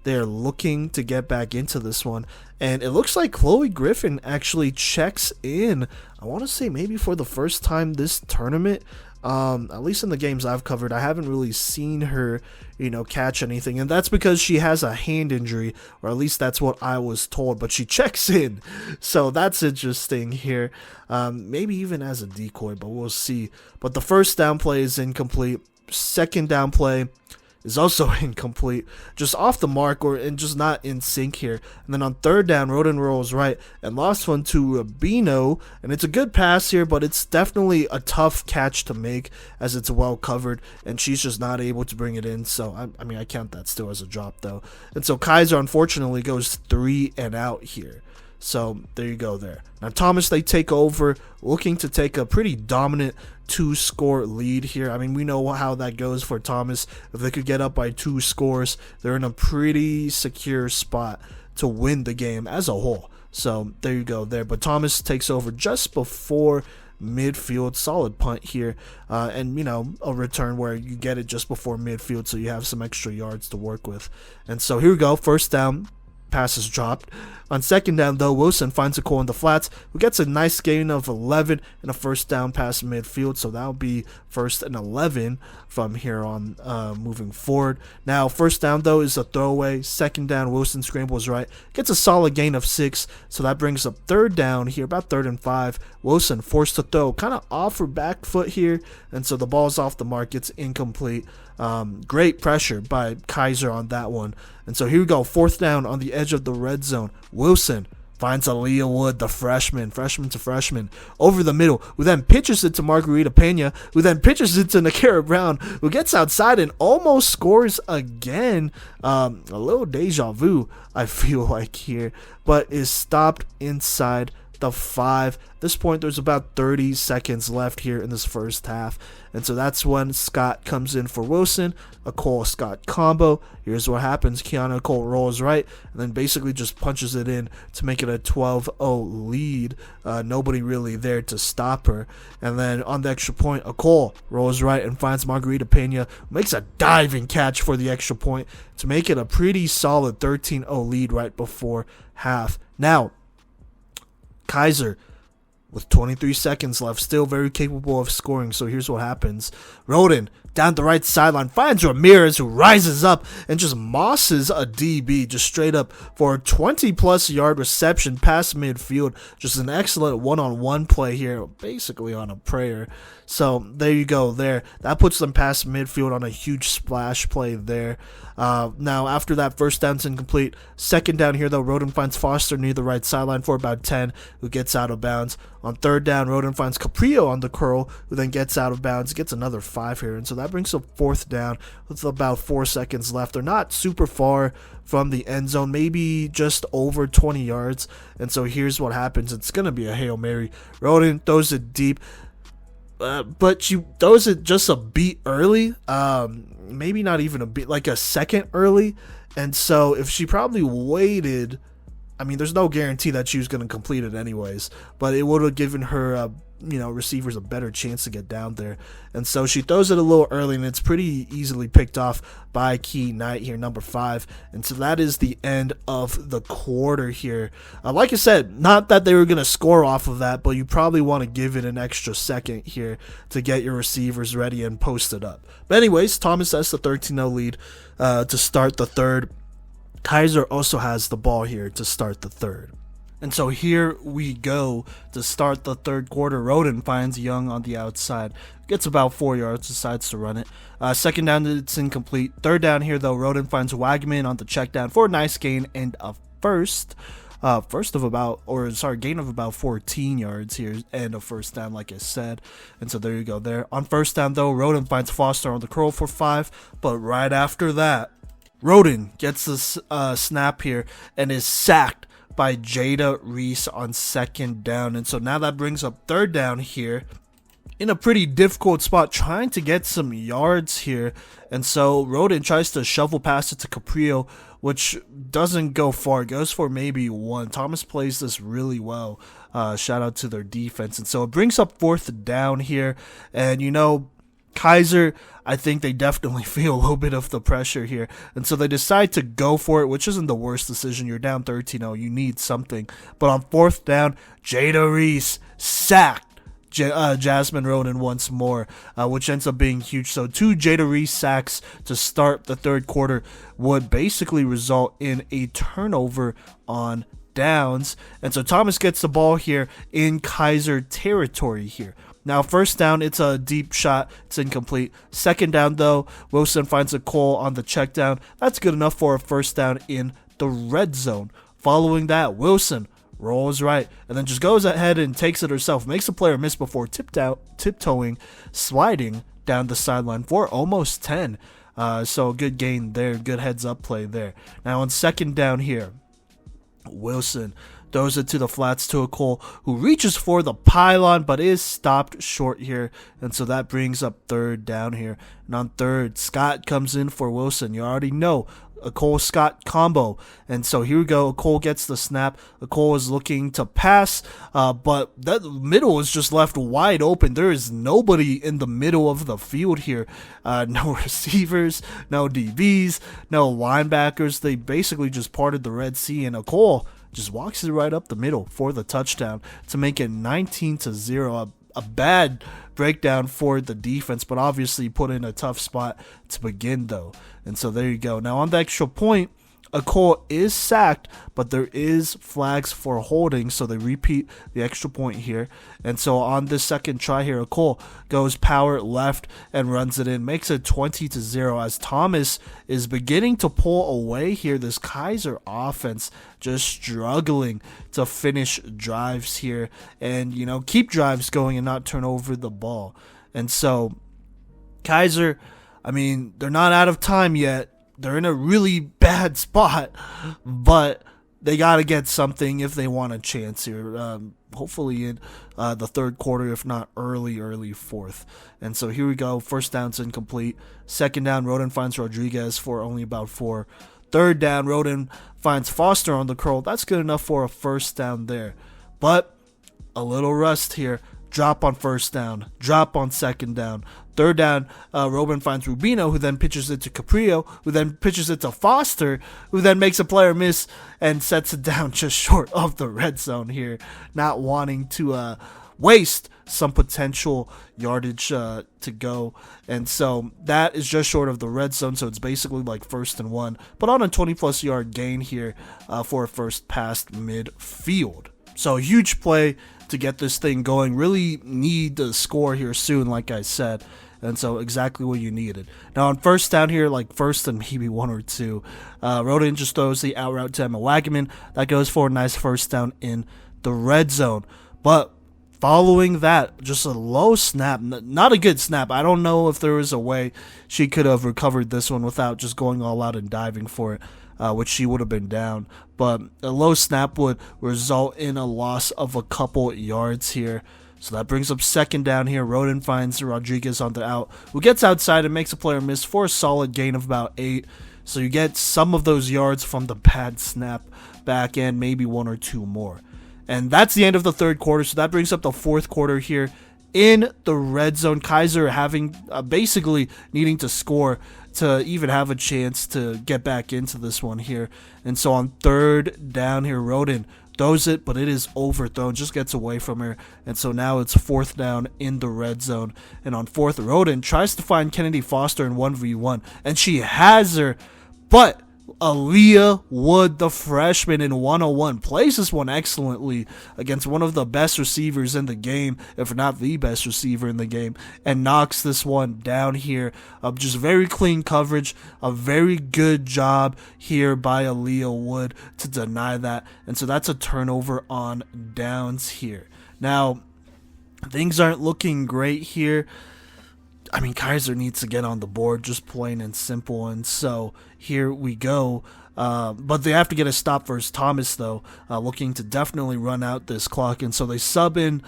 They're looking to get back into this one. And it looks like Chloe Griffin actually checks in, I want to say maybe for the first time this tournament. At least in the games I've covered, I haven't really seen her, catch anything. And that's because she has a hand injury, or at least that's what I was told. But she checks in. So that's interesting here. Maybe even as a decoy, but we'll see. But the first down play is incomplete. Second down play is also incomplete, just off the mark and just not in sync here. And then on third down, Roden rolls right and lost one to Rubino, and it's a good pass here, but it's definitely a tough catch to make as it's well covered, and she's just not able to bring it in. So I count that still as a drop though. And so Keiser unfortunately goes 3 and out here. So there you go there. Now Thomas, they take over, looking to take a pretty dominant 2-score lead here. We know how that goes for Thomas. If they could get up by 2 scores, they're in a pretty secure spot to win the game as a whole. So there you go there. But Thomas takes over just before midfield. Solid punt here. And a return where you get it just before midfield, so you have some extra yards to work with. And so here we go. First down. Pass is dropped. On second down, though, Wilson finds a Cole in the flats, who gets a nice gain of 11 and a first down pass midfield. So that'll be 1st and 11 from here on moving forward. Now, first down, though, is a throwaway. Second down, Wilson scrambles right. Gets a solid gain of 6. So that brings up third down here, about 3rd and 5. Wilson forced to throw, kind of off her back foot here. And so the ball's off the mark. It's incomplete. Great pressure by Keiser on that one. And so here we go, 4th down on the edge of the red zone. Wilson finds Aaliyah Wood, the freshman to freshman, over the middle, who then pitches it to Margarita Pena, who then pitches it to Nakara Brown, who gets outside and almost scores again. A little deja vu, I feel like here, but is stopped inside the 5. At this point, there's about 30 seconds left here in this first half. And so that's when Scott comes in for Wilson, a Cole-Scott combo. Here's what happens. Kiana Cole rolls right and then basically just punches it in to make it a 12-0 lead. Nobody really there to stop her. And then on the extra point, a Cole rolls right and finds Margarita Pena, makes a diving catch for the extra point to make it a pretty solid 13-0 lead right before half. Now, Keiser, with 23 seconds left, still very capable of scoring. So here's what happens. Roden down the right sideline finds Ramirez, who rises up and just mosses a DB just straight up for a 20-plus yard reception past midfield. Just an excellent one-on-one play here, basically on a prayer. So there you go there. That puts them past midfield on a huge splash play there. Now, after that, first down's incomplete. Second down here, though, Roden finds Foster near the right sideline for about 10, who gets out of bounds. On third down, Roden finds Caprio on the curl, who then gets out of bounds, gets another 5 here. And so that brings up fourth down with about 4 seconds left. They're not super far from the end zone, maybe just over 20 yards. And so here's what happens. It's going to be a Hail Mary. Roden throws it deep. But she throws it just a beat early, maybe not even a beat, like a second early. And so if she probably waited, there's no guarantee that she was going to complete it anyways, but it would have given her, receivers a better chance to get down there. And so she throws it a little early, and it's pretty easily picked off by Key Knight here, number 5. And so that is the end of the quarter here. Like I said, not that they were going to score off of that, but you probably want to give it an extra second here to get your receivers ready and post it up. But anyways, Thomas has the 13-0 lead to start the third. Keiser also has the ball here to start the third. And so here we go to start the third quarter. Roden finds Young on the outside. Gets about 4 yards, decides to run it. Second down, it's incomplete. Third down here, though, Roden finds Wagman on the check down for a nice gain and a gain of about 14 yards here and a first down, like I said. And so there you go there. On first down, though, Roden finds Foster on the curl for 5. But right after that, Roden gets the snap here and is sacked by Jada Reese on second down. And so now that brings up third down here in a pretty difficult spot, trying to get some yards here. And so Roden tries to shovel past it to Caprio, which doesn't go far. It goes for maybe 1. Thomas plays this really well. Shout out to their defense. And so it brings up fourth down here. And, Keiser, I think they definitely feel a little bit of the pressure here. And so they decide to go for it, which isn't the worst decision. You're down 13-0. You need something. But on fourth down, Jada Reese sacked Jasmine Roden once more, which ends up being huge. So 2 Jada Reese sacks to start the third quarter would basically result in a turnover on downs. And so Thomas gets the ball here in Keiser territory here. Now, first down, it's a deep shot. It's incomplete. Second down, though, Wilson finds a Cole on the check down. That's good enough for a first down in the red zone. Following that, Wilson rolls right and then just goes ahead and takes it herself. Makes a player miss before tiptoeing, sliding down the sideline for almost 10. So a good gain there. Good heads-up play there. Now, on second down here, Wilson throws it to the flats to a Cole who reaches for the pylon but is stopped short here, and so that brings up third down here. And on third, Scott comes in for Wilson. You already know a Cole-Scott combo, and so here we go. Cole gets the snap. Cole is looking to pass, but that middle is just left wide open. There is nobody in the middle of the field here. No receivers, no DBs, no linebackers. They basically just parted the Red Sea, and Cole just walks it right up the middle for the touchdown to make it 19-0. A bad breakdown for the defense, but obviously put in a tough spot to begin, though. And so there you go. Now, on the extra point, Cole is sacked, but there is flags for holding, so they repeat the extra point here. And so on this second try here, Cole goes power left and runs it in, makes it 20-0 as Thomas is beginning to pull away here. This Keiser offense just struggling to finish drives here and, keep drives going and not turn over the ball. And so Keiser, they're not out of time yet. They're in a really bad spot, but they got to get something if they want a chance here. Hopefully in the third quarter, if not early fourth. And so here we go. First down's incomplete. Second down, Roden finds Rodriguez for only about 4. Third down, Roden finds Foster on the curl. That's good enough for a first down there. But a little rust here. Drop on first down. Drop on second down. Third down, Robin finds Rubino, who then pitches it to Caprio, who then pitches it to Foster, who then makes a player miss and sets it down just short of the red zone here, not wanting to waste some potential yardage to go. And so that is just short of the red zone, so it's basically like 1st and 1, but on a 20-plus yard gain here for a first past midfield. So a huge play to get this thing going. Really need to score here soon, like I said. And so exactly what you needed. Now on first down here, like first and maybe 1 or 2, Roden just throws the out route to Emma Wagaman. That goes for a nice first down in the red zone. But following that, just a low snap, not a good snap. I don't know if there was a way she could have recovered this one without just going all out and diving for it, which she would have been down. But a low snap would result in a loss of a couple yards here. So that brings up second down here. Roden finds Rodriguez on the out, who gets outside and makes a player miss for a solid gain of about 8. So you get some of those yards from the bad snap back and maybe 1 or 2 more. And that's the end of the third quarter. So that brings up the fourth quarter here in the red zone. Keiser having basically needing to score to even have a chance to get back into this one here. And so on third down here, Roden throws it, but it is overthrown, just gets away from her. And so now it's fourth down in the red zone. And on fourth, Roden tries to find Kennedy Foster in 1v1, and she has her, but Aaliyah Wood, the freshman in 101, plays this one excellently against one of the best receivers in the game, if not the best receiver in the game, and knocks this one down here. Just very clean coverage, a very good job here by Aaliyah Wood to deny that. And so that's a turnover on downs here. Now, things aren't looking great here. Keiser needs to get on the board, just plain and simple, and so here we go. But they have to get a stop first. Thomas, though, looking to definitely run out this clock, and so they sub in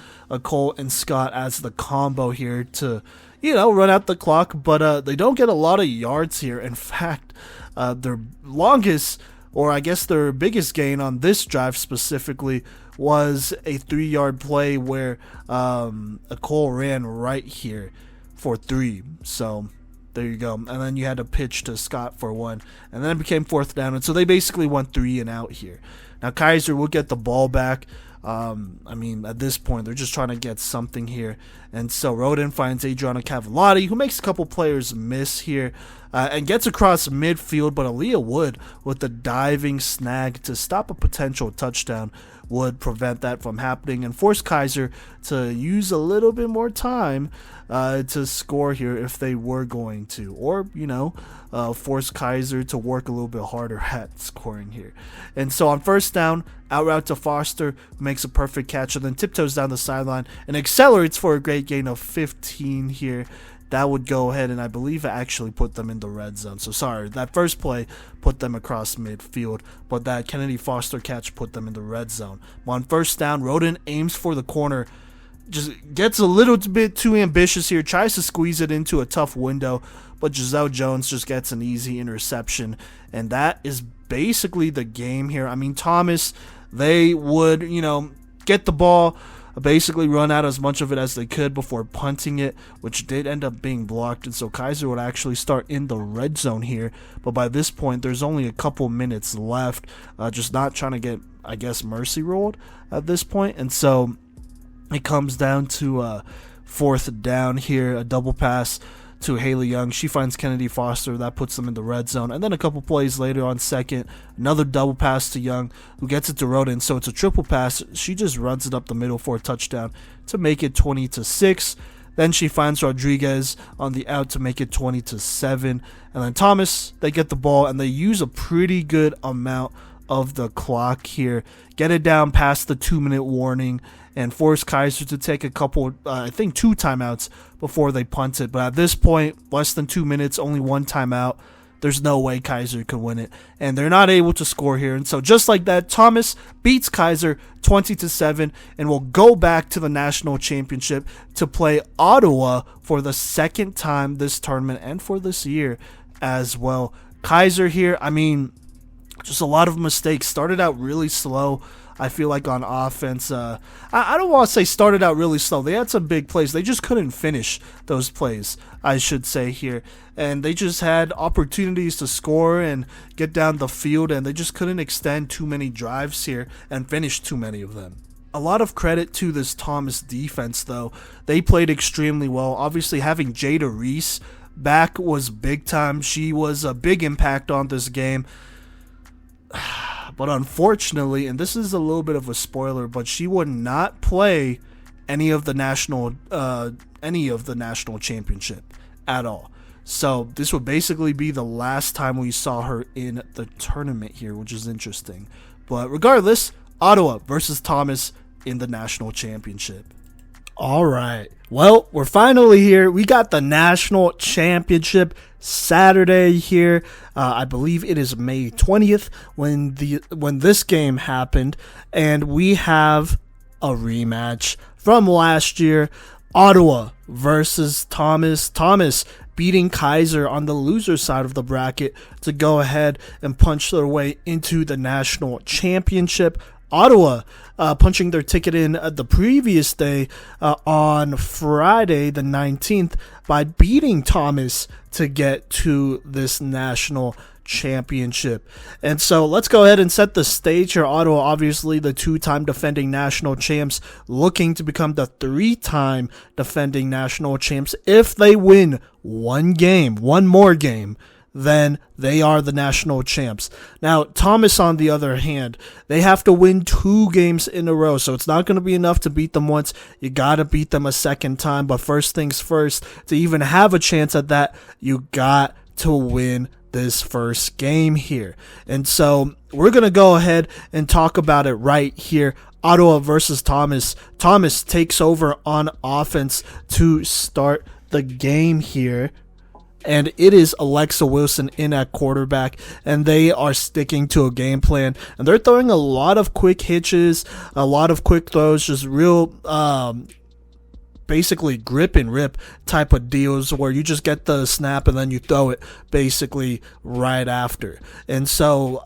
Cole and Scott as the combo here to, run out the clock, but they don't get a lot of yards here. In fact, their longest, or I guess their biggest gain on this drive specifically, was a 3-yard play where Cole ran right here. for 3. So there you go. And then you had to pitch to Scott for 1. And then it became 4th down. And so they basically went 3 and out here. Now Keiser will get the ball back. At this point, they're just trying to get something here. And so Rodin finds Adriana Cavallati, who makes a couple players miss here, and gets across midfield. But Aaliyah Wood, with the diving snag to stop a potential touchdown, would prevent that from happening and force Keiser to use a little bit more time to score here if they were going to. Or, force Keiser to work a little bit harder at scoring here. And so on 1st down, out route to Foster, who makes a perfect catch and then tiptoes down the sideline and accelerates for a great gain of 15 here. That would go ahead and I believe it actually put them in the red zone. So sorry, that first play put them across midfield, but that Kennedy Foster catch put them in the red zone. On 1st down, Rodin aims for the corner, just gets a little bit too ambitious here, tries to squeeze it into a tough window, but Giselle Jones just gets an easy interception, and that is basically the game here. Thomas, they would, get the ball, basically run out as much of it as they could before punting it, which did end up being blocked, and so Keiser would actually start in the red zone here. But by this point, there's only a couple minutes left, just not trying to get, mercy rolled at this point, and so it comes down to 4th down here, a double pass to Haley Young. She finds Kennedy Foster. That puts them in the red zone. And then a couple plays later on 2nd, another double pass to Young, who gets it to Rodin. So it's a triple pass. She just runs it up the middle for a touchdown to make it 20-6. Then she finds Rodriguez on the out to make it 20-7. And then Thomas, they get the ball, and they use a pretty good amount of the clock here. Get it down past the 2-minute warning and force Keiser to take a couple, 2 timeouts before they punt it. But at this point, less than 2 minutes, only 1 timeout. There's no way Keiser could win it. And they're not able to score here. And so just like that, Thomas beats Keiser 20-7 and will go back to the national championship to play Ottawa for the 2nd time this tournament and for this year as well. Keiser here, just a lot of mistakes. Started out really slow, I feel like, on offense. I don't want to say started out really slow. They had some big plays. They just couldn't finish those plays, I should say here. And they just had opportunities to score and get down the field, and they just couldn't extend too many drives here and finish too many of them. A lot of credit to this Thomas defense, though. They played extremely well. Obviously, having Jada Reese back was big time. She was a big impact on this game. But unfortunately, and this is a little bit of a spoiler, but she would not play any of the national championship at all. So this would basically be the last time we saw her in the tournament here, which is interesting. But regardless, Ottawa versus Thomas in the national championship. All right. Well, we're finally here. We got the national championship Saturday here. I believe it is May 20th when this game happened, and we have a rematch from last year. Ottawa versus Thomas. Thomas beating Keiser on the loser side of the bracket to go ahead and punch their way into the national championship. Ottawa punching their ticket in the previous day on Friday the 19th by beating Thomas to get to this national championship. And so let's go ahead and set the stage here. Ottawa, obviously the 2-time defending national champs, looking to become the 3-time defending national champs. If they win one more game, then they are the national champs. Now, Thomas, on the other hand, they have to win 2 games in a row, so it's not going to be enough to beat them once. You got to beat them a second time, but first things first, to even have a chance at that, you got to win this first game here. And so we're going to go ahead and talk about it right here. Ottawa versus Thomas. Thomas takes over on offense to start the game here. And it is Alexa Wilson in at quarterback, and they are sticking to a game plan. And they're throwing a lot of quick hitches, a lot of quick throws, just real basically grip and rip type of deals where you just get the snap and then you throw it basically right after. And so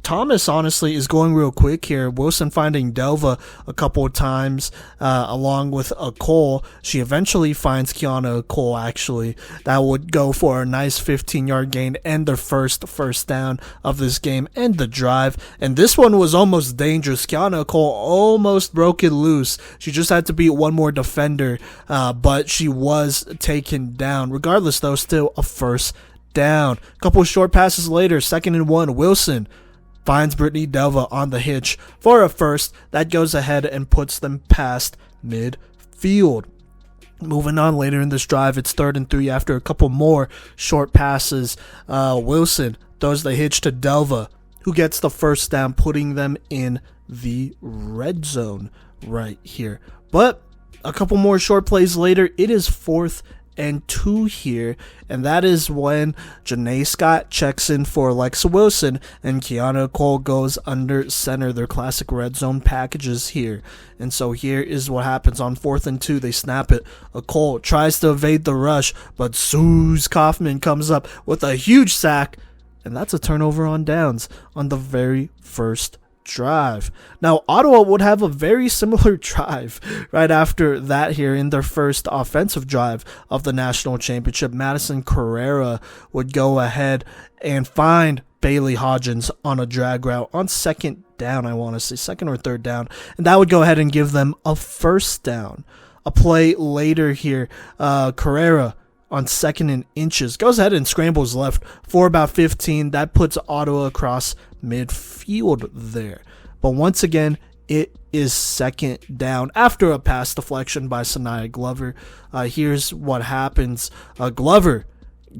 Thomas honestly is going real quick here. Wilson finding Delva a couple of times along with a Cole. She eventually finds Kiana Cole, actually. That would go for a nice 15-yard gain and their first down of this game and the drive. And this one was almost dangerous. Kiana Cole almost broke it loose. She just had to beat one more defender, but she was taken down. Regardless, though, still a first down. A couple of short passes later, 2nd and 1, Wilson finds Brittany Delva on the hitch for a first. That goes ahead and puts them past midfield. Moving on later in this drive, it's 3rd and 3 after a couple more short passes. Wilson throws the hitch to Delva, who gets the first down, putting them in the red zone right here. But a couple more short plays later, it is 4th and 2 here, and that is when Janae Scott checks in for Alexa Wilson and Kiana Cole goes under center, their classic red zone packages here. And so here is what happens on 4th and 2. They snap it. Cole tries to evade the rush, but Suze Kaufman comes up with a huge sack, and that's a turnover on downs on the very first drive. Now, Ottawa would have a very similar drive right after that here in their first offensive drive of the national championship. Madison Carrera would go ahead and find Bailey Hodgins on a drag route on 2nd down, I want to say 2nd or 3rd down, and that would go ahead and give them a first down. A play later here, Carrera on 2nd and inches goes ahead and scrambles left for about 15. That puts Ottawa across midfield there. But once again, it is 2nd down after a pass deflection by Sanaya Glover. Here's what happens. Glover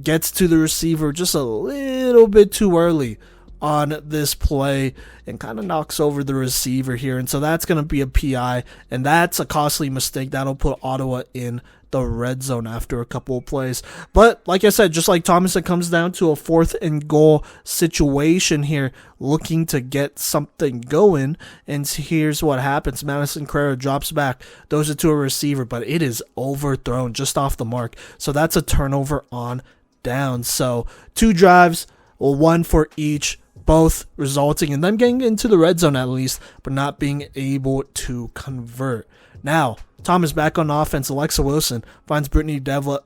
gets to the receiver just a little bit too early on this play and kind of knocks over the receiver here. And so that's going to be a PI, and that's a costly mistake. That'll put Ottawa in the red zone after a couple of plays. But like I said, just like Thomas, it comes down to a 4th and goal situation here, looking to get something going. And here's what happens. Madison Carrera drops back, throws it to a receiver, but it is overthrown just off the mark. So that's a turnover on down. So 2 drives, 1 for each, both resulting in them getting into the red zone at least, but not being able to convert. Now, Thomas back on offense. Alexa Wilson finds Brittany Delva,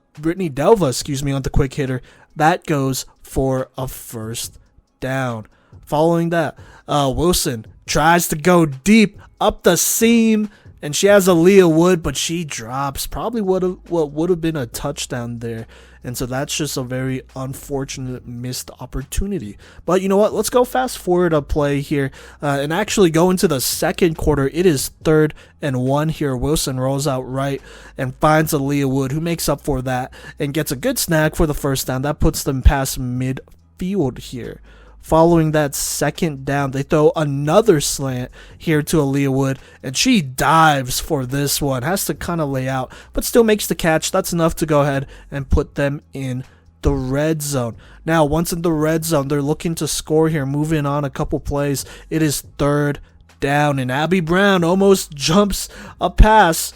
on the quick hitter. That goes for a first down. Following that, Wilson tries to go deep up the seam, and she has Aaliyah Wood, but she drops. Probably what would have been a touchdown there. And so that's just a very unfortunate missed opportunity. But you know what? Let's go fast forward a play here and actually go into the second quarter. It is 3rd and 1 here. Wilson rolls out right and finds Aaliyah Wood, who makes up for that and gets a good snag for the first down. That puts them past midfield here. Following that 2nd down, they throw another slant here to Aaliyah Wood, and she dives for this one. Has to kind of lay out, but still makes the catch. That's enough to go ahead and put them in the red zone. Now, once in the red zone, they're looking to score here. Moving on a couple plays, it is 3rd down, and Abby Brown almost jumps a pass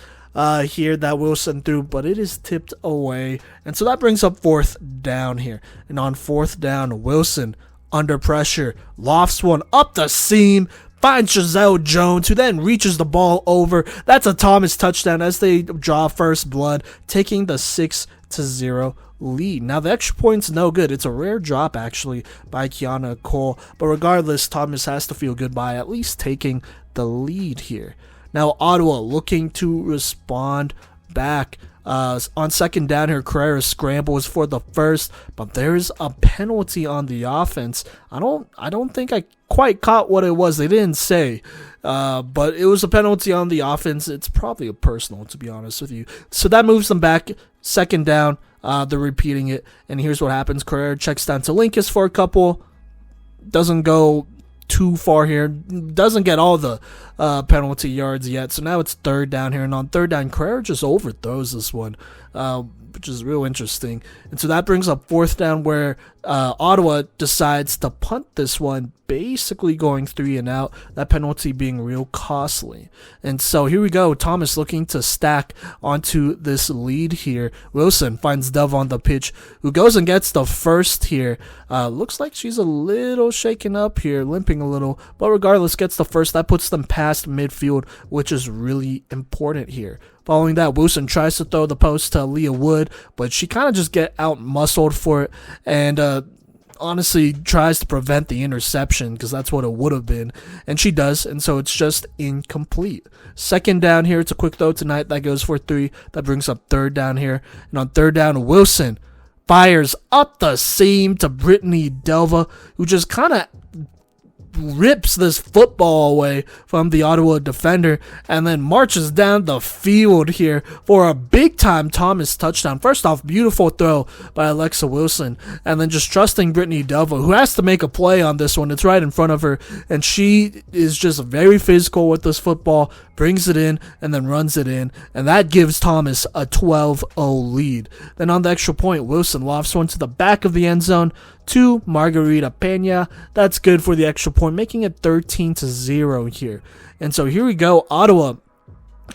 here that Wilson threw, but it is tipped away. And so that brings up 4th down here. And on 4th down, Wilson, under pressure, lofts one up the seam, finds Giselle Jones, who then reaches the ball over. That's a Thomas touchdown as they draw first blood, taking the 6-0 lead. Now, the extra point's no good. It's a rare drop, actually, by Kiana Cole. But regardless, Thomas has to feel good by at least taking the lead here. Now, Ottawa looking to respond back. On 2nd down here, Carrera scrambles for the first, but there's a penalty on the offense. I don't think I quite caught what it was. They didn't say, but it was a penalty on the offense. It's probably a personal, to be honest with you. So that moves them back. 2nd down, they're repeating it, and here's what happens. Carrera checks down to Linkus for a couple. Doesn't go too far here. Doesn't get all the penalty yards yet. So now it's third down here. And on third down, Keiser just overthrows this one, which is real interesting. And so that brings up fourth down where Ottawa decides to punt this one, basically going 3 and out, that penalty being real costly. And so here we go, Thomas looking to stack onto this lead here. Wilson finds Dove on the pitch, who goes and gets the first here. Looks like she's a little shaken up here, limping a little, but regardless, gets the first. That puts them past midfield, which is really important here. Following that, Wilson tries to throw the post to Leah Wood, but she kind of just get out-muscled for it, and honestly tries to prevent the interception, because that's what it would have been, and she does, and so it's just incomplete. Second down here, it's a quick throw tonight, that goes for 3. That brings up third down here, and on third down, Wilson fires up the seam to Brittany Delva, who just kind of rips this football away from the Ottawa defender and then marches down the field here for a big-time Thomas touchdown. First off, beautiful throw by Alexa Wilson, and then just trusting Brittany Delva, who has to make a play on this one. It's right in front of her, and she is just very physical with this football, brings it in, and then runs it in, and that gives Thomas a 12-0 lead. Then on the extra point, Wilson lofts one to the back of the end zone to Margarita Pena. That's good for the extra point, making it 13-0 here. And so here we go, Ottawa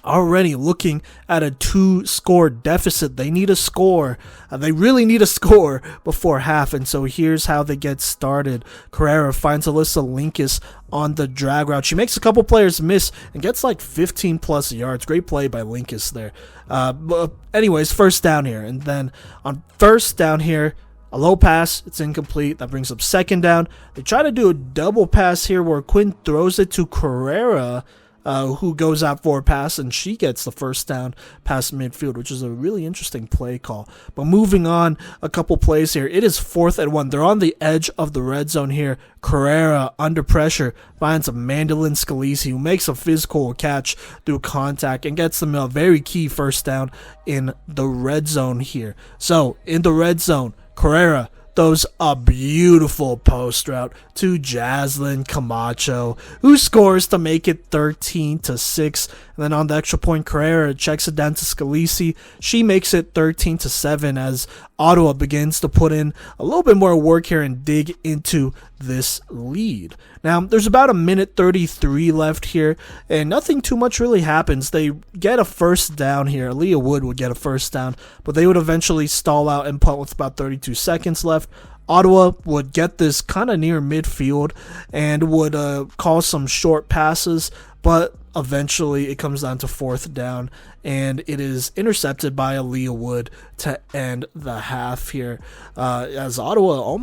already looking at a 2-score deficit. They need a score. They really need a score before half. And so here's how they get started. Carrera finds Alyssa Linkus on the drag route. She makes a couple players miss and gets like 15 plus yards. Great play by Linkus there. But anyways, first down here. And then on first down here, a low pass, it's incomplete. That brings up second down. They try to do a double pass here where Quinn throws it to Carrera, who goes out for a pass, and she gets the first down past midfield, which is a really interesting play call. But moving on a couple plays here, it is 4th and 1. They're on the edge of the red zone here. Carrera, under pressure, finds a Mandolin Scalisi, who makes a physical catch through contact and gets them a very key first down in the red zone here. So, in the red zone, Carrera throws a beautiful post route to Jaslyn Camacho, who scores to make it 13-6. And then on the extra point, Carrera checks it down to Scalisi. She makes it 13-7 as Ottawa begins to put in a little bit more work here and dig into this lead. Now, there's about a minute 33 left here, and nothing too much really happens. They get a first down here. Leah Wood would get a first down, but they would eventually stall out and punt with about 32 seconds left. Ottawa would get this kind of near midfield and would call some short passes, but eventually it comes down to 4th down, and it is intercepted by Aaliyah Wood to end the half here. As Ottawa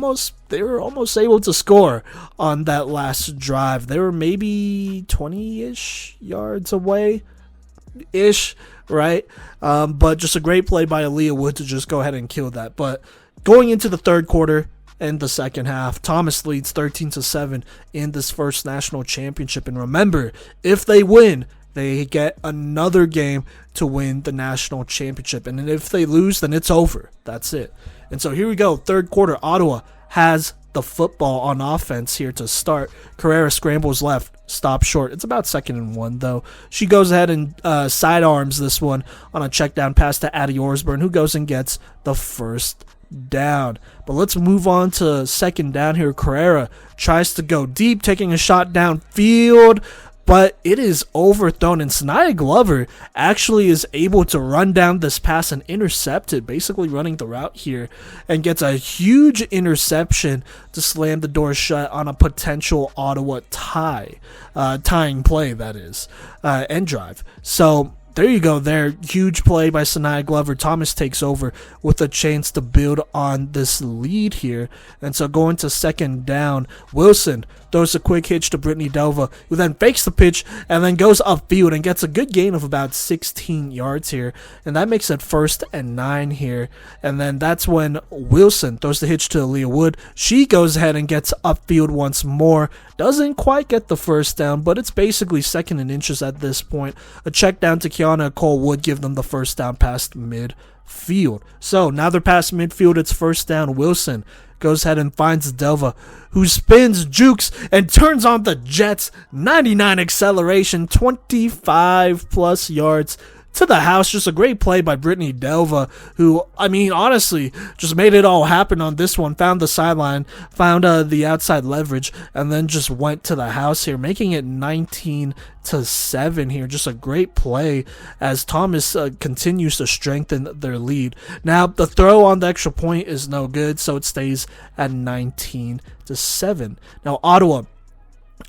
they were almost able to score on that last drive. They were maybe 20-ish yards away-ish, right? But just a great play by Aaliyah Wood to just go ahead and kill that. But going into the third quarter and the second half, Thomas leads 13-7 in this first national championship. And remember, if they win, they get another game to win the national championship. And if they lose, then it's over. That's it. And so here we go. Third quarter, Ottawa has the football on offense here to start. Carrera scrambles left, stops short. It's about 2nd and 1, though. She goes ahead and sidearms this one on a check down pass to Addie Orsburn, who goes and gets the first down. But let's move on to second down here. Carrera tries to go deep, taking a shot downfield, but it is overthrown, and Sanaya Glover actually is able to run down this pass and intercept it, basically running the route here, and gets a huge interception to slam the door shut on a potential Ottawa tying play, that is, end drive. So there you go there. Huge play by Sanaya Glover. Thomas takes over with a chance to build on this lead here. And so going to second down, Wilson throws a quick hitch to Brittany Delva, who then fakes the pitch and then goes upfield and gets a good gain of about 16 yards here. And that makes it 1st and 9 here. And then that's when Wilson throws the hitch to Aaliyah Wood. She goes ahead and gets upfield once more. Doesn't quite get the first down, but it's basically 2nd and inches at this point. A check down to Kiana Cole would give them the first down past midfield. So now they're past midfield. It's 1st down. Wilson goes ahead and finds Delva, who spins, jukes, and turns on the Jets. 99 acceleration, 25 plus yards to the house. Just a great play by Brittany Delva, who, I mean, honestly, just made it all happen on this one. Found the sideline, found the outside leverage, and then just went to the house here, making it 19-7 here. Just a great play as Thomas continues to strengthen their lead. Now, the throw on the extra point is no good, so it stays at 19-7. Now, Ottawa,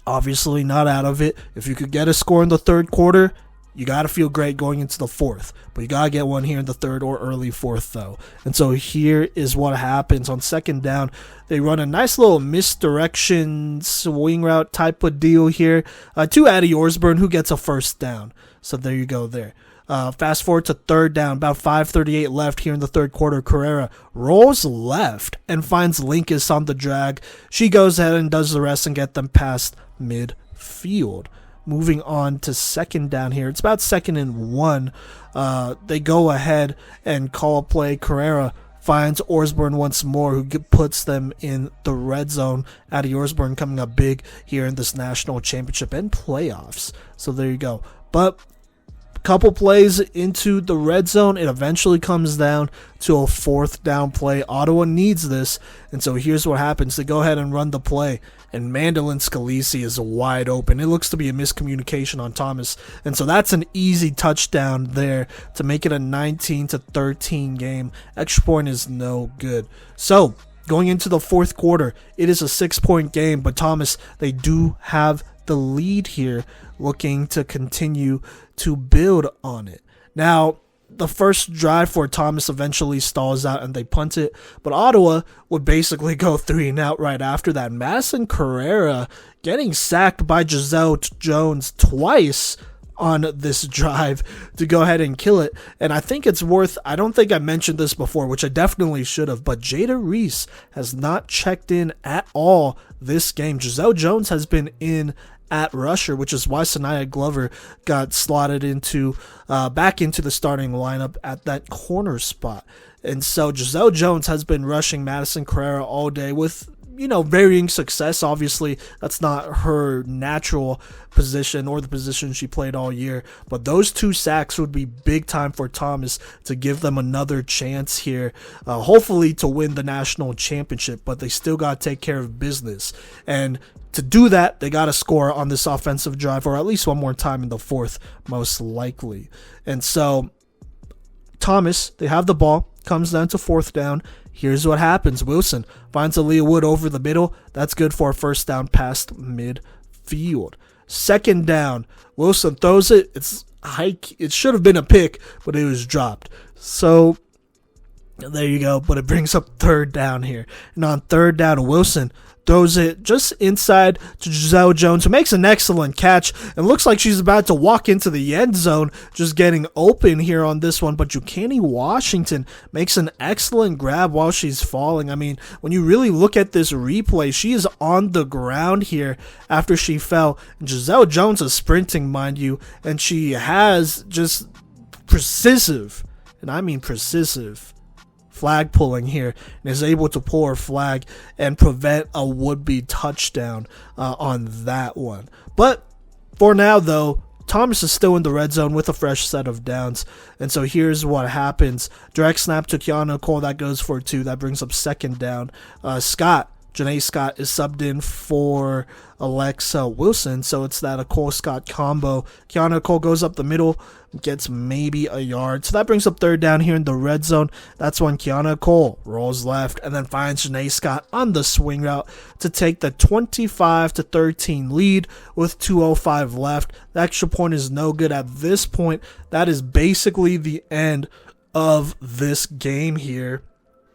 obviously not out of it. If you could get a score in the third quarter, you got to feel great going into the fourth, but you got to get one here in the third or early fourth, though. And so here is what happens. On second down, they run a nice little misdirection swing route type of deal here to Addie Osborne, who gets a first down. So there you go there. Fast forward to third down, about 5:38 left here in the third quarter. Carrera rolls left and finds Linkus on the drag. She goes ahead and does the rest and get them past midfield. Moving on to second down here. It's about 2nd and 1. They go ahead and call a play. Carrera finds Osborne once more, who puts them in the red zone. Addie Osborne coming up big here in this national championship and playoffs. So there you go. But couple plays into the red zone, it eventually comes down to a fourth down play. Ottawa needs this, and so here's what happens. They go ahead and run the play, and Mandolin Scalisi is wide open. It looks to be a miscommunication on Thomas, and so that's an easy touchdown there to make it a 19-13 game. Extra point is no good. So going into the fourth quarter, it is a 6-point game, but Thomas, they do have the lead here, looking to continue to build on it. Now, the first drive for Thomas eventually stalls out and they punt it, but Ottawa would basically go 3 and out right after that. Madison Carrera getting sacked by Giselle Jones twice on this drive to go ahead and kill it. And I think it's worth, I don't think I mentioned this before, which I definitely should have, but Jada Reese has not checked in at all this game. Giselle Jones has been in at rusher, which is why Sanaya Glover got slotted into back into the starting lineup at that corner spot. And so Giselle Jones has been rushing Madison Carrera all day with, you know, varying success. Obviously, that's not her natural position or the position she played all year. But those 2 sacks would be big time for Thomas to give them another chance here, hopefully to win the national championship. But they still got to take care of business. And to do that, they got to score on this offensive drive, or at least one more time in the fourth, most likely. And so Thomas, they have the ball, comes down to fourth down. Here's what happens. Wilson finds Aaliyah Wood over the middle. That's good for a first down past midfield. Second down, Wilson throws it. It's hike. It should have been a pick, but it was dropped. So there you go. But it brings up third down here. And on third down, Wilson throws it just inside to Giselle Jones, who makes an excellent catch and looks like she's about to walk into the end zone, just getting open here on this one. But Jukani Washington makes an excellent grab while she's falling. I mean, when you really look at this replay, she is on the ground here after she fell. And Giselle Jones is sprinting, mind you, and she has just precisive, and I mean precisive, flag pulling here, and is able to pull her flag and prevent a would-be touchdown on that one. But for now, though, Thomas is still in the red zone with a fresh set of downs. And so here's what happens. Direct snap to Kiana Cole. That goes for 2. That brings up second down. Janae Scott is subbed in for Alexa Wilson, so it's that a Cole-Scott combo. Kiana Cole goes up the middle, gets maybe a yard. So that brings up third down here in the red zone. That's when Kiana Cole rolls left and then finds Janae Scott on the swing route to take the 25-13 lead with 2:05 left. The extra point is no good at this point. That is basically the end of this game here,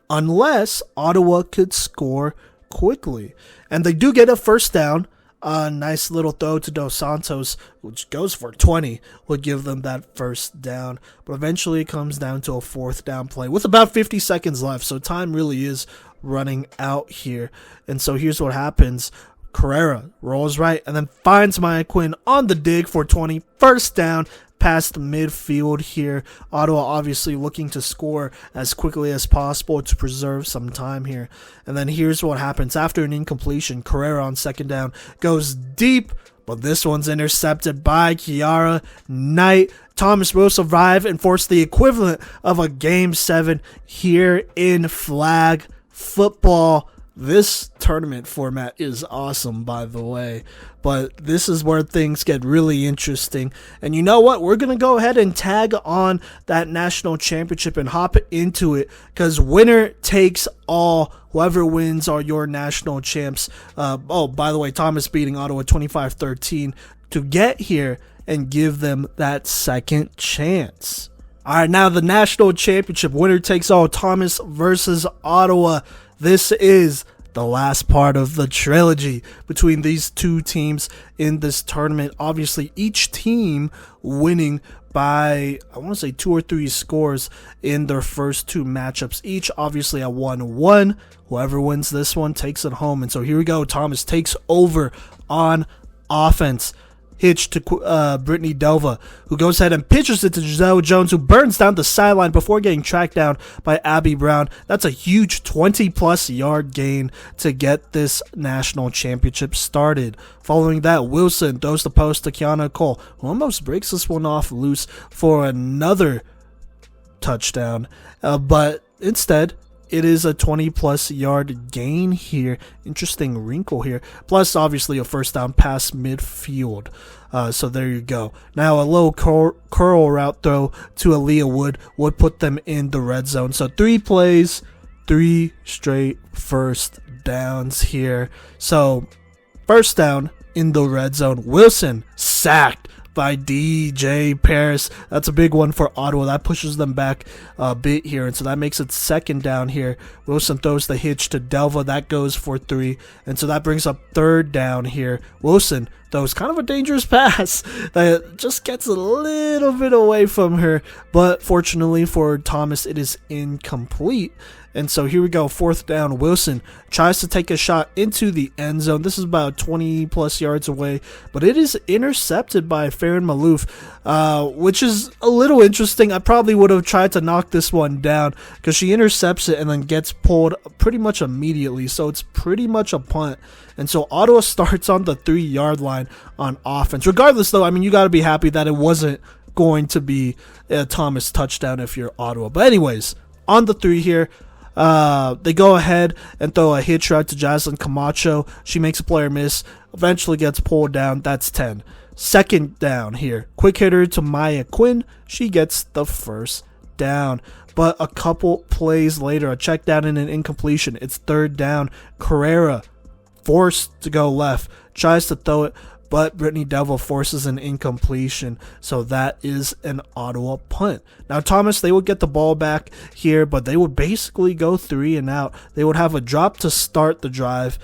unless Ottawa could score quickly. And they do get a first down. A nice little throw to Dos Santos, which goes for 20, would give them that first down. But eventually it comes down to a fourth down play with about 50 seconds left. So time really is running out here. And so here's what happens. Carrera rolls right and then finds Maya Quinn on the dig for 20. First down past midfield here. Ottawa obviously looking to score as quickly as possible to preserve some time here. And then here's what happens. After an incompletion, Carrera on second down goes deep, but this one's intercepted by Kiara Knight. Thomas will survive and force the equivalent of a Game 7 here in flag football. This tournament format is awesome, by the way, but this is where things get really interesting. And you know what? We're going to go ahead and tag on that national championship and hop into it, because winner takes all. Whoever wins are your national champs. Oh, by the way, Thomas beating Ottawa 25-13 to get here and give them that second chance. All right, now the national championship, winner takes all, Thomas versus Ottawa. This is the last part of the trilogy between these two teams in this tournament. Obviously, each team winning by, I want to say, 2 or 3 scores in their first 2 matchups. Each obviously at 1-1. Whoever wins this one takes it home. And so here we go. Thomas takes over on offense. Hitch to Brittany Delva, who goes ahead and pitches it to Giselle Jones, who burns down the sideline before getting tracked down by Abby Brown. That's a huge 20-plus yard gain to get this national championship started. Following that, Wilson throws the post to Kiana Cole, who almost breaks this one off loose for another touchdown. But instead, it is a 20-plus yard gain here. Interesting wrinkle here. Plus, obviously, a first down pass midfield. So there you go. Now, a little curl route throw to Aaliyah Wood would put them in the red zone. So 3 plays, 3 straight first downs here. So first down in the red zone. Wilson sacked by DJ Paris. That's a big one for Ottawa. That pushes them back a bit here, and so that makes it second down here. Wilson throws the hitch to Delva. That goes for 3, and so that brings up third down here. Wilson throws kind of a dangerous pass that just gets a little bit away from her, but fortunately for Thomas, it is incomplete. And so here we go, fourth down. Wilson tries to take a shot into the end zone. This is about 20-plus yards away, but it is intercepted by Farron Malouf, which is a little interesting. I probably would have tried to knock this one down because she intercepts it and then gets pulled pretty much immediately. So it's pretty much a punt. And so Ottawa starts on the 3-yard line on offense. Regardless, though, I mean, you got to be happy that it wasn't going to be a Thomas touchdown if you're Ottawa. But anyways, on the 3 here, they go ahead and throw a hitch route to Jocelyn Camacho. She makes a player miss, eventually gets pulled down. That's 10. Second down here. Quick hitter to Maya Quinn. She gets the first down. But a couple plays later, a check down and an incompletion. It's third down. Carrera forced to go left. Tries to throw it, but Brittany Devil forces an incompletion. So that is an Ottawa punt. Now, Thomas, they would get the ball back here, but they would basically go 3 and out. They would have a drop to start the drive,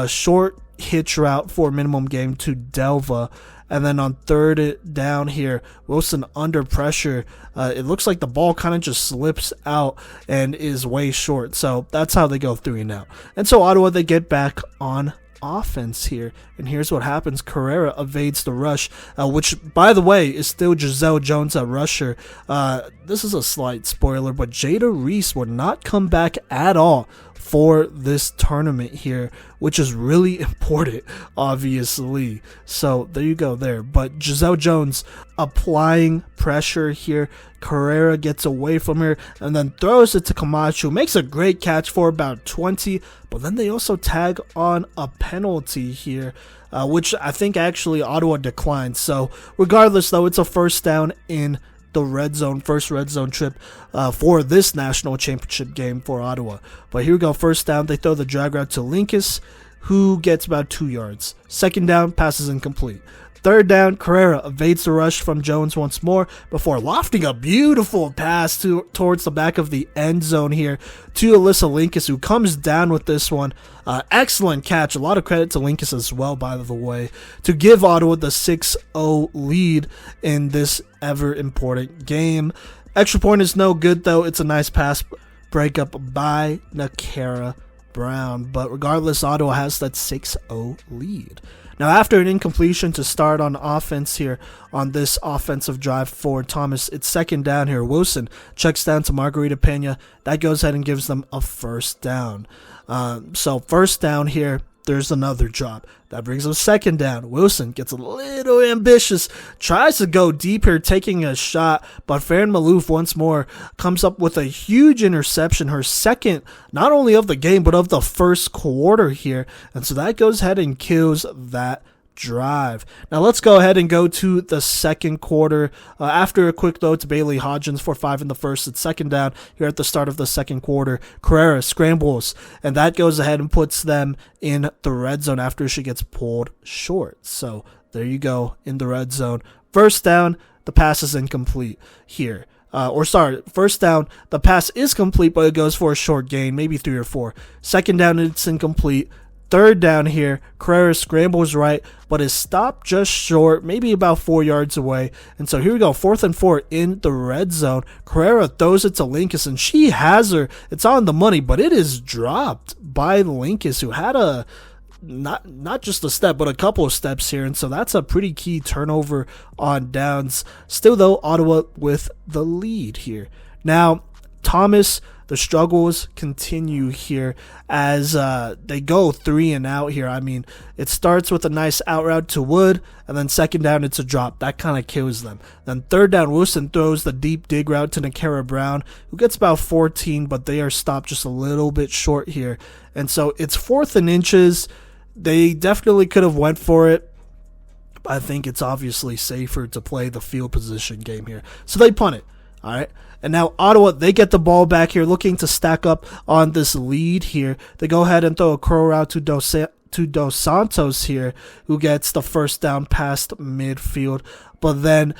short hitch route for minimum gain to Delva. And then on third down here, Wilson under pressure. It looks like the ball kind of just slips out and is way short. So that's how they go 3 and out. And so Ottawa, they get back on offense here, and here's what happens. Carrera evades the rush, which, by the way, is still Giselle Jones at rusher. This is a slight spoiler, but Jada Reese would not come back at all for this tournament here, which is really important, obviously. So there you go there. But Giselle Jones applying pressure here. Carrera gets away from her and then throws it to Camacho. Makes a great catch for about 20, but then they also tag on a penalty here, which I think actually Ottawa declined. So regardless, though, it's a first down in the red zone, first red zone trip for this national championship game for Ottawa. But here we go, first down. They throw the drag route to Linkus, who gets about 2 yards. Second down, passes incomplete. Third down, Carrera evades the rush from Jones once more before lofting a beautiful pass towards the back of the end zone here to Alyssa Linkus, who comes down with this one. Excellent catch. A lot of credit to Linkus as well, by the way, to give Ottawa the 6-0 lead in this ever-important game. Extra point is no good, though. It's a nice pass breakup by Nakara Brown. But regardless, Ottawa has that 6-0 lead. Now, after an incompletion to start on offense here on this offensive drive for Thomas, it's second down here. Wilson checks down to Margarita Pena. That goes ahead and gives them a first down. So first down here, there's another drop. That brings them second down. Wilson gets a little ambitious, tries to go deep here, taking a shot, but Farron Maloof once more comes up with a huge interception, her second, not only of the game, but of the first quarter here. And so that goes ahead and kills that drive. Now let's go ahead and go to the second quarter. After a quick throw to Bailey Hodgins for 5 in the first, it's second down here at the start of the second quarter. Carrera scrambles, and that goes ahead and puts them in the red zone after she gets pulled short. So there you go, in the red zone. First down, the pass is incomplete here. First down, the pass is complete, but it goes for a short gain, maybe 3 or 4. Second down, it's incomplete. Third down here, Carrera scrambles right, but is stopped just short, maybe about 4 yards away. And so here we go, 4th and 4 in the red zone. Carrera throws it to Linkus, and she has her. It's on the money, but it is dropped by Linkus, who had a not just a step, but a couple of steps here. And so that's a pretty key turnover on downs. Still, though, Ottawa with the lead here. Now, Thomas, the struggles continue here as they go 3 and out here. I mean, it starts with a nice out route to Wood, and then second down, it's a drop. That kind of kills them. Then third down, Wilson throws the deep dig route to Nakara Brown, who gets about 14, but they are stopped just a little bit short here. And so it's 4th and inches. They definitely could have went for it. I think it's obviously safer to play the field position game here. So they punt it. All right. And now Ottawa, they get the ball back here, looking to stack up on this lead here. They go ahead and throw a curl route to Dos Santos here, who gets the first down past midfield. But then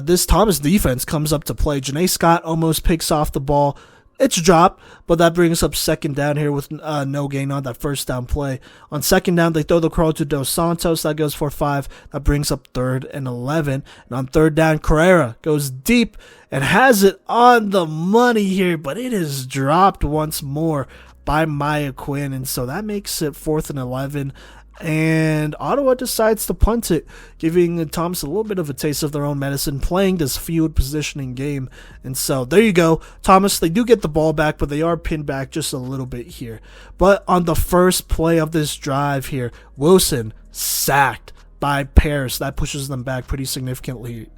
this Thomas defense comes up to play. Janae Scott almost picks off the ball. It's dropped, but that brings up second down here with no gain on that first down play. On second down, they throw the curl to Dos Santos. That goes for 5. That brings up 3rd and 11. And on third down, Carrera goes deep and has it on the money here, but it is dropped once more by Maya Quinn. And so that makes it 4th and 11. And Ottawa decides to punt it, giving Thomas a little bit of a taste of their own medicine, playing this field positioning game. And so there you go. Thomas, they do get the ball back, but they are pinned back just a little bit here. But on the first play of this drive here, Wilson sacked by Paris. That pushes them back pretty significantly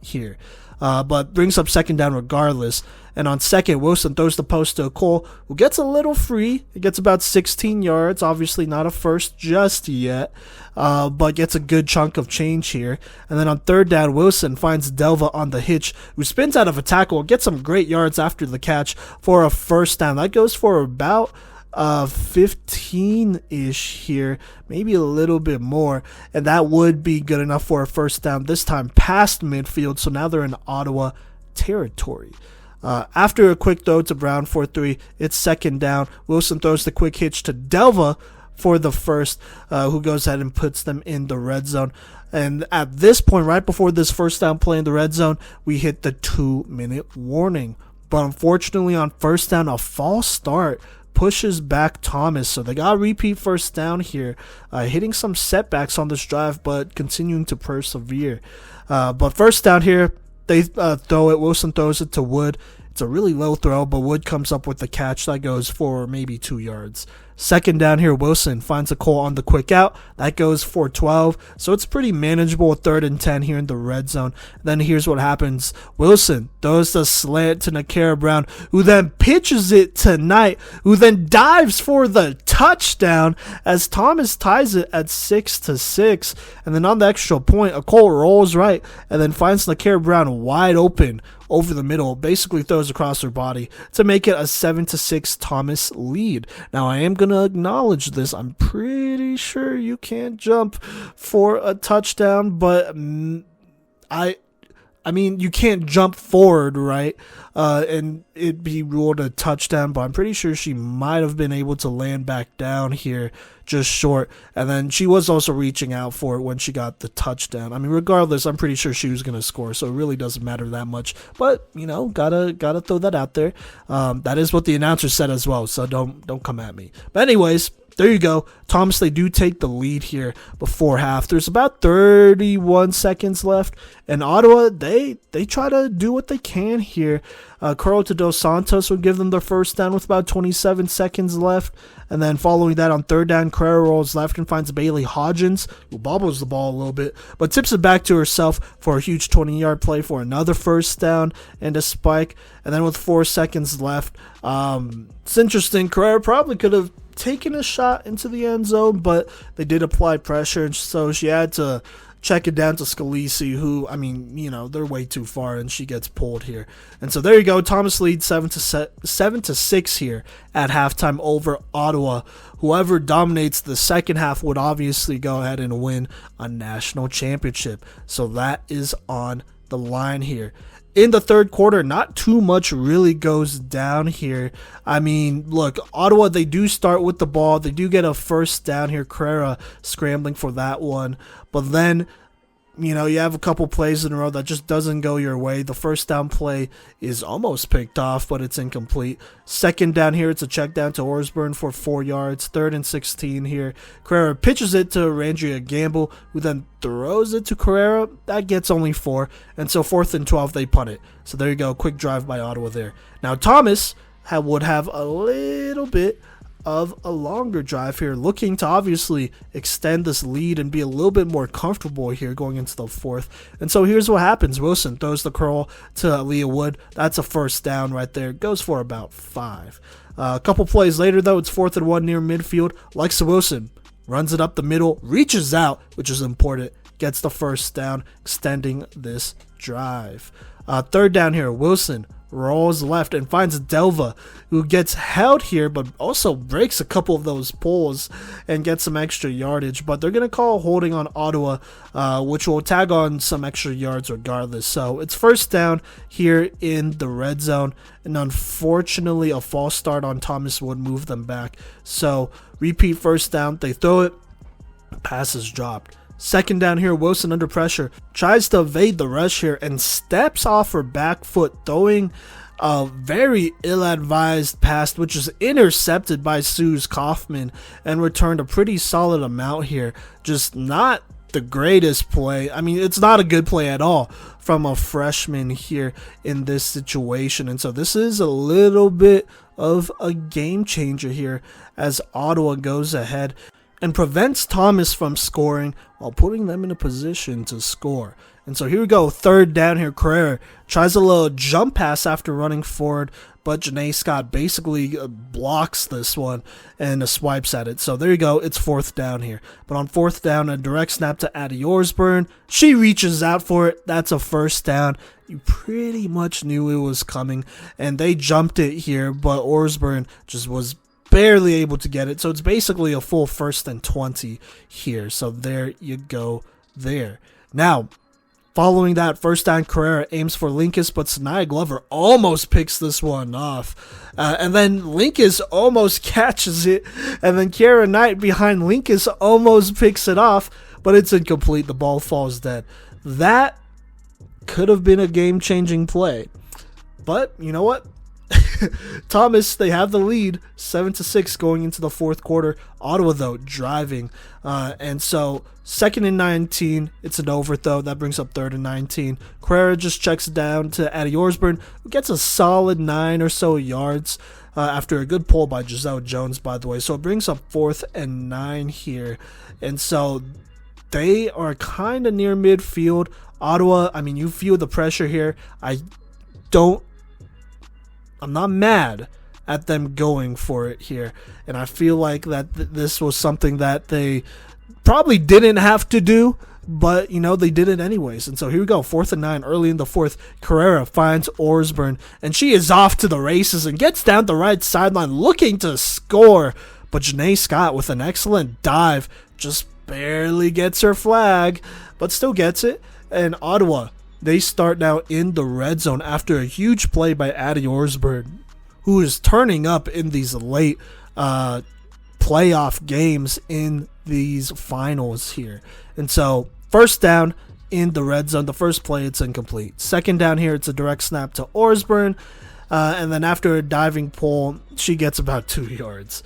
here. But brings up second down regardless. And on second, Wilson throws the post to Cole, who gets a little free. It gets about 16 yards. Obviously not a first just yet, but gets a good chunk of change here. And then on third down, Wilson finds Delva on the hitch, who spins out of a tackle and gets some great yards after the catch for a first down. That goes for about 15-ish here, maybe a little bit more, and that would be good enough for a first down, this time past midfield. So now they're in Ottawa territory. After a quick throw to Brown for 3, it's second down. Wilson throws the quick hitch to Delva for the first, who goes ahead and puts them in the red zone. And at this point, right before this first down play in the red zone, we hit the 2-minute warning. But unfortunately, on first down, a false start pushes back Thomas. So they got a repeat first down here, hitting some setbacks on this drive, but continuing to persevere. But first down here, they throw it. Wilson throws it to Wood. It's a really low throw, but Wood comes up with the catch. That goes for maybe 2 yards. Second down here, Wilson finds a Cole on the quick out. That goes for 12. So it's pretty manageable with 3rd and 10 here in the red zone. Then here's what happens. Wilson throws the slant to Nakara Brown, who then pitches it to Knight, who then dives for the touchdown as Thomas ties it at 6-6. And then on the extra point, a Cole rolls right and then finds Nakara Brown wide open over the middle, basically throws across her body to make it a 7-6 Thomas lead. Now, I am going to acknowledge this. I'm pretty sure you can't jump for a touchdown, but I mean, you can't jump forward, right? And it'd be ruled a touchdown, but I'm pretty sure she might have been able to land back down here just short. And then she was also reaching out for it when she got the touchdown. I mean, regardless, I'm pretty sure she was going to score, so it really doesn't matter that much. But, gotta throw that out there. That is what the announcer said as well, so don't come at me. But anyways, there you go. Thomas, they do take the lead here before half. There's about 31 seconds left. And Ottawa, they try to do what they can here. Carlota Dos Santos would give them their first down with about 27 seconds left. And then following that on third down, Carrera rolls left and finds Bailey Hodgins, who bobbles the ball a little bit, but tips it back to herself for a huge 20-yard play for another first down and a spike. And then with 4 seconds left, it's interesting. Carrera probably could have taken a shot into the end zone, but they did apply pressure, and so she had to check it down to Scalisi, who, I mean, they're way too far, and she gets pulled here. And so there you go. Thomas leads 7-6 here at halftime over Ottawa. Whoever dominates the second half would obviously go ahead and win a national championship. So that is on the line here. In the third quarter, not too much really goes down here. I mean, look, Ottawa, they do start with the ball. They do get a first down here. Carrera scrambling for that one. But then, you have a couple plays in a row that just doesn't go your way. The first down play is almost picked off, but it's incomplete. Second down here, it's a check down to Orsburn for 4 yards. 3rd and 16 here. Carrera pitches it to Randria Gamble, who then throws it to Carrera. That gets only 4. And so 4th and 12, they punt it. So there you go. Quick drive by Ottawa there. Now Thomas would have a little bit of a longer drive here, looking to obviously extend this lead and be a little bit more comfortable here going into the fourth. And so here's what happens. Wilson throws the curl to Aaliyah Wood. That's a first down right there. Goes for about 5. A couple plays later, though, it's 4th and 1 near midfield. Alexa Wilson runs it up the middle, reaches out, which is important, gets the first down, extending this drive. Third down here, Wilson rolls left and finds Delva, who gets held here but also breaks a couple of those poles and gets some extra yardage. But they're going to call holding on Ottawa, which will tag on some extra yards regardless. So it's first down here in the red zone, and unfortunately a false start on Thomas would move them back. So repeat first down, they throw it, pass is dropped. Second down here, Wilson under pressure, tries to evade the rush here and steps off her back foot, throwing a very ill-advised pass, which is intercepted by Suze Kaufman and returned a pretty solid amount here. Just not the greatest play. I mean, it's not a good play at all from a freshman here in this situation. And so this is a little bit of a game changer here as Ottawa goes ahead and prevents Thomas from scoring while putting them in a position to score. And so here we go, third down here. Carrera tries a little jump pass after running forward, but Janae Scott basically blocks this one and swipes at it. So there you go, it's 4th down here. But on 4th down, a direct snap to Addie Orsburn. She reaches out for it. That's a first down. You pretty much knew it was coming, and they jumped it here, but Orsburn just was barely able to get it. So it's basically a full 1st and 20 here. So there you go there. Now, following that first down, Carrera aims for Linkus, but Sanaya Glover almost picks this one off. And then Linkus almost catches it. And then Kiara Knight behind Linkus almost picks it off, but it's incomplete. The ball falls dead. That could have been a game-changing play. But you know what? Thomas, they have the lead 7-6 going into the fourth quarter. Ottawa, though, driving. And so 2nd and 19. It's an overthrow. That brings up 3rd and 19. Carrera just checks it down to Addie Orsburn, who gets a solid 9 or so yards after a good pull by Giselle Jones, by the way. So it brings up 4th and 9 here. And so they are kind of near midfield. Ottawa, I mean, you feel the pressure here. I'm not mad at them going for it here. And I feel like that this was something that they probably didn't have to do, but, you know, they did it anyways. And so here we go, 4th and 9, early in the fourth. Carrera finds Orsburn, and she is off to the races and gets down the right sideline looking to score. But Janae Scott, with an excellent dive, just barely gets her flag, but still gets it. And Ottawa They start now in the red zone after a huge play by Addy Osborne, who is turning up in these late playoff games in these finals here. And so first down in the red zone, the first play, it's incomplete. Second down here, it's a direct snap to Osborne. And then after a diving pull, she gets about 2 yards.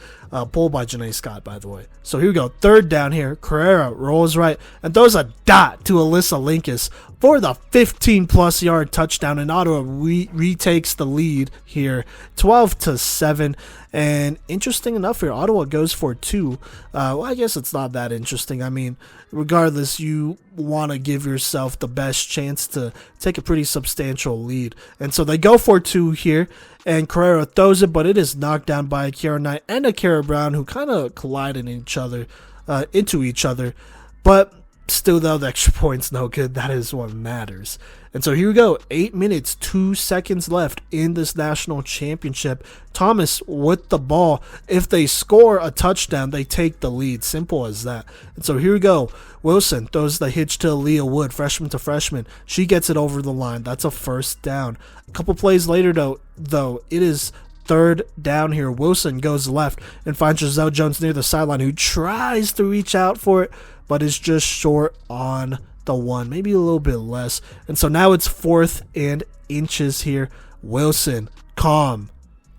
Pulled by Janae Scott, by the way. So here we go. Third down here. Carrera rolls right and throws a dot to Alyssa Linkus for the 15-plus yard touchdown. And Ottawa retakes the lead here, 12-7. And interesting enough here, Ottawa goes for 2. Well, I guess it's not that interesting. I mean, regardless, you want to give yourself the best chance to take a pretty substantial lead. And so they go for 2 here, and Carrera throws it, but it is knocked down by Kiara Knight and Akira Brown, who kind of collided into each other. But still, though, the extra point's no good. That is what matters. And so here we go. 8 minutes, 2 seconds left in this national championship. Thomas with the ball. If they score a touchdown, they take the lead. Simple as that. And so here we go. Wilson throws the hitch to Aaliyah Wood, freshman to freshman. She gets it over the line. That's a first down. A couple plays later, though, it is third down here. Wilson goes left and finds Giselle Jones near the sideline, who tries to reach out for it, but is just short on the 1, maybe a little bit less. And so now it's 4th and inches here. Wilson, calm,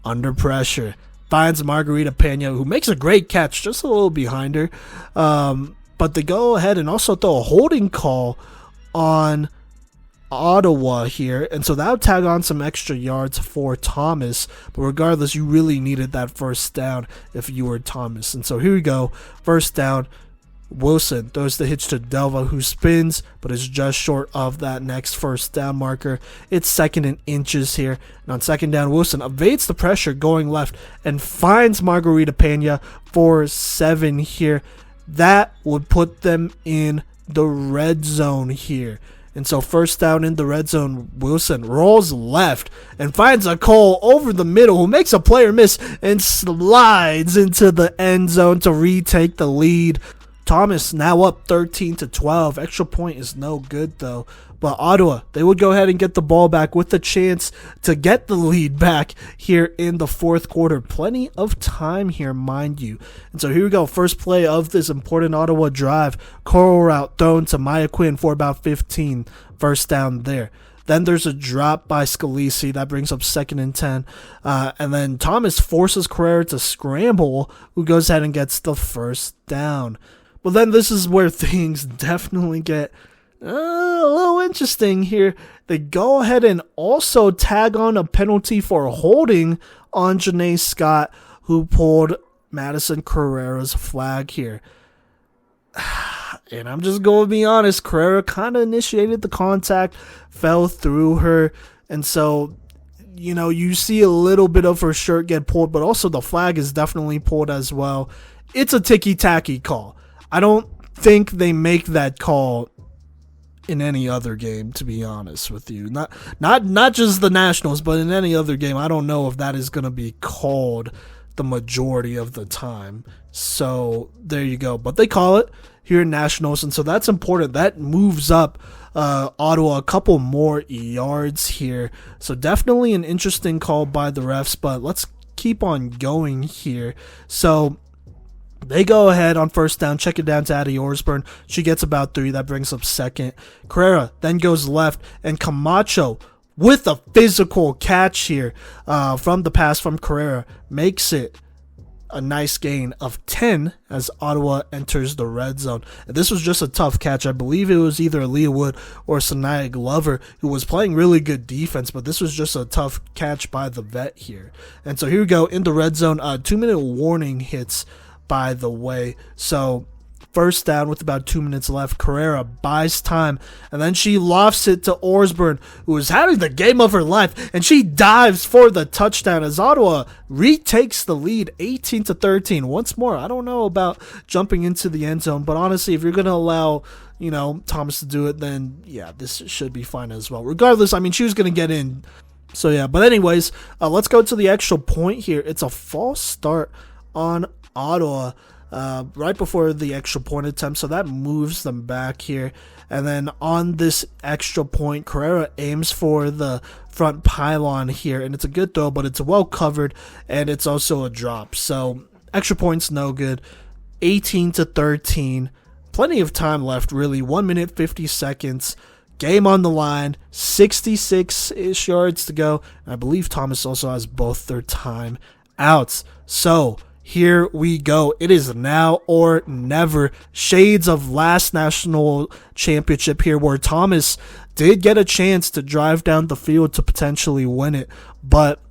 under pressure, finds Margarita Pena, who makes a great catch, just a little behind her. But they go ahead and also throw a holding call on Ottawa here, and so that would tag on some extra yards for Thomas. But regardless, you really needed that first down if you were Thomas. And so here we go, first down. Wilson throws the hitch to Delva, who spins, but is just short of that next first down marker. It's 2nd and inches here. And on second down, Wilson evades the pressure going left and finds Margarita Pena for 7 here. That would put them in the red zone here. And so first down in the red zone, Wilson rolls left and finds a Cole over the middle, who makes a player miss and slides into the end zone to retake the lead. Thomas now up 13-12. Extra point is no good, though. But Ottawa, they would go ahead and get the ball back with the chance to get the lead back here in the fourth quarter. Plenty of time here, mind you. And so here we go. First play of this important Ottawa drive. Curl route thrown to Maya Quinn for about 15. First down there. Then there's a drop by Scalisi. That brings up 2nd and 10. And then Thomas forces Carrera to scramble, who goes ahead and gets the first down. But then this is where things definitely get a little interesting here. They go ahead and also tag on a penalty for holding on Janae Scott, who pulled Madison Carrera's flag here. And I'm just going to be honest, Carrera kind of initiated the contact, fell through her, and so, you know, you see a little bit of her shirt get pulled, but also the flag is definitely pulled as well. It's a ticky-tacky call. I don't think they make that call in any other game, to be honest with you. Not just the Nationals, but in any other game. I don't know if that is going to be called the majority of the time. So there you go. But they call it here in Nationals, and so that's important. That moves up Ottawa a couple more yards here. So definitely an interesting call by the refs, but let's keep on going here. So they go ahead on first down, check it down to Addie Osborne. She gets about 3. That brings up 2nd. Carrera then goes left, and Camacho with a physical catch here from the pass from Carrera makes it a nice gain of 10 as Ottawa enters the red zone. And this was just a tough catch. I believe it was either Aaliyah Wood or Sanaya Glover, who was playing really good defense, but this was just a tough catch by the vet here. And so here we go in the red zone. 2-minute warning hits, by the way. So first down with about 2 minutes left. Carrera buys time, and then she lofts it to Osborne, who is having the game of her life, and she dives for the touchdown as Ottawa retakes the lead 18-13. Once more, I don't know about jumping into the end zone, but honestly, if you're going to allow, you know, Thomas to do it, then yeah, this should be fine as well. Regardless, I mean, she was going to get in. So yeah, but anyways, let's go to the extra point here. It's a false start on Ottawa. right before the extra point attempt, so that moves them back here. And then on this extra point, Carrera aims for the front pylon here, and it's a good throw, but it's well covered, and it's also a drop. So extra points, no good. 18-13. Plenty of time left, really. 1 minute 50 seconds. Game on the line. 66-ish yards to go. And I believe Thomas also has both their time outs. So here we go. It is now or never. Shades of last national championship here, where Thomas did get a chance to drive down the field to potentially win it, but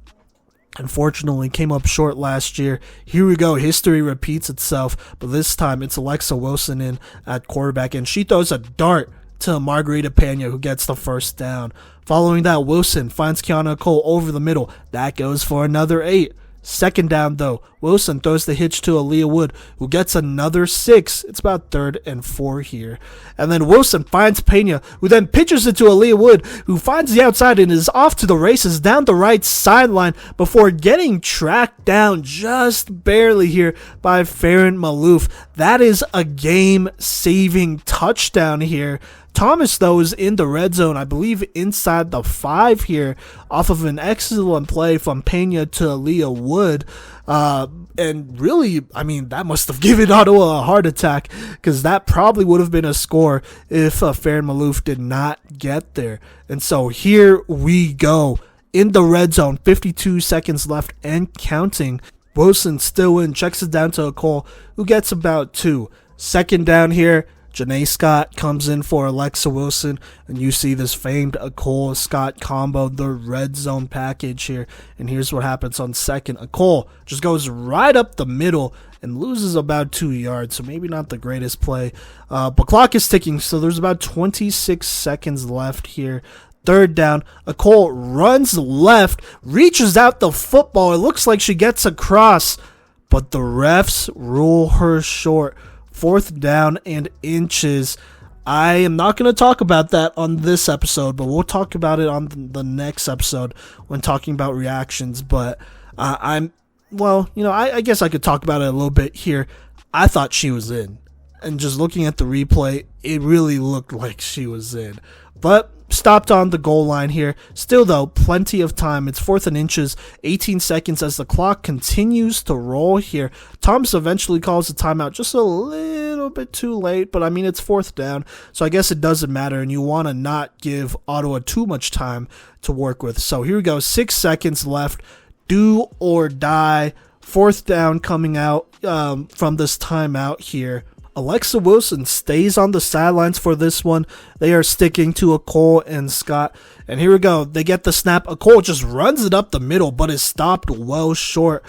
unfortunately came up short last year. Here we go. History repeats itself, but this time it's Alexa Wilson in at quarterback, and she throws a dart to Margarita Pena, who gets the first down. Following that, Wilson finds Kiana Cole over the middle. That goes for another 8. Second down, though. Wilson throws the hitch to Aaliyah Wood, who gets another 6. It's about 3rd and 4 here. And then Wilson finds Pena, who then pitches it to Aaliyah Wood, who finds the outside and is off to the races down the right sideline before getting tracked down just barely here by Farron Maloof. That is a game-saving touchdown here. Thomas, though, is in the red zone, I believe inside the 5 here, off of an excellent play from Pena to Aaliyah Wood. And really, I mean, that must have given Ottawa a heart attack, because that probably would have been a score if Farron Maloof did not get there. And so here we go in the red zone, 52 seconds left and counting. Wilson still in, checks it down to Cole, who gets about 2. Second down here. Janae Scott comes in for Alexa Wilson, and you see this famed Cole Scott combo, the red zone package here. And here's what happens on second. Cole just goes right up the middle and loses about 2 yards, so maybe not the greatest play. But clock is ticking, so there's about 26 seconds left here. Third down, Cole runs left, reaches out the football. It looks like she gets across, but the refs rule her short. 4th down and inches. I am not going to talk about that on this episode, but we'll talk about it on the next episode when talking about reactions. But I guess I could talk about it a little bit here. I thought she was in, and just looking at the replay, it really looked like she was in. But stopped on the goal line here. Still, though, plenty of time. It's 4th and inches, 18 seconds as the clock continues to roll here. Thomas eventually calls a timeout just a little bit too late, but I mean, it's 4th down, so I guess it doesn't matter, and you want to not give Ottawa too much time to work with. So here we go, 6 seconds left. Do or die. 4th down coming out from this timeout here. Alexa Wilson stays on the sidelines for this one. They are sticking to Cole and Scott. And here we go. They get the snap. Cole just runs it up the middle, but is stopped well short.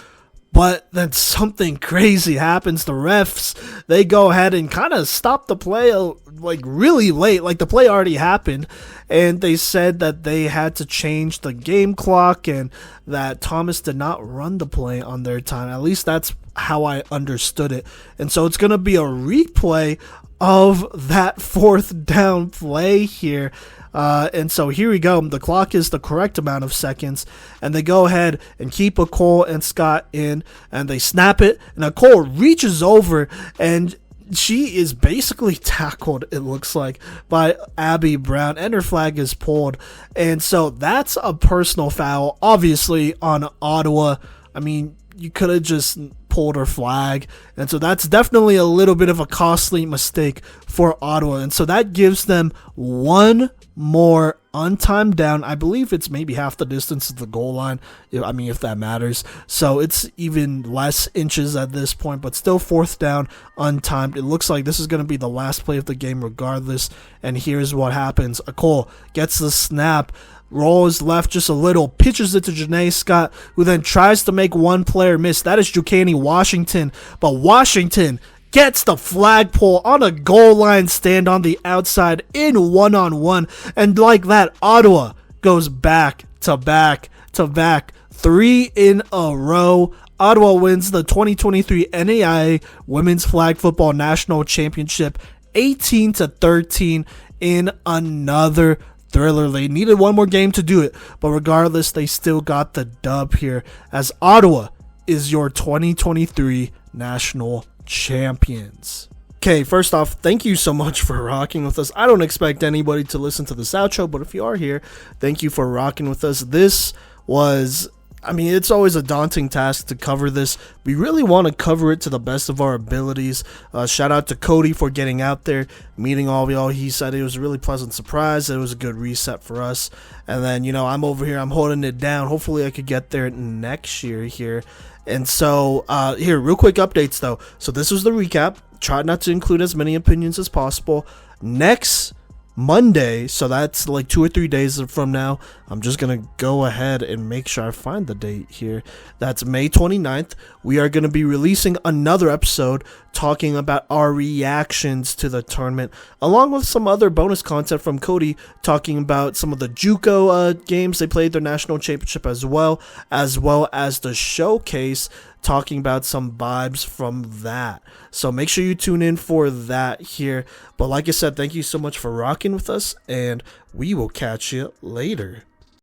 But then something crazy happens. The refs, they go ahead and kind of stop the play like really late. Like the play already happened. And they said that they had to change the game clock and that Thomas did not run the play on their time. At least that's how I understood it. And so it's going to be a replay of that 4th down play here. And so here we go. The clock is the correct amount of seconds, and they go ahead and keep Cole and Scott in, and they snap it, and Cole reaches over, and she is basically tackled, it looks like, by Abby Brown, and her flag is pulled. And so that's a personal foul, obviously, on Ottawa. I mean, you could have just pulled her flag, and so that's definitely a little bit of a costly mistake for Ottawa. And so that gives them one more untimed down. I believe it's maybe half the distance to the goal line, I mean, if that matters. So it's even less inches at this point, but still 4th down, untimed. It looks like this is going to be the last play of the game regardless. And here's what happens. Cole gets the snap, rolls left just a little, pitches it to Janae Scott, who then tries to make one player miss. That is Jukani Washington, but Washington gets the flagpole on a goal line stand on the outside in one-on-one, and like that, Ottawa goes back to back to back, 3 in a row. Ottawa wins the 2023 NAIA Women's Flag Football National Championship 18-13 in another thriller. They needed one more game to do it, but regardless, they still got the dub here, as Ottawa is your 2023 national champions. Okay, first off, thank you so much for rocking with us. I don't expect anybody to listen to this outro, but if you are here, thank you for rocking with us. This was, it's always a daunting task to cover this. We really want to cover it to the best of our abilities. Shout out to Kodey for getting out there, meeting all of y'all. He said it was a really pleasant surprise. It was a good reset for us. And then, I'm over here, I'm holding it down. Hopefully I could get there next year here. And so, here, real quick updates though. So this was the recap. Try not to include as many opinions as possible. Next Monday, so that's like 2 or 3 days from now, I'm just going to go ahead and make sure I find the date here. That's May 29th. We are going to be releasing another episode talking about our reactions to the tournament, along with some other bonus content from Kodey talking about some of the JUCO games they played, their national championship as well as the showcase, talking about some vibes from that. So make sure you tune in for that here. But like I said, thank you so much for rocking with us, and we will catch you later.